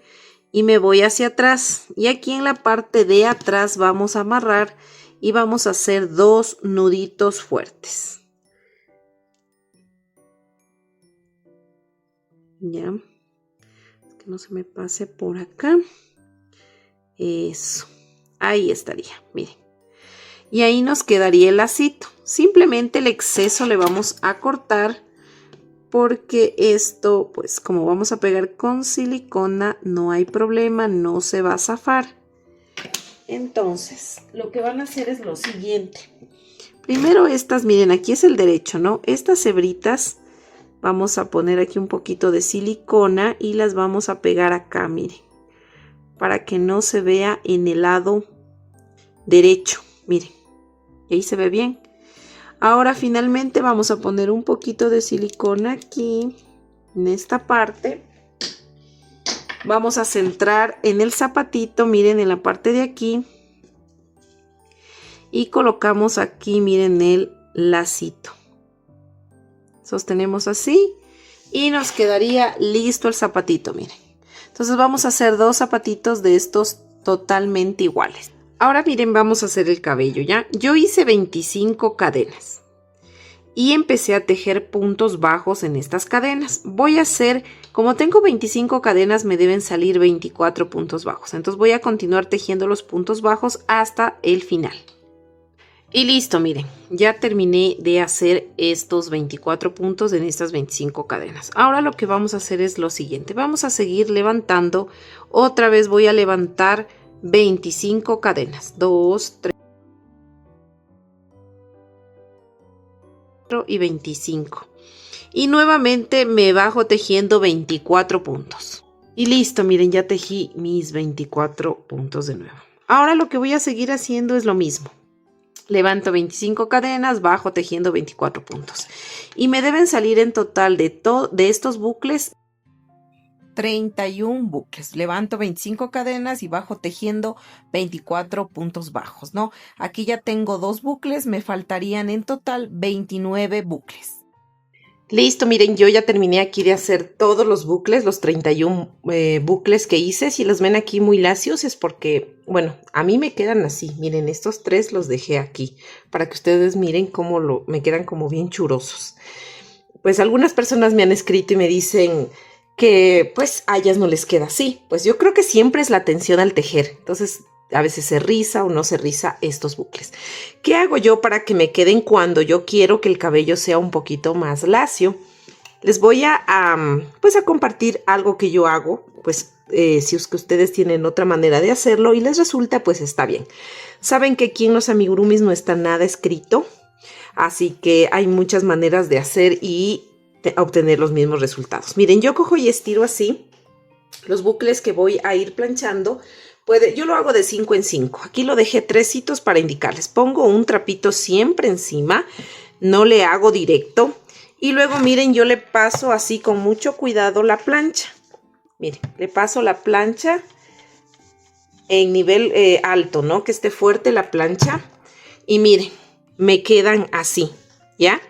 Y me voy hacia atrás. Y aquí en la parte de atrás vamos a amarrar y vamos a hacer 2 nuditos fuertes. Ya, que no se me pase por acá. Eso, ahí estaría, miren. Y ahí nos quedaría el lacito. Simplemente el exceso le vamos a cortar porque esto, pues como vamos a pegar con silicona, no hay problema, no se va a zafar. Entonces, lo que van a hacer es lo siguiente. Primero estas, miren, aquí es el derecho, ¿no? Estas hebritas vamos a poner aquí un poquito de silicona y las vamos a pegar acá, miren, para que no se vea en el lado derecho, miren, y ahí se ve bien. Ahora finalmente vamos a poner un poquito de silicona aquí, en esta parte. Vamos a centrar en el zapatito, miren, en la parte de aquí. Y colocamos aquí, miren, el lacito. Sostenemos así y nos quedaría listo el zapatito, miren. Entonces vamos a hacer 2 zapatitos de estos totalmente iguales. Ahora miren, vamos a hacer el cabello, ¿ya? Yo hice 25 cadenas y empecé a tejer puntos bajos en estas cadenas. Voy a hacer, como tengo 25 cadenas, me deben salir 24 puntos bajos. Entonces voy a continuar tejiendo los puntos bajos hasta el final. Y listo, miren, ya terminé de hacer estos 24 puntos en estas 25 cadenas. Ahora lo que vamos a hacer es lo siguiente. Vamos a seguir levantando. Otra vez voy a levantar 25 cadenas. 2, 3 y 25. Y nuevamente me bajo tejiendo 24 puntos. Y listo, miren, ya tejí mis 24 puntos de nuevo. Ahora lo que voy a seguir haciendo es lo mismo. Levanto 25 cadenas, bajo tejiendo 24 puntos. Y me deben salir en total de estos bucles 31 bucles. Levanto 25 cadenas y bajo tejiendo 24 puntos bajos, ¿no? Aquí ya tengo 2 bucles, me faltarían en total 29 bucles. Listo, miren, yo ya terminé aquí de hacer todos los bucles, los 31 bucles que hice. Si los ven aquí muy lacios es porque, bueno, a mí me quedan así. Miren, estos 3 los dejé aquí para que ustedes miren cómo me quedan como bien churosos. Pues algunas personas me han escrito y me dicen que pues a ellas no les queda así. Pues yo creo que siempre es la atención al tejer. Entonces a veces se riza o no se riza estos bucles. ¿Qué hago yo para que me queden cuando yo quiero que el cabello sea un poquito más lacio? Les voy pues a compartir algo que yo hago. Pues si es que ustedes tienen otra manera de hacerlo y les resulta, pues está bien. Saben que aquí en los amigurumis no está nada escrito. Así que hay muchas maneras de hacer y de obtener los mismos resultados. Miren, yo cojo y estiro así los bucles que voy a ir planchando. Yo lo hago de 5 en 5. Aquí lo dejé 3 hitos para indicarles. Pongo un trapito siempre encima, no le hago directo. Y luego miren, yo le paso así con mucho cuidado la plancha. Miren, le paso la plancha en nivel alto, ¿no? Que esté fuerte la plancha. Y miren, me quedan así, ¿ya?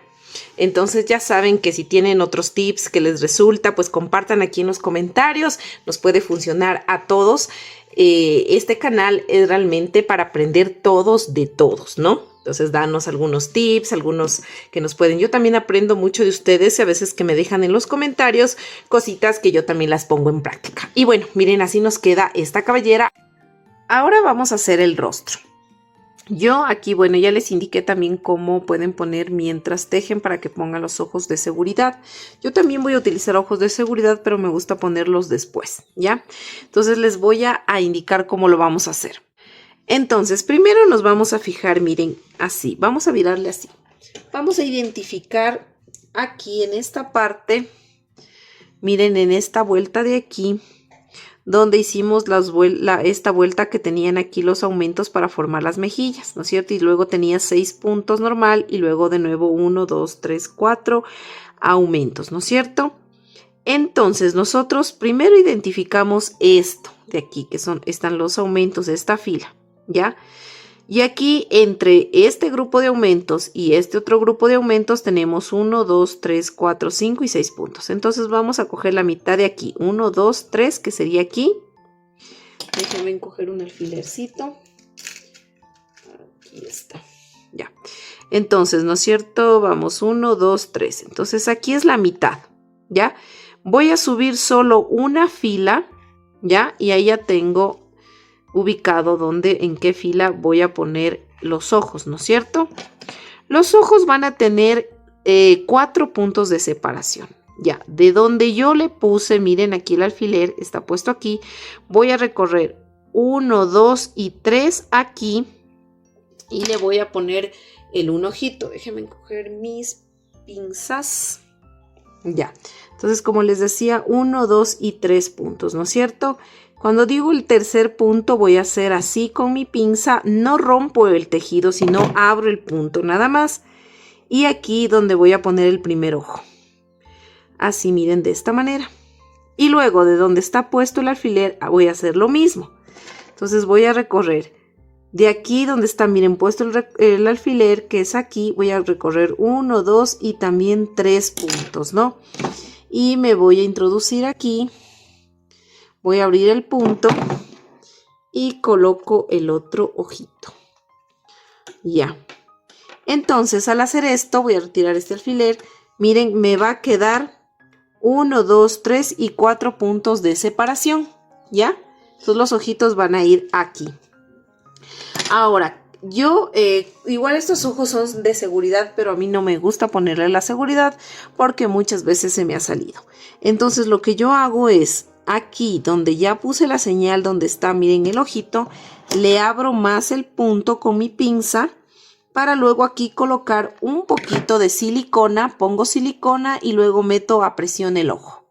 Entonces ya saben que si tienen otros tips que les resulta, pues compartan aquí en los comentarios. Nos puede funcionar a todos. Este canal es realmente para aprender todos de todos, ¿no? Entonces danos algunos tips, algunos que nos pueden. Yo también aprendo mucho de ustedes y a veces que me dejan en los comentarios cositas que yo también las pongo en práctica. Y bueno, miren, así nos queda esta cabellera. Ahora vamos a hacer el rostro. Yo aquí, bueno, ya les indiqué también cómo pueden poner mientras tejen para que pongan los ojos de seguridad. Yo también voy a utilizar ojos de seguridad, pero me gusta ponerlos después, ¿ya? Entonces les voy a indicar cómo lo vamos a hacer. Entonces, primero nos vamos a fijar, miren, así. Vamos a virarle así. Vamos a identificar aquí en esta parte, miren, en esta vuelta de aquí, donde hicimos esta vuelta que tenían aquí los aumentos para formar las mejillas, ¿no es cierto? Y luego tenía 6 puntos normal y luego de nuevo 1, 2, 3, 4 aumentos, ¿no es cierto? Entonces nosotros primero identificamos esto de aquí, que están los aumentos de esta fila, ¿ya? Y aquí entre este grupo de aumentos y este otro grupo de aumentos tenemos 1, 2, 3, 4, 5 y 6 puntos. Entonces vamos a coger la mitad de aquí. 1, 2, 3, que sería aquí. Déjenme coger un alfilercito. Aquí está. Ya. Entonces, ¿no es cierto? Vamos 1, 2, 3. Entonces aquí es la mitad. ¿Ya? Voy a subir solo una fila. ¿Ya? Y ahí ya tengo ubicado en qué fila voy a poner los ojos, ¿no es cierto? Los ojos van a tener 4 puntos de separación. Ya, de donde yo le puse, miren aquí el alfiler está puesto aquí, voy a recorrer 1, 2 y 3 aquí y le voy a poner un ojito. Déjenme coger mis pinzas. Ya, entonces como les decía, 1, 2 y 3 puntos, ¿no es cierto? Cuando digo el tercer punto voy a hacer así con mi pinza, no rompo el tejido, sino abro el punto nada más. Y aquí donde voy a poner el primer ojo. Así miren de esta manera. Y luego de donde está puesto el alfiler voy a hacer lo mismo. Entonces voy a recorrer de aquí donde está, miren, puesto el alfiler, que es aquí, voy a recorrer 1, 2 y también 3 puntos, ¿no? Y me voy a introducir aquí. Voy a abrir el punto y coloco el otro ojito. Ya. Entonces, al hacer esto, voy a retirar este alfiler. Miren, me va a quedar 1, 2, 3 y 4 puntos de separación. ¿Ya? Entonces, los ojitos van a ir aquí. Ahora, yo, igual estos ojos son de seguridad, pero a mí no me gusta ponerle la seguridad porque muchas veces se me ha salido. Entonces, lo que yo hago es, aquí donde ya puse la señal donde está, miren el ojito, le abro más el punto con mi pinza para luego aquí colocar un poquito de silicona, pongo silicona y luego meto a presión el ojo.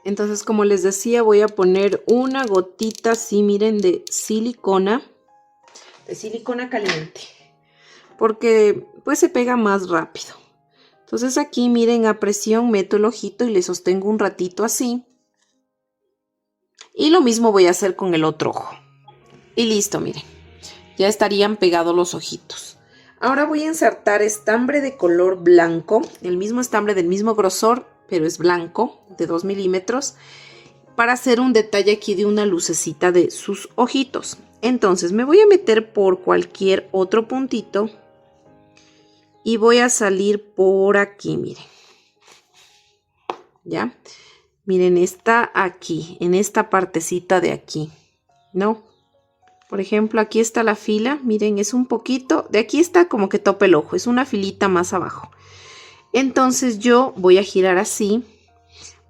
Entonces, como les decía, voy a poner una gotita así, miren, de silicona caliente, porque pues se pega más rápido. Entonces aquí, miren, a presión meto el ojito y le sostengo un ratito así. Y lo mismo voy a hacer con el otro ojo. Y listo, miren. Ya estarían pegados los ojitos. Ahora voy a insertar estambre de color blanco. El mismo estambre del mismo grosor, pero es blanco, de 2 milímetros. Para hacer un detalle aquí de una lucecita de sus ojitos. Entonces me voy a meter por cualquier otro puntito. Y voy a salir por aquí, miren. ¿Ya? Miren, está aquí, en esta partecita de aquí, ¿no? Por ejemplo, aquí está la fila, miren, es un poquito, de aquí está como que topa el ojo, es una filita más abajo. Entonces yo voy a girar así,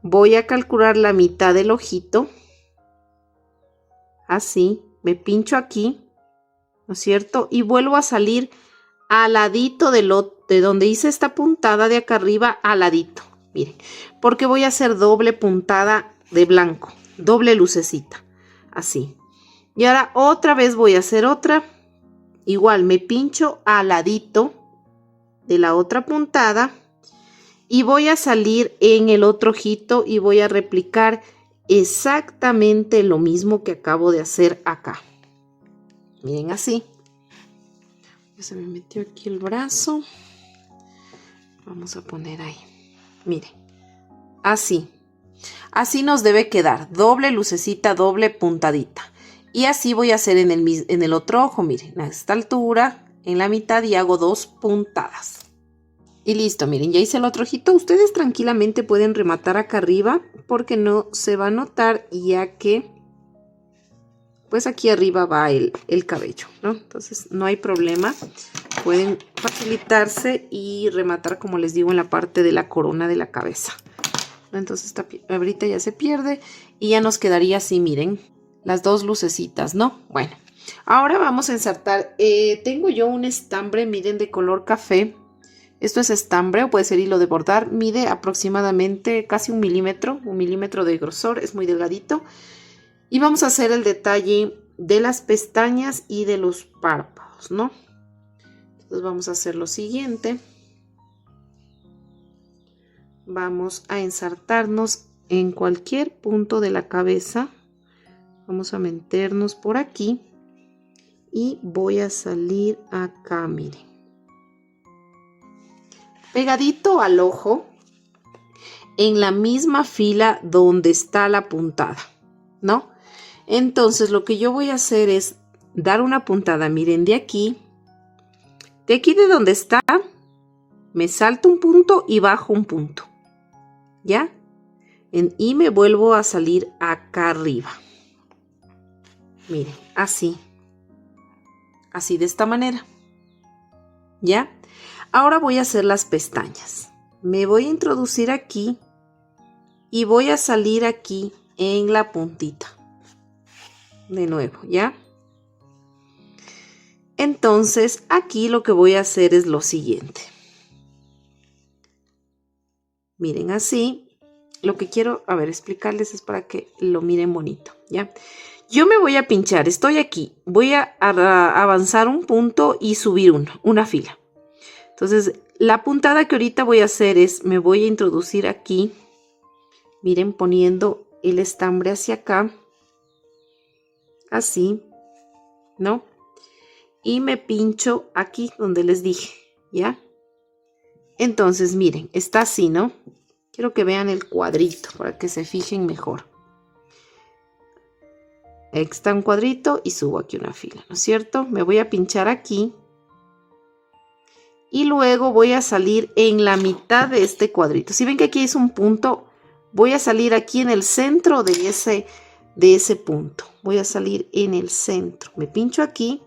voy a calcular la mitad del ojito, así, me pincho aquí, ¿no es cierto? Y vuelvo a salir al ladito de donde hice esta puntada de acá arriba, al ladito. Miren, porque voy a hacer doble puntada de blanco, doble lucecita, así. Y ahora otra vez voy a hacer otra, igual me pincho al ladito de la otra puntada y voy a salir en el otro ojito y voy a replicar exactamente lo mismo que acabo de hacer acá. Miren así. Se me metió aquí el brazo. Vamos a poner ahí. Miren, así. Así nos debe quedar. Doble lucecita, doble puntadita. Y así voy a hacer en el otro ojo. Miren, a esta altura, en la mitad y hago 2 puntadas. Y listo, miren, ya hice el otro ojito. Ustedes tranquilamente pueden rematar acá arriba porque no se va a notar ya que pues aquí arriba va el cabello, ¿no? Entonces no hay problema. Pueden facilitarse y rematar, como les digo, en la parte de la corona de la cabeza. Entonces esta ahorita ya se pierde y ya nos quedaría así, miren, las 2 lucecitas, ¿no? Bueno, ahora vamos a insertar, tengo yo un estambre, miren, de color café. Esto es estambre o puede ser hilo de bordar, mide aproximadamente casi 1 milímetro de grosor, es muy delgadito. Y vamos a hacer el detalle de las pestañas y de los párpados, ¿no? Entonces vamos a hacer lo siguiente. Vamos a ensartarnos en cualquier punto de la cabeza. Vamos a meternos por aquí. Y voy a salir acá, miren. Pegadito al ojo. En la misma fila donde está la puntada, ¿no? Entonces lo que yo voy a hacer es dar una puntada, miren, de aquí de donde está, me salto un punto y bajo un punto, ¿ya? Y me vuelvo a salir acá arriba. Miren, así de esta manera, ¿ya? Ahora voy a hacer las pestañas. Me voy a introducir aquí y voy a salir aquí en la puntita. De nuevo, ¿ya? Entonces, aquí lo que voy a hacer es lo siguiente. Miren así. Lo que quiero, explicarles es para que lo miren bonito, ¿ya? Yo me voy a pinchar, estoy aquí. Voy a avanzar un punto y subir una fila. Entonces, la puntada que ahorita voy a hacer es, me voy a introducir aquí. Miren, poniendo el estambre hacia acá. Así, ¿no? Y me pincho aquí donde les dije, ¿ya? Entonces, miren, está así, ¿no? Quiero que vean el cuadrito para que se fijen mejor. Está un cuadrito y subo aquí una fila, ¿no es cierto? Me voy a pinchar aquí. Y luego voy a salir en la mitad de este cuadrito. Si ven que aquí es un punto, voy a salir aquí en el centro de ese punto. Voy a salir en el centro. Me pincho aquí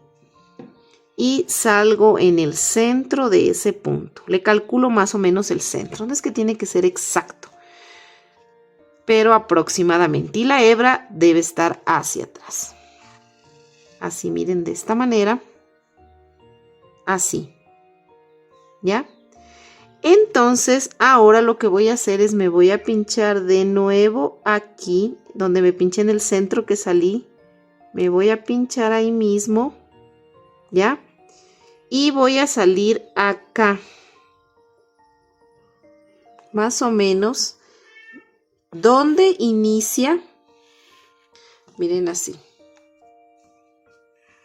y salgo en el centro de ese punto. Le calculo más o menos el centro. No es que tiene que ser exacto, pero aproximadamente. Y la hebra debe estar hacia atrás. Así, miren, de esta manera. Así. ¿Ya? Entonces, ahora lo que voy a hacer es me voy a pinchar de nuevo aquí, donde me pinché en el centro que salí. Me voy a pinchar ahí mismo, ¿ya? Y voy a salir acá. Más o menos, donde inicia Miren así.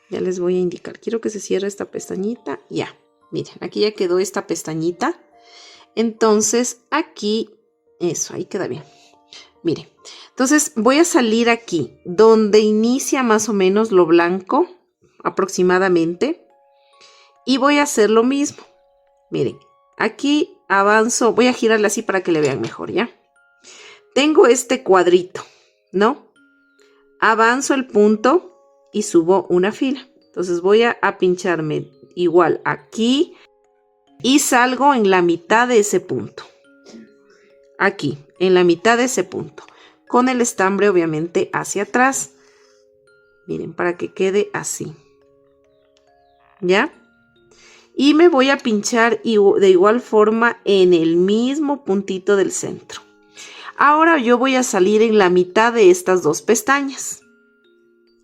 Ya les voy a indicar. Quiero que se cierre esta pestañita. Ya. Miren, aquí ya quedó esta pestañita. Entonces aquí, eso, ahí queda bien. Miren, entonces voy a salir aquí, donde inicia más o menos lo blanco, aproximadamente. Y voy a hacer lo mismo. Miren, aquí avanzo, voy a girarle así para que le vean mejor, ¿ya? Tengo este cuadrito, ¿no? Avanzo el punto y subo una fila. Entonces voy a pincharme igual aquí y salgo en la mitad de ese punto. Aquí, en la mitad de ese punto. Con el estambre obviamente hacia atrás. Miren, para que quede así. ¿Ya? Y me voy a pinchar de igual forma en el mismo puntito del centro. Ahora yo voy a salir en la mitad de estas dos pestañas.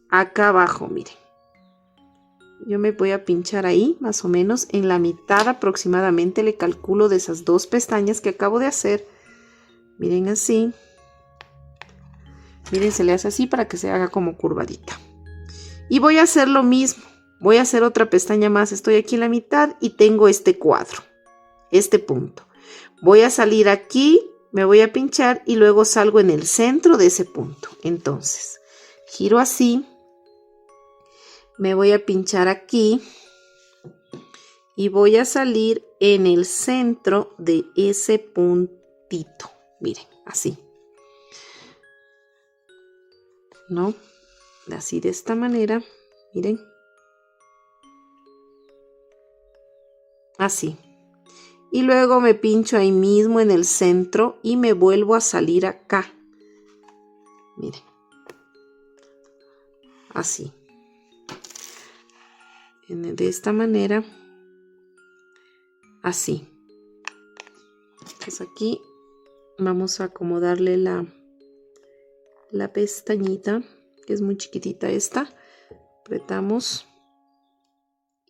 Acá abajo, miren. Yo me voy a pinchar ahí, más o menos, en la mitad aproximadamente, le calculo de esas dos pestañas que acabo de hacer. Miren así. Miren, se le hace así para que se haga como curvadita. Y voy a hacer lo mismo. Voy a hacer otra pestaña más. Estoy aquí en la mitad y tengo este cuadro, este punto. Voy a salir aquí, me voy a pinchar y luego salgo en el centro de ese punto. Entonces, giro así. Me voy a pinchar aquí y voy a salir en el centro de ese puntito. Miren, así. ¿No? Así de esta manera. Miren. Así. Y luego me pincho ahí mismo en el centro y me vuelvo a salir acá. Miren. Así. De esta manera. Así. Entonces aquí vamos a acomodarle la pestañita, que es muy chiquitita esta. Apretamos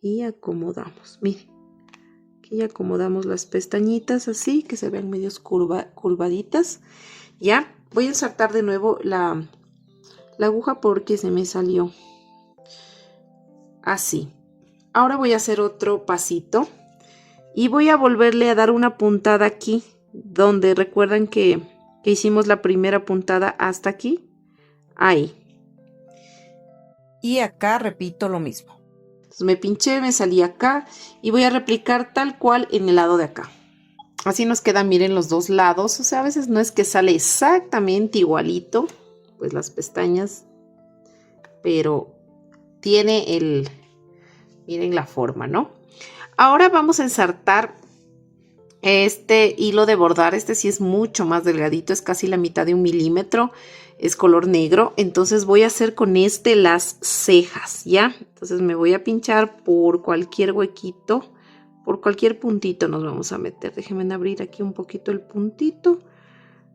y acomodamos. Miren. Aquí ya acomodamos las pestañitas así, que se vean medios curvaditas. Ya, voy a ensartar de nuevo la aguja porque se me salió. Así. Ahora voy a hacer otro pasito. Y voy a volverle a dar una puntada aquí, donde recuerdan que hicimos la primera puntada hasta aquí. Ahí. Y acá repito lo mismo. Entonces me pinché, me salí acá y voy a replicar tal cual en el lado de acá. Así nos quedan, miren, los dos lados. O sea, a veces no es que sale exactamente igualito, pues las pestañas, pero tiene miren la forma, ¿no? Ahora vamos a ensartar este hilo de bordar. Este sí es mucho más delgadito, es casi la mitad de 1 milímetro. Es color negro, entonces voy a hacer con este las cejas, ¿ya? Entonces me voy a pinchar por cualquier huequito, por cualquier puntito nos vamos a meter. Déjenme abrir aquí un poquito el puntito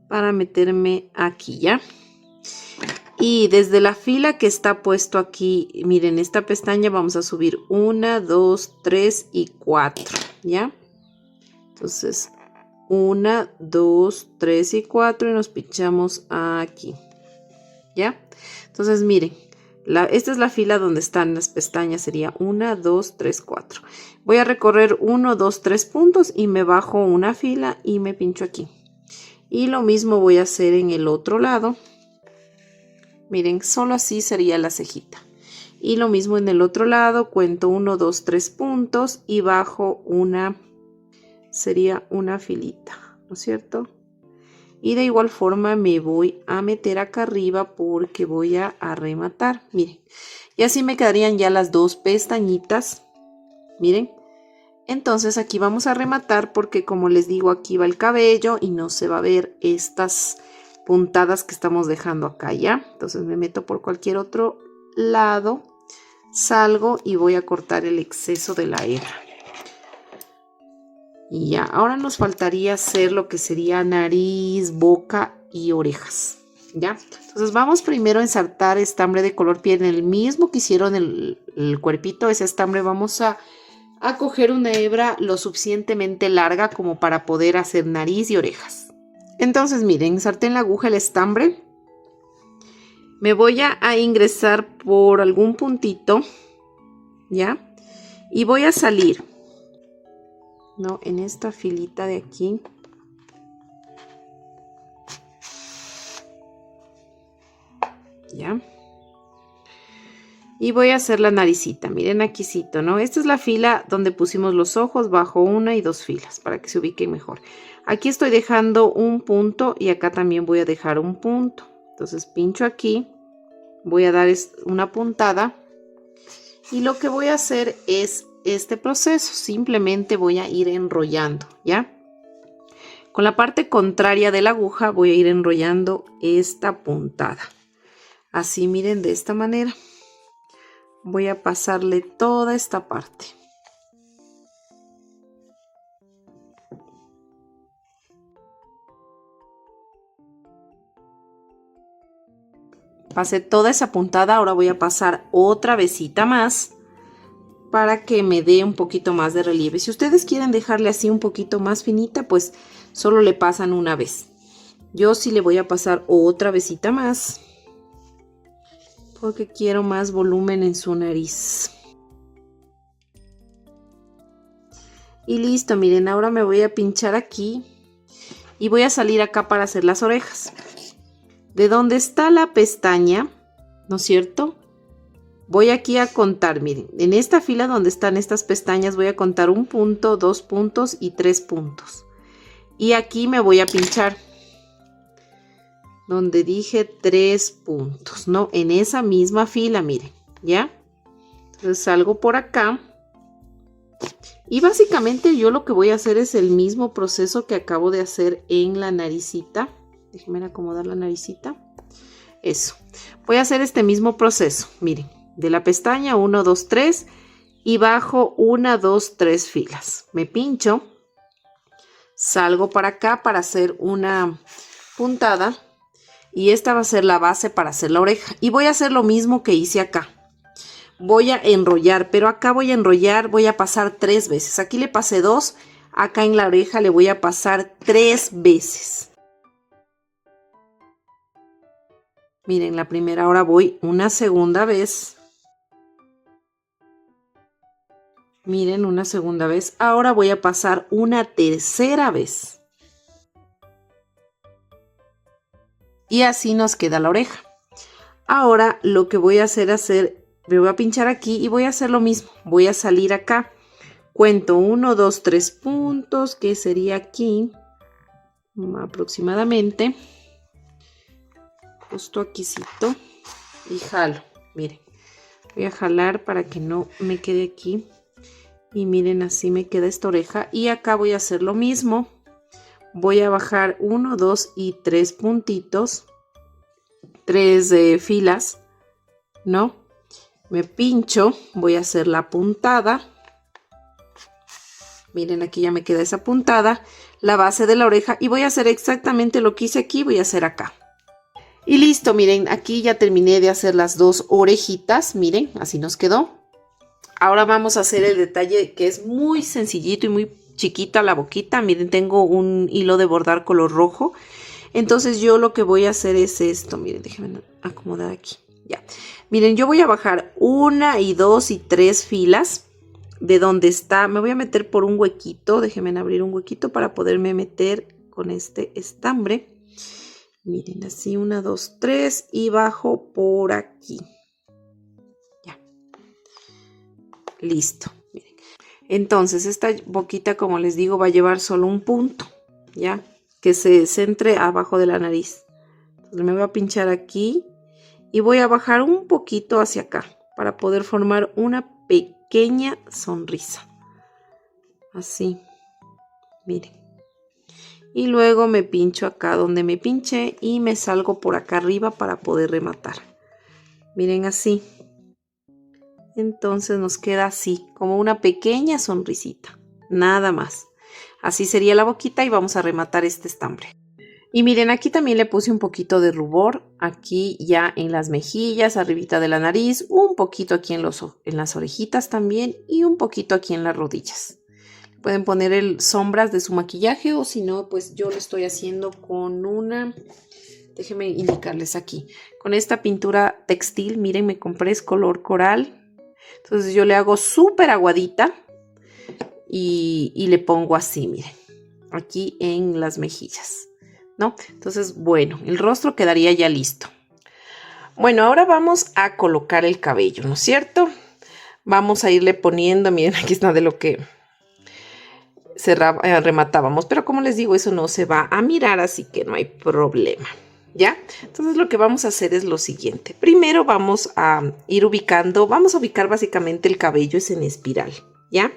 para meterme aquí, ¿ya? Y desde la fila que está puesto aquí, miren, esta pestaña vamos a subir 1, 2, 3 y 4, ¿ya? Entonces, 1, 2, 3 y 4 y nos pinchamos aquí. ¿Ya? Entonces, miren, esta es la fila donde están las pestañas, sería 1, 2, 3, 4. Voy a recorrer 1, 2, 3 puntos y me bajo una fila y me pincho aquí. Y lo mismo voy a hacer en el otro lado. Miren, solo así sería la cejita. Y lo mismo en el otro lado, cuento 1, 2, 3 puntos y bajo sería una filita, ¿no es cierto? Y de igual forma me voy a meter acá arriba porque voy a rematar. Miren, y así me quedarían ya las dos pestañitas. Miren, entonces aquí vamos a rematar porque, como les digo, aquí va el cabello y no se va a ver estas puntadas que estamos dejando acá, ¿ya? Entonces me meto por cualquier otro lado, salgo y voy a cortar el exceso de la hebra. Y ya, ahora nos faltaría hacer lo que sería nariz, boca y orejas, ¿ya? Entonces vamos primero a ensartar estambre de color piel en el mismo que hicieron el cuerpito. Ese estambre vamos a coger una hebra lo suficientemente larga como para poder hacer nariz y orejas. Entonces miren, ensarté en la aguja el estambre Me voy a ingresar por algún puntito, ¿ya? Y voy a salir, ¿no? En esta filita de aquí. ¿Ya? Y voy a hacer la naricita, miren aquícito, ¿no? Esta es la fila donde pusimos los ojos, bajo una y dos filas, para que se ubiquen mejor. Aquí estoy dejando un punto y acá también voy a dejar un punto. Entonces pincho aquí, voy a dar una puntada y lo que voy a hacer es este proceso. Simplemente voy a ir enrollando, ¿ya? Con la parte contraria de la aguja voy a ir enrollando esta puntada. Así, miren, de esta manera. Voy a pasarle toda esta parte. Pasé toda esa puntada, ahora voy a pasar otra vezita más para que me dé un poquito más de relieve. Si ustedes quieren dejarle así un poquito más finita, pues solo le pasan una vez. Yo sí le voy a pasar otra vezita más porque quiero más volumen en su nariz. Y listo, miren, ahora me voy a pinchar aquí y voy a salir acá para hacer las orejas. De donde está la pestaña, ¿no es cierto? Voy aquí a contar, miren, en esta fila donde están estas pestañas voy a contar 1 punto, 2 puntos y 3 puntos. Y aquí me voy a pinchar donde dije 3 puntos, ¿no? En esa misma fila, miren, ¿ya? Entonces salgo por acá. Y básicamente yo lo que voy a hacer es el mismo proceso que acabo de hacer en la naricita. Déjenme acomodar la naricita. Eso. Voy a hacer este mismo proceso. Miren, de la pestaña 1, 2, 3 y bajo 1, 2, 3 filas. Me pincho. Salgo para acá para hacer una puntada. Y esta va a ser la base para hacer la oreja. Y voy a hacer lo mismo que hice acá. Voy a enrollar, pero acá voy a enrollar, voy a pasar 3 veces. Aquí le pasé 2, acá en la oreja le voy a pasar 3 veces. Miren, la primera, ahora voy una segunda vez. Miren, una segunda vez. Ahora voy a pasar una tercera vez. Y así nos queda la oreja. Ahora lo que voy a hacer me voy a pinchar aquí y voy a hacer lo mismo. Voy a salir acá. Cuento 1, 2, 3 puntos, que sería aquí aproximadamente. Justo aquícito. Y jalo. Miren. Voy a jalar para que no me quede aquí. Y miren, así me queda esta oreja. Y acá voy a hacer lo mismo. Voy a bajar 1, 2 y 3 puntitos. 3 filas. ¿No? Me pincho. Voy a hacer la puntada. Miren, aquí ya me queda esa puntada. La base de la oreja. Y voy a hacer exactamente lo que hice aquí. Voy a hacer acá. Y listo, miren, aquí ya terminé de hacer las 2 orejitas. Miren, así nos quedó. Ahora vamos a hacer el detalle que es muy sencillito y muy chiquita la boquita. Miren, tengo un hilo de bordar color rojo. Entonces yo lo que voy a hacer es esto. Miren, déjenme acomodar aquí. Ya. Miren, yo voy a bajar 1 y 2 y 3 filas de donde está. Me voy a meter por un huequito. Déjenme abrir un huequito para poderme meter con este estambre. Miren, así 1, 2, 3 y bajo por aquí. Ya. Listo. Miren. Entonces esta boquita, como les digo, va a llevar solo un punto, ¿ya? Que se centre abajo de la nariz. Entonces me voy a pinchar aquí y voy a bajar un poquito hacia acá para poder formar una pequeña sonrisa. Así. Miren. Y luego me pincho acá donde me pinché y me salgo por acá arriba para poder rematar. Miren, así. Entonces nos queda así, como una pequeña sonrisita. Nada más. Así sería la boquita y vamos a rematar este estambre. Y miren, aquí también le puse un poquito de rubor. Aquí ya en las mejillas, arribita de la nariz. Un poquito aquí en las orejitas también. Y un poquito aquí en las rodillas. Pueden poner sombras de su maquillaje o si no, pues yo lo estoy haciendo con una Déjenme indicarles aquí. Con esta pintura textil, miren, me compré es color coral. Entonces yo le hago súper aguadita y le pongo así, miren, aquí en las mejillas, ¿no? Entonces, bueno, el rostro quedaría ya listo. Bueno, ahora vamos a colocar el cabello, ¿no es cierto? Vamos a irle poniendo, miren, aquí está de lo que rematábamos, pero como les digo, eso no se va a mirar, así que no hay problema, ¿ya? Entonces lo que vamos a hacer es lo siguiente. Primero vamos a ir ubicando, vamos a ubicar básicamente el cabello es en espiral, ¿ya?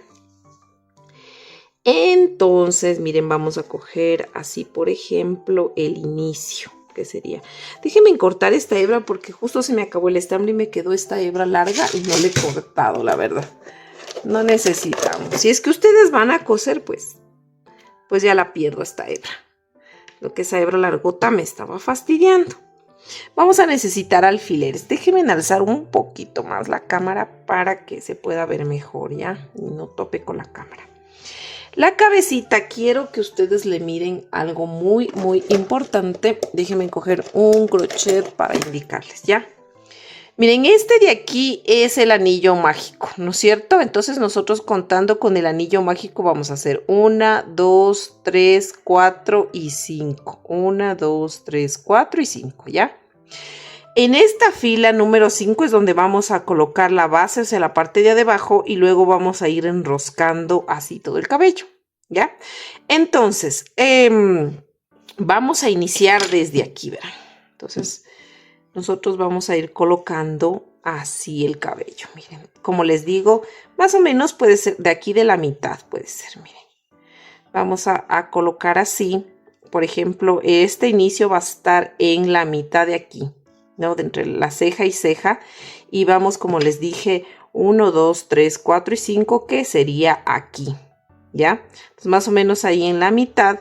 Entonces, miren, vamos a coger así, por ejemplo, el inicio, que sería. Déjenme cortar esta hebra porque justo se me acabó el estambre y me quedó esta hebra larga y no le he cortado, la verdad. No necesitamos. Si es que ustedes van a coser, pues ya la pierdo esta hebra. Lo que esa hebra largota me estaba fastidiando. Vamos a necesitar alfileres. Déjenme alzar un poquito más la cámara para que se pueda ver mejor, ¿ya? Y no tope con la cámara. La cabecita, quiero que ustedes le miren algo muy, muy importante. Déjenme coger un crochet para indicarles, ¿ya? Miren, este de aquí es el anillo mágico, ¿no es cierto? Entonces nosotros contando con el anillo mágico vamos a hacer 1, 2, 3, 4 y 5. 1, 2, 3, 4 y 5, ¿ya? En esta fila número 5 es donde vamos a colocar la base, o sea, la parte de abajo, y luego vamos a ir enroscando así todo el cabello, ¿ya? Entonces, vamos a iniciar desde aquí, verán. Entonces, nosotros vamos a ir colocando así el cabello, miren. Como les digo, más o menos puede ser de aquí de la mitad, puede ser, miren. Vamos a colocar así, por ejemplo, este inicio va a estar en la mitad de aquí, ¿no? De entre la ceja y ceja, y vamos, como les dije, 1, 2, 3, 4 y 5, que sería aquí, ¿ya? Entonces, más o menos ahí en la mitad,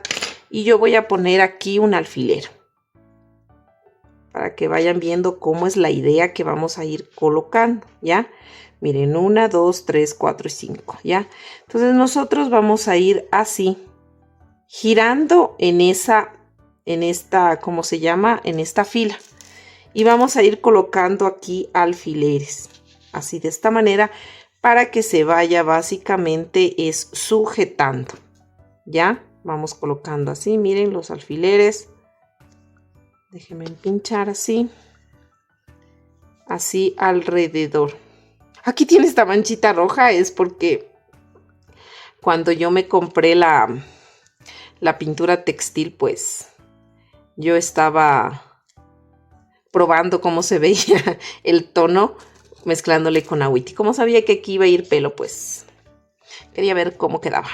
y yo voy a poner aquí un alfiler, para que vayan viendo cómo es la idea que vamos a ir colocando, ¿ya? Miren, 1, 2, 3, 4 y 5, ¿ya? Entonces, nosotros vamos a ir así, girando en esta, ¿cómo se llama? En esta fila. Y vamos a ir colocando aquí alfileres, así de esta manera, para que se vaya básicamente es sujetando, ¿ya? Vamos colocando así, miren los alfileres. Déjenme pinchar así alrededor. Aquí tiene esta manchita roja, es porque cuando yo me compré la pintura textil, pues yo estaba probando cómo se veía el tono, mezclándole con agüita. Y como sabía que aquí iba a ir pelo, pues quería ver cómo quedaba.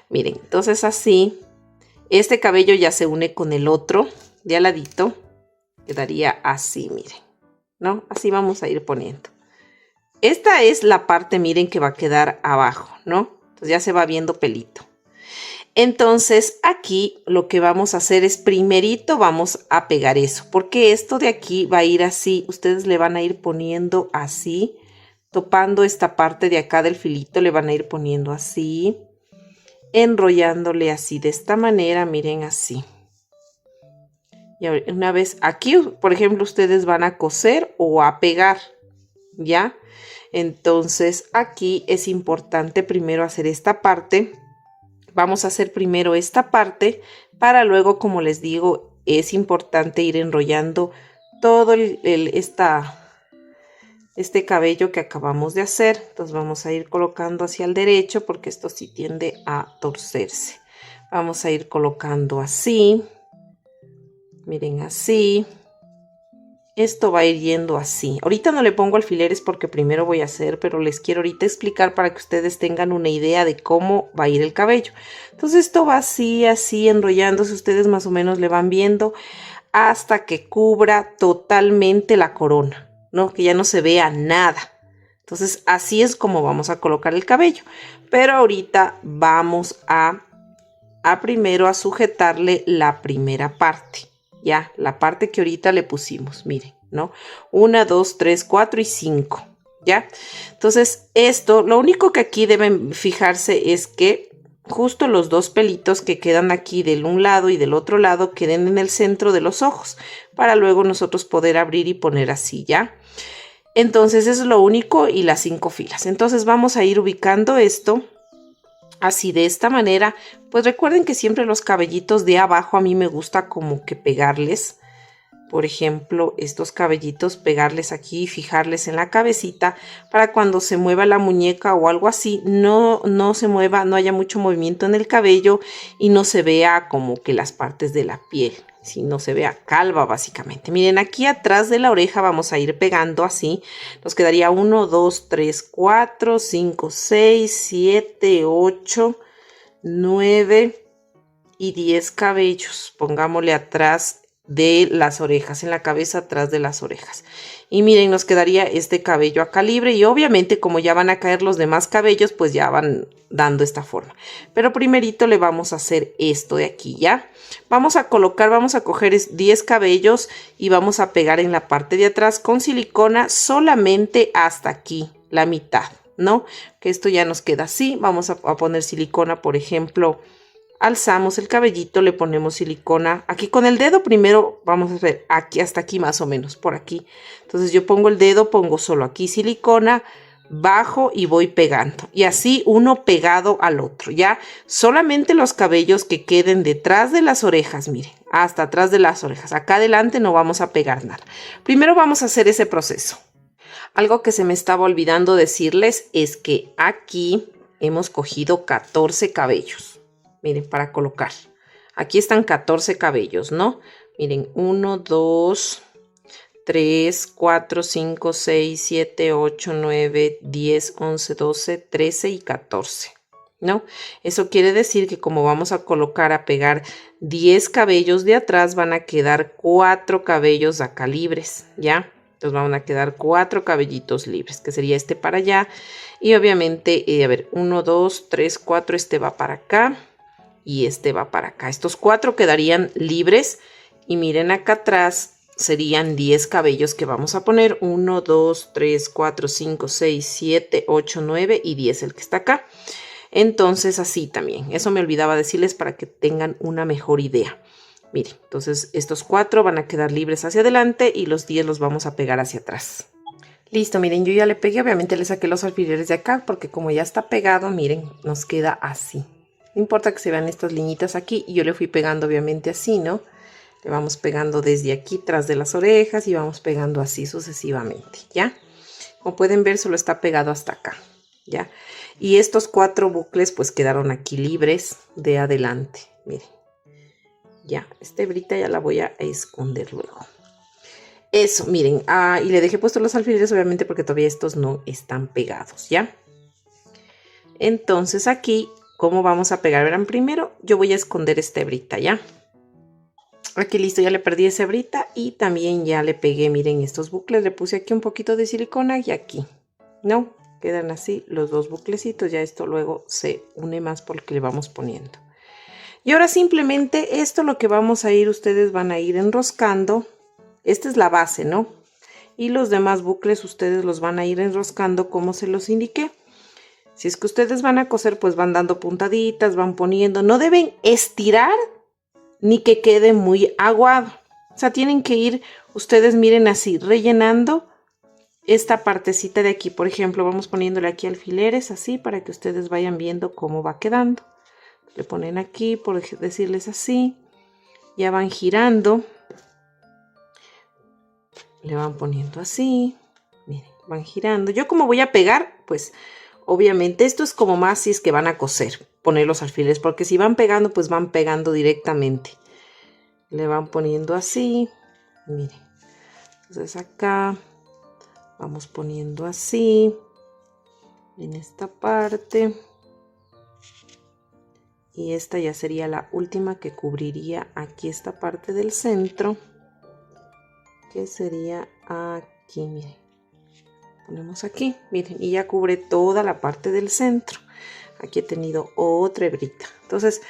Miren, entonces así, este cabello ya se une con el otro de al ladito, quedaría así, miren, ¿no? Así vamos a ir poniendo. Esta es la parte, miren, que va a quedar abajo, ¿no? Entonces ya se va viendo pelito. Entonces aquí lo que vamos a hacer es primerito vamos a pegar eso, porque esto de aquí va a ir así, ustedes le van a ir poniendo así, topando esta parte de acá del filito, le van a ir poniendo así, enrollándole así de esta manera, miren así. Y una vez aquí, por ejemplo, ustedes van a coser o a pegar, ¿ya? Entonces aquí es importante primero hacer esta parte. Vamos a hacer primero esta parte para luego, como les digo, es importante ir enrollando todo este cabello que acabamos de hacer. Entonces vamos a ir colocando hacia el derecho porque esto sí tiende a torcerse. Vamos a ir colocando así. Miren así. Esto va a ir yendo así. Ahorita no le pongo alfileres porque primero voy a hacer, pero les quiero ahorita explicar para que ustedes tengan una idea de cómo va a ir el cabello. Entonces esto va así, así enrollándose. Ustedes más o menos le van viendo hasta que cubra totalmente la corona, ¿no? Que ya no se vea nada. Entonces así es como vamos a colocar el cabello. Pero ahorita vamos a primero a sujetarle la primera parte. Ya, la parte que ahorita le pusimos, miren, ¿no? 1, 2, 3, 4 y 5, ¿ya? Entonces, esto, lo único que aquí deben fijarse es que justo los dos pelitos que quedan aquí del un lado y del otro lado queden en el centro de los ojos, para luego nosotros poder abrir y poner así, ¿ya? Entonces eso es lo único y las 5 filas. Entonces vamos a ir ubicando esto así de esta manera. Pues recuerden que siempre los cabellitos de abajo a mí me gusta como que pegarles. Por ejemplo, estos cabellitos, pegarles aquí y fijarles en la cabecita para cuando se mueva la muñeca o algo así, no se mueva, no haya mucho movimiento en el cabello y no se vea como que las partes de la piel, si no se vea calva básicamente. Miren, aquí atrás de la oreja vamos a ir pegando así. Nos quedaría 1, 2, 3, 4, 5, 6, 7, 8, 9 y 10 cabellos. Pongámosle atrás de las orejas, en la cabeza atrás de las orejas. Y miren, nos quedaría este cabello acá libre y obviamente como ya van a caer los demás cabellos, pues ya van dando esta forma. Pero primerito le vamos a hacer esto de aquí, ¿ya? Vamos a colocar, vamos a coger 10 cabellos y vamos a pegar en la parte de atrás con silicona solamente hasta aquí, la mitad, ¿no? Que esto ya nos queda así. Vamos a poner silicona, por ejemplo. Alzamos el cabellito, le ponemos silicona aquí con el dedo. Primero vamos a hacer aquí hasta aquí más o menos, por aquí. Entonces yo pongo el dedo, pongo solo aquí silicona, bajo y voy pegando. Y así uno pegado al otro, ¿ya? Solamente los cabellos que queden detrás de las orejas, miren, hasta atrás de las orejas. Acá adelante no vamos a pegar nada. Primero vamos a hacer ese proceso. Algo que se me estaba olvidando decirles es que aquí hemos cogido 14 cabellos. Miren, para colocar. Aquí están 14 cabellos, ¿no? Miren, 1, 2, 3, 4, 5, 6, 7, 8, 9, 10, 11, 12, 13 y 14, ¿no? Eso quiere decir que como vamos a colocar, a pegar 10 cabellos de atrás, van a quedar 4 cabellos acá libres, ¿ya? Entonces van a quedar 4 cabellitos libres, que sería este para allá. Y obviamente, a ver, 1, 2, 3, 4, este va para acá. Y este va para acá. Estos 4 quedarían libres. Y miren acá atrás serían 10 cabellos que vamos a poner. 1, 2, 3, 4, 5, 6, 7, 8, 9 y 10 el que está acá. Entonces así también. Eso me olvidaba decirles para que tengan una mejor idea. Miren, entonces estos 4 van a quedar libres hacia adelante y los 10 los vamos a pegar hacia atrás. Listo, miren, yo ya le pegué. Obviamente le saqué los alfileres de acá porque como ya está pegado, miren, nos queda así. No importa que se vean estas liñitas aquí y yo le fui pegando obviamente así, ¿no? Le vamos pegando desde aquí tras de las orejas y vamos pegando así sucesivamente, ¿ya? Como pueden ver, solo está pegado hasta acá, ¿ya? Y estos 4 bucles pues quedaron aquí libres de adelante, miren. Ya, esta hebrita ya la voy a esconder luego. Eso, miren, y le dejé puestos los alfileres obviamente porque todavía estos no están pegados, ¿ya? Entonces aquí... ¿Cómo vamos a pegar? Verán, primero yo voy a esconder esta hebrita, ¿ya? Aquí listo, ya le perdí esa hebrita y también ya le pegué, miren, estos bucles. Le puse aquí un poquito de silicona y aquí, ¿no? Quedan así los dos buclecitos. Ya esto luego se une más por lo que le vamos poniendo. Y ahora simplemente esto lo que vamos a ir, ustedes van a ir enroscando. Esta es la base, ¿no? Y los demás bucles ustedes los van a ir enroscando como se los indiqué. Si es que ustedes van a coser, pues van dando puntaditas, van poniendo. No deben estirar ni que quede muy aguado. O sea, tienen que ir, ustedes miren así, rellenando esta partecita de aquí. Por ejemplo, vamos poniéndole aquí alfileres así para que ustedes vayan viendo cómo va quedando. Le ponen aquí, por decirles así. Ya van girando. Le van poniendo así. Miren, van girando. Yo como voy a pegar, pues... Obviamente esto es como más si es que van a coser, poner los alfileres, porque si van pegando, pues van pegando directamente. Le van poniendo así, miren. Entonces acá vamos poniendo así, en esta parte. Y esta ya sería la última que cubriría aquí esta parte del centro, que sería aquí, miren. Ponemos aquí, miren, y ya cubre toda la parte del centro. Aquí he tenido otra hebrita. Entonces,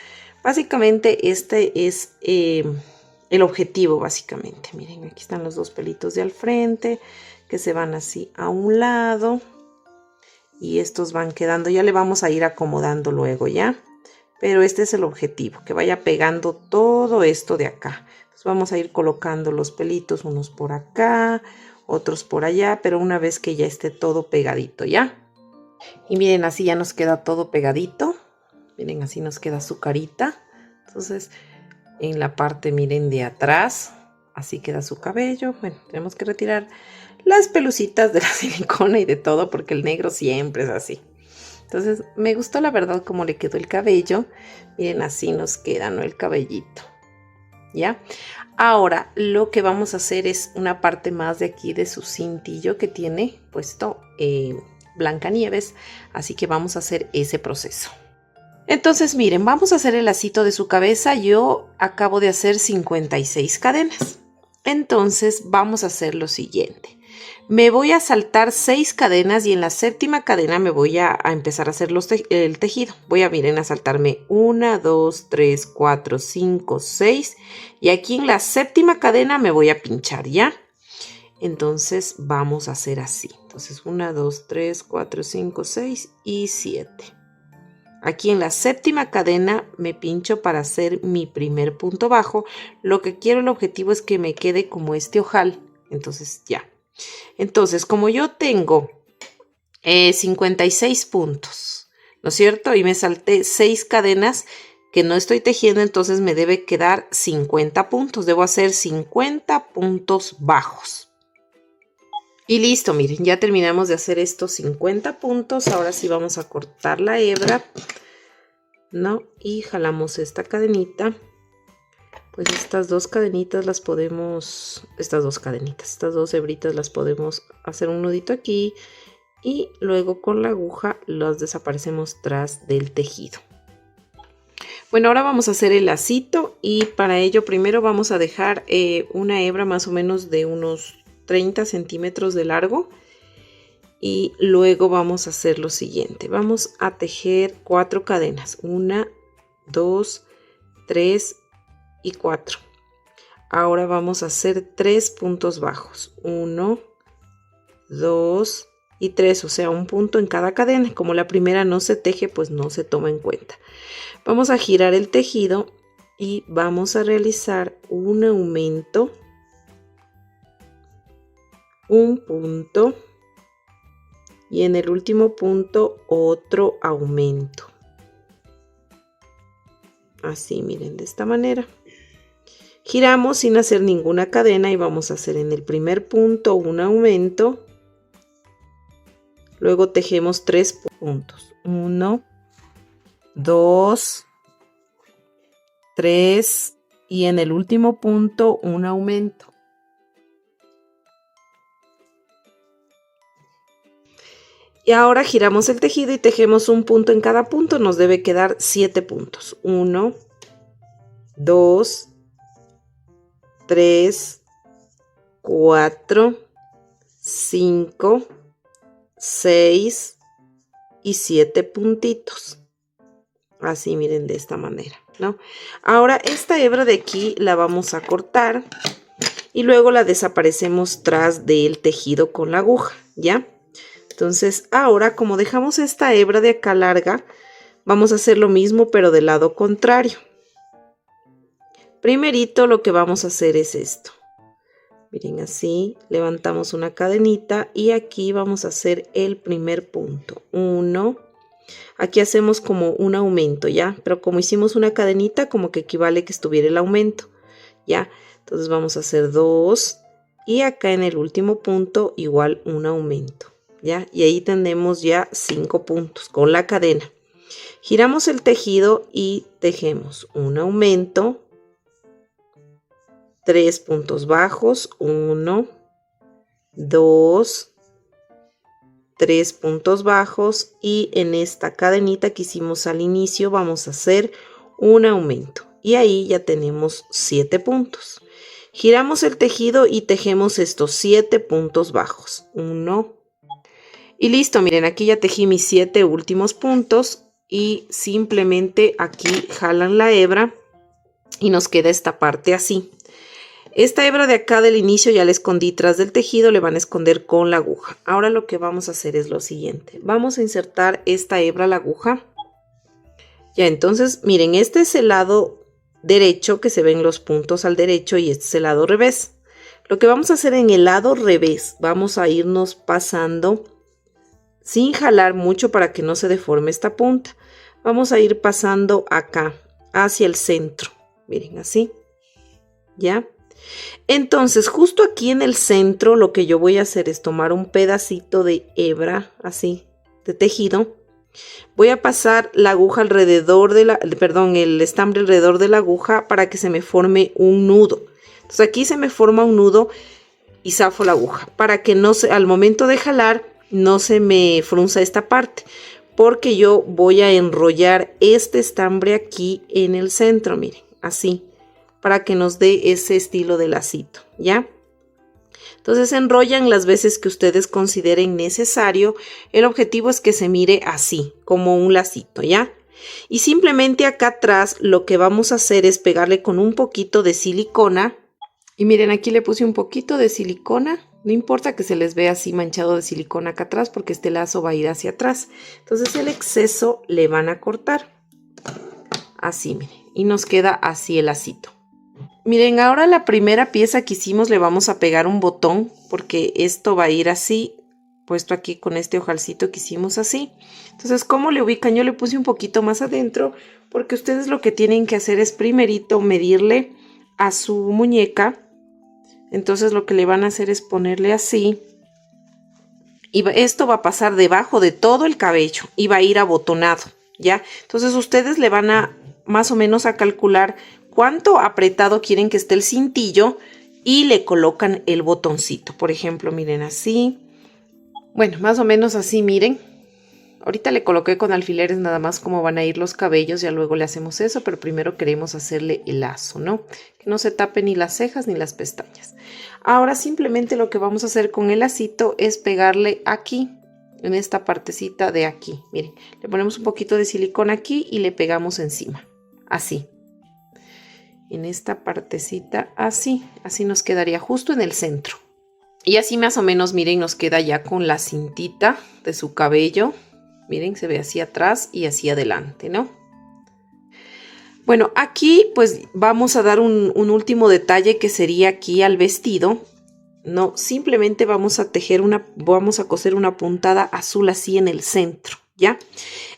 básicamente este es el objetivo, básicamente. Miren, aquí están los dos pelitos de al frente, que se van así a un lado. Y estos van quedando, ya le vamos a ir acomodando luego, ¿ya? pero este es el objetivo, que vaya pegando todo esto de acá. Entonces vamos a ir colocando los pelitos, unos por acá, otros por allá, pero una vez que ya esté todo pegadito, ¿ya? Y miren, así ya nos queda todo pegadito. Miren, así nos queda su carita. Entonces, en la parte, miren, de atrás, así queda su cabello. Bueno, tenemos que retirar las pelucitas de la silicona y de todo, porque el negro siempre es así. Entonces, me gustó la verdad cómo le quedó el cabello. Miren, así nos queda, ¿no? El cabellito. ¿Ya? Ahora, lo que vamos a hacer es una parte más de aquí de su cintillo que tiene puesto Blancanieves. Así que vamos a hacer ese proceso. Entonces, miren, vamos a hacer el lacito de su cabeza. Yo acabo de hacer 56 cadenas. Entonces, vamos a hacer lo siguiente. Me voy a saltar 6 cadenas y en la séptima cadena me voy a empezar a hacer el tejido. Voy a, miren, a saltarme 1, 2, 3, 4, 5, 6. Y aquí en la séptima cadena me voy a pinchar, ¿ya? Entonces, vamos a hacer así. Entonces, 1, 2, 3, 4, 5, 6 y 7. Aquí en la séptima cadena me pincho para hacer mi primer punto bajo. Lo que quiero, el objetivo es que me quede como este ojal. Entonces ya. Entonces, como yo tengo 56 puntos, ¿no es cierto? Y me salté 6 cadenas que no estoy tejiendo, entonces me debe quedar 50 puntos. Debo hacer 50 puntos bajos. Y listo, miren, ya terminamos de hacer estos 50 puntos. Ahora sí vamos a cortar la hebra, ¿no? Y jalamos esta cadenita. Pues estas dos cadenitas las podemos, estas dos hebritas las podemos hacer un nudito aquí. Y luego con la aguja las desaparecemos tras del tejido. Bueno, ahora vamos a hacer el lacito y para ello primero vamos a dejar una hebra más o menos de unos 30 centímetros de largo y luego vamos a hacer lo siguiente. Vamos a tejer 4 cadenas, 1, 2, 3 y 4. Ahora vamos a hacer 3 puntos bajos, 1, 2 y 3, o sea, un punto en cada cadena. Como la primera no se teje, pues no se toma en cuenta. Vamos a girar el tejido y vamos a realizar un aumento, un punto y en el último punto otro aumento. Así, miren, de esta manera. Giramos sin hacer ninguna cadena y vamos a hacer en el primer punto un aumento. Luego tejemos 3 puntos. 1, 2, 3 y en el último punto un aumento. Y ahora giramos el tejido y tejemos un punto en cada punto. Nos debe quedar 7 puntos. 1, 2, 3, 4, 5, 6 y 7 puntitos. Así, miren, de esta manera, ¿no? Ahora esta hebra de aquí la vamos a cortar y luego la desaparecemos tras del tejido con la aguja, ¿ya? Entonces ahora, como dejamos esta hebra de acá larga, vamos a hacer lo mismo pero del lado contrario. Primerito lo que vamos a hacer es esto. Miren, así levantamos una cadenita y aquí vamos a hacer el primer punto. 1. Aquí hacemos como un aumento, ¿ya? Pero como hicimos una cadenita, como que equivale que estuviera el aumento, ¿ya? Entonces vamos a hacer 2 y acá en el último punto igual un aumento, ¿ya? Y ahí tenemos ya 5 puntos con la cadena. Giramos el tejido y tejemos un aumento, 3 puntos bajos, 1, 2, 3 puntos bajos y en esta cadenita que hicimos al inicio vamos a hacer un aumento y ahí ya tenemos 7 puntos. Giramos el tejido y tejemos estos 7 puntos bajos, 1 y listo. Miren, aquí ya tejí mis 7 últimos puntos y simplemente aquí jalan la hebra y nos queda esta parte así. Esta hebra de acá del inicio ya la escondí tras del tejido, le van a esconder con la aguja. Ahora lo que vamos a hacer es lo siguiente. Vamos a insertar esta hebra a la aguja Ya, entonces, miren, este es el lado derecho, que se ven los puntos al derecho, y este es el lado revés. Lo que vamos a hacer en el lado revés, vamos a irnos pasando sin jalar mucho para que no se deforme esta punta. Vamos a ir pasando acá, hacia el centro. Miren, así. ¿Ya? Entonces, justo aquí en el centro, lo que yo voy a hacer es tomar un pedacito de hebra, así, de tejido. Voy a pasar la aguja alrededor de el estambre alrededor de la aguja para que se me forme un nudo. Entonces aquí se me forma un nudo y zafo la aguja para que no se, al momento de jalar no se me frunza esta parte, porque yo voy a enrollar este estambre aquí en el centro, miren, así, para que nos dé ese estilo de lacito, ¿ya? Entonces enrollan las veces que ustedes consideren necesario. El objetivo es que se mire así, como un lacito, ¿ya? Y simplemente acá atrás lo que vamos a hacer es pegarle con un poquito de silicona. Y miren, aquí le puse un poquito de silicona. No importa que se les vea así manchado de silicona acá atrás, porque este lazo va a ir hacia atrás. Entonces el exceso le van a cortar. Así, miren. Y nos queda así el lacito. Miren, ahora la primera pieza que hicimos le vamos a pegar un botón, porque esto va a ir así, puesto aquí con este ojalcito que hicimos así. Entonces, ¿cómo le ubican? Yo le puse un poquito más adentro, porque ustedes lo que tienen que hacer es primerito medirle a su muñeca. Entonces lo que le van a hacer es ponerle así. Y esto va a pasar debajo de todo el cabello y va a ir abotonado, ¿ya? Entonces ustedes le van a más o menos a calcular cuánto apretado quieren que esté el cintillo y le colocan el botoncito. Por ejemplo, miren así. Bueno, más o menos así, miren. Ahorita le coloqué con alfileres nada más cómo van a ir los cabellos, ya luego le hacemos eso, pero primero queremos hacerle el lazo, ¿no? Que no se tape ni las cejas ni las pestañas. Ahora simplemente lo que vamos a hacer con el lacito es pegarle aquí, en esta partecita de aquí. Miren, le ponemos un poquito de silicona aquí y le pegamos encima, así. En esta partecita así, así nos quedaría justo en el centro. Y así más o menos, miren, nos queda ya con la cintita de su cabello. Miren, se ve hacia atrás y hacia adelante, ¿no? Bueno, aquí pues vamos a dar un último detalle que sería aquí al vestido. No, simplemente vamos a coser una puntada azul así en el centro, ¿ya?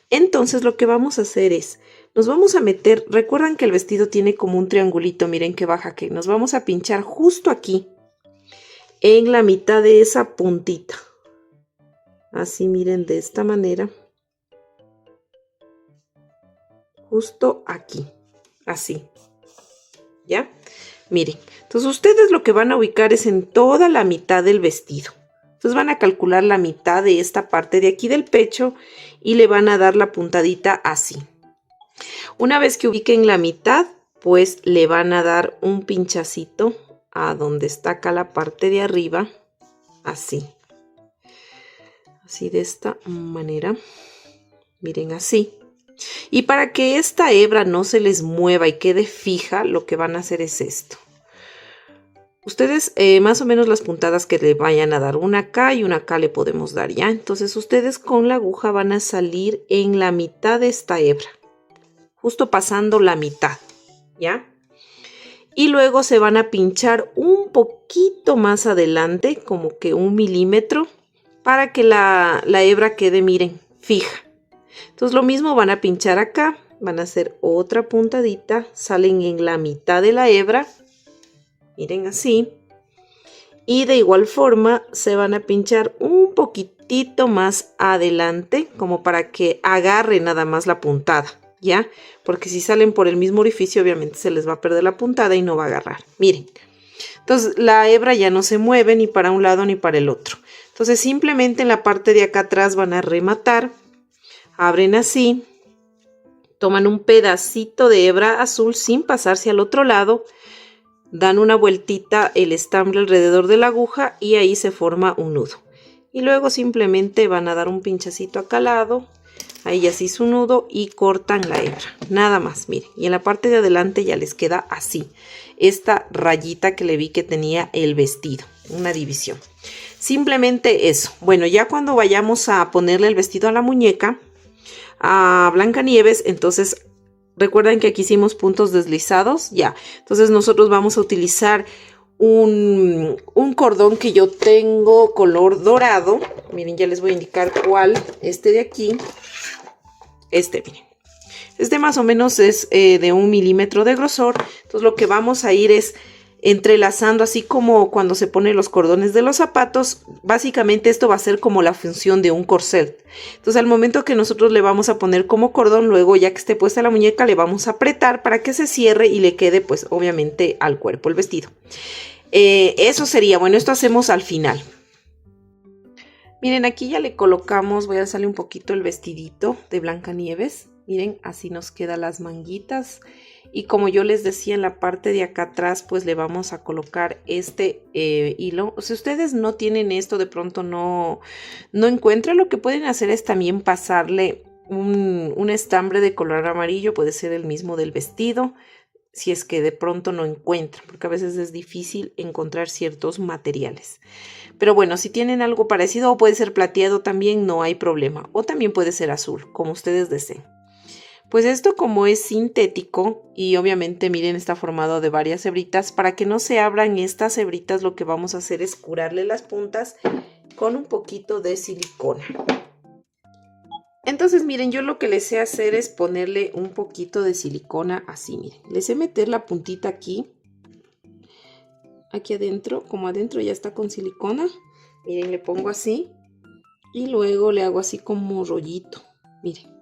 Entonces lo que vamos a hacer es, nos vamos a meter, recuerdan que el vestido tiene como un triangulito, miren que baja, que nos vamos a pinchar justo aquí, en la mitad de esa puntita. Así, miren, de esta manera. Justo aquí. Así. ¿Ya? Miren. Entonces, ustedes lo que van a ubicar es en toda la mitad del vestido. Entonces, van a calcular la mitad de esta parte de aquí del pecho y le van a dar la puntadita así. Una vez que ubiquen la mitad, pues le van a dar un pinchacito a donde está acá la parte de arriba. Así. Así de esta manera, miren así. Y para que esta hebra no se les mueva y quede fija, lo que van a hacer es esto. Ustedes más o menos las puntadas que le vayan a dar, una acá y una acá le podemos dar, ¿ya? Entonces ustedes con la aguja van a salir en la mitad de esta hebra, justo pasando la mitad, ¿ya? Y luego se van a pinchar un poquito más adelante, como que 1 milímetro, para que la hebra quede, miren, fija. Entonces lo mismo van a pinchar acá, van a hacer otra puntadita, salen en la mitad de la hebra, miren así. Y de igual forma se van a pinchar un poquitito más adelante, como para que agarre nada más la puntada, ¿ya? Porque si salen por el mismo orificio, obviamente se les va a perder la puntada y no va a agarrar. Miren, entonces la hebra ya no se mueve ni para un lado ni para el otro. Entonces simplemente en la parte de acá atrás van a rematar, abren así, toman un pedacito de hebra azul sin pasarse al otro lado, dan una vueltita el estambre alrededor de la aguja y ahí se forma un nudo. Y luego simplemente van a dar un pinchacito acá al lado, ahí ya se hizo un nudo y cortan la hebra, nada más, miren. Y en la parte de adelante ya les queda así, esta rayita que le vi que tenía el vestido, una división. Simplemente eso. Bueno, ya cuando vayamos a ponerle el vestido a la muñeca, a Blancanieves, entonces Recuerdan que aquí hicimos puntos deslizados, ya. Entonces nosotros vamos a utilizar un cordón que yo tengo color dorado. Miren, ya les voy a indicar cuál. Este de aquí. Este, miren. Este más o menos es de 1 milímetro de grosor. Entonces lo que vamos a ir es entrelazando, así como cuando se ponen los cordones de los zapatos. Básicamente esto va a ser como la función de un corset. Entonces al momento que nosotros le vamos a poner como cordón, luego ya que esté puesta la muñeca, le vamos a apretar para que se cierre y le quede pues obviamente al cuerpo el vestido. Eso sería, bueno, esto hacemos al final. Miren, aquí ya le colocamos, voy a hacerle un poquito el vestidito de Blancanieves. Miren, así nos quedan las manguitas. Y como yo les decía, en la parte de acá atrás, pues le vamos a colocar este hilo. Si ustedes no tienen esto, de pronto no encuentran, lo que pueden hacer es también pasarle un estambre de color amarillo. Puede ser el mismo del vestido, si es que de pronto no encuentran, porque a veces es difícil encontrar ciertos materiales. Pero bueno, si tienen algo parecido, o puede ser plateado también, no hay problema. O también puede ser azul, como ustedes deseen. Pues esto, como es sintético y obviamente miren, está formado de varias hebritas, para que no se abran estas hebritas, lo que vamos a hacer es curarle las puntas con un poquito de silicona. Entonces miren, yo lo que les sé hacer es ponerle un poquito de silicona así, miren. Les sé meter la puntita aquí adentro, como adentro ya está con silicona. Miren, le pongo así y luego le hago así como rollito, miren.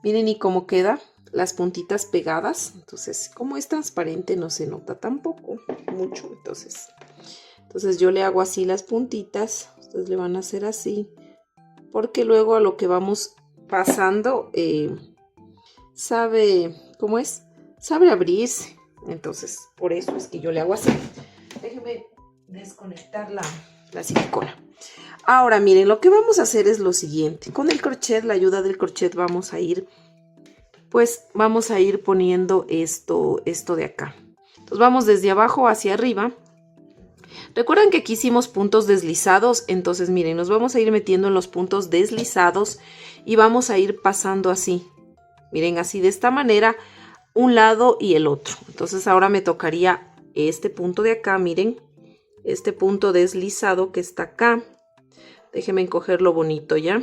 Miren y cómo queda las puntitas pegadas. Entonces, como es transparente, no se nota tampoco mucho. Entonces yo le hago así las puntitas. Ustedes le van a hacer así. Porque luego a lo que vamos pasando, sabe, ¿cómo es? Sabe abrirse. Entonces, por eso es que yo le hago así. Déjenme desconectar la silicona. Ahora miren, lo que vamos a hacer es lo siguiente. Con el crochet, la ayuda del crochet, vamos a ir poniendo esto de acá. Entonces vamos desde abajo hacia arriba. Recuerdan que aquí hicimos puntos deslizados, entonces miren, nos vamos a ir metiendo en los puntos deslizados y vamos a ir pasando así. Miren, así de esta manera, un lado y el otro. Entonces ahora me tocaría este punto de acá, miren, este punto deslizado que está acá. Déjenme encogerlo bonito ya.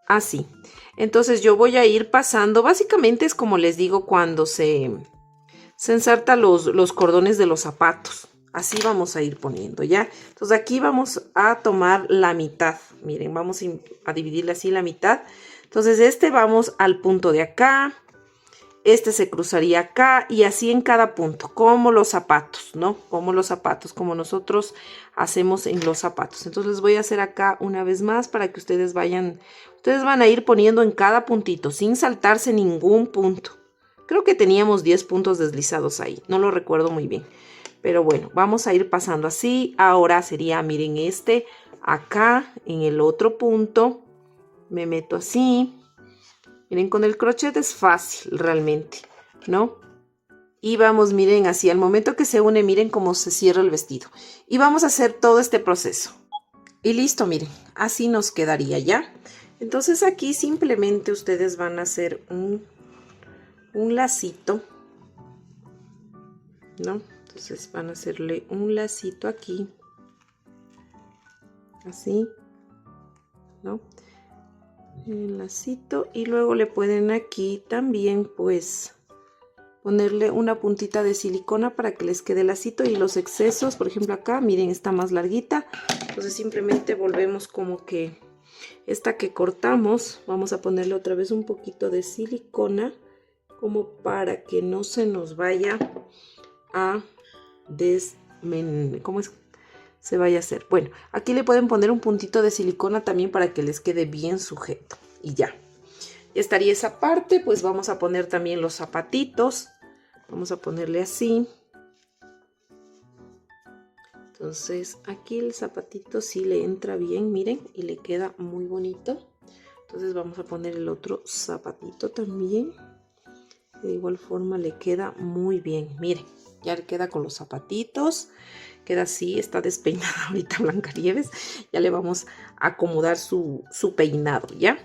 Así. Entonces yo voy a ir pasando. Básicamente es como les digo cuando se ensarta los cordones de los zapatos. Así vamos a ir poniendo ya. Entonces aquí vamos a tomar la mitad. Miren, vamos a dividirle así la mitad. Entonces este vamos al punto de acá. Este se cruzaría acá y así en cada punto, como los zapatos, ¿no? Como los zapatos, como nosotros hacemos en los zapatos. Entonces les voy a hacer acá una vez más para que ustedes van a ir poniendo en cada puntito, sin saltarse ningún punto. Creo que teníamos 10 puntos deslizados ahí, no lo recuerdo muy bien. Pero bueno, vamos a ir pasando así. Ahora sería, miren, este acá en el otro punto. Me meto así. Miren, con el crochet es fácil realmente, ¿no? Y vamos, miren, así al momento que se une, miren cómo se cierra el vestido. Y vamos a hacer todo este proceso. Y listo, miren, así nos quedaría ya. Entonces aquí simplemente ustedes van a hacer un lacito, ¿no? Entonces van a hacerle un lacito aquí. Así, ¿no? El lacito y luego le pueden aquí también pues ponerle una puntita de silicona para que les quede el lacito, y los excesos, por ejemplo acá, miren, está más larguita, entonces simplemente volvemos como que esta que cortamos, vamos a ponerle otra vez un poquito de silicona como para que no se nos vaya a ¿cómo es? Se vaya a hacer. Bueno, aquí le pueden poner un puntito de silicona también para que les quede bien sujeto. Y ya estaría esa parte. Pues vamos a poner también los zapatitos. Vamos a ponerle así. Entonces aquí el zapatito sí le entra bien, miren, y le queda muy bonito. Entonces vamos a poner el otro zapatito también. De igual forma le queda muy bien, miren. Ya queda con los zapatitos, queda así, está despeinada ahorita Blancanieves. Ya le vamos a acomodar su peinado, ¿ya?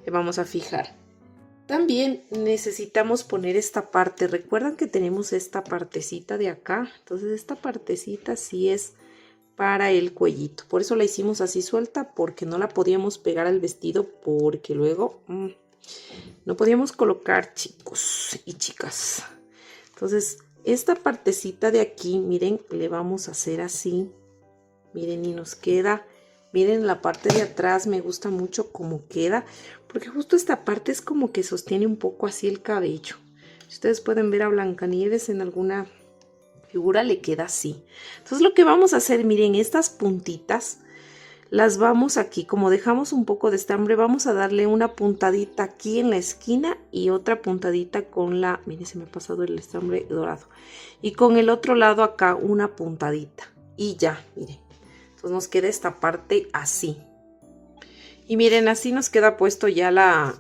Le vamos a fijar También necesitamos poner esta parte. Recuerdan que tenemos esta partecita de acá. Entonces esta partecita sí es para el cuellito. Por eso la hicimos así suelta, porque no la podíamos pegar al vestido, porque luego no podíamos colocar, chicos y chicas. Entonces esta partecita de aquí, miren, le vamos a hacer así. Miren, y nos queda. Miren la parte de atrás, me gusta mucho cómo queda, porque justo esta parte es como que sostiene un poco así el cabello. Si ustedes pueden ver a Blancanieves en alguna figura, le queda así. Entonces lo que vamos a hacer, miren, estas puntitas las vamos aquí, como dejamos un poco de estambre, vamos a darle una puntadita aquí en la esquina y otra puntadita con la, miren, se me ha pasado el estambre dorado, y con el otro lado acá una puntadita y ya, miren. Entonces nos queda esta parte así. Y miren, así nos queda puesto ya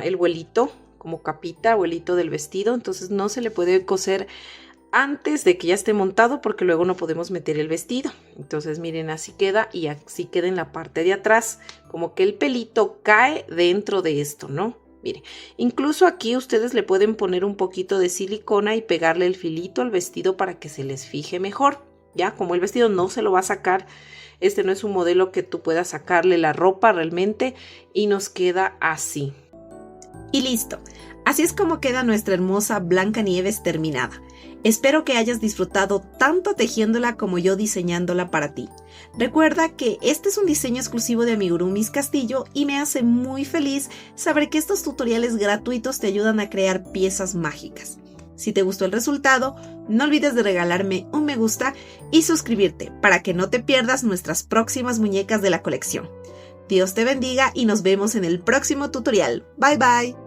el vuelito, como capita, vuelito del vestido. Entonces no se le puede coser antes de que ya esté montado, porque luego no podemos meter el vestido. Entonces miren, así queda, y así queda en la parte de atrás. Como que el pelito cae dentro de esto, ¿no? Miren, incluso aquí ustedes le pueden poner un poquito de silicona y pegarle el filito al vestido para que se les fije mejor. Ya, como el vestido no se lo va a sacar, este no es un modelo que tú puedas sacarle la ropa realmente, y nos queda así. Y listo, así es como queda nuestra hermosa Blancanieves terminada. Espero que hayas disfrutado tanto tejiéndola como yo diseñándola para ti. Recuerda que este es un diseño exclusivo de Amigurumis Castillo y me hace muy feliz saber que estos tutoriales gratuitos te ayudan a crear piezas mágicas. Si te gustó el resultado, no olvides de regalarme un me gusta y suscribirte para que no te pierdas nuestras próximas muñecas de la colección. Dios te bendiga y nos vemos en el próximo tutorial. Bye bye.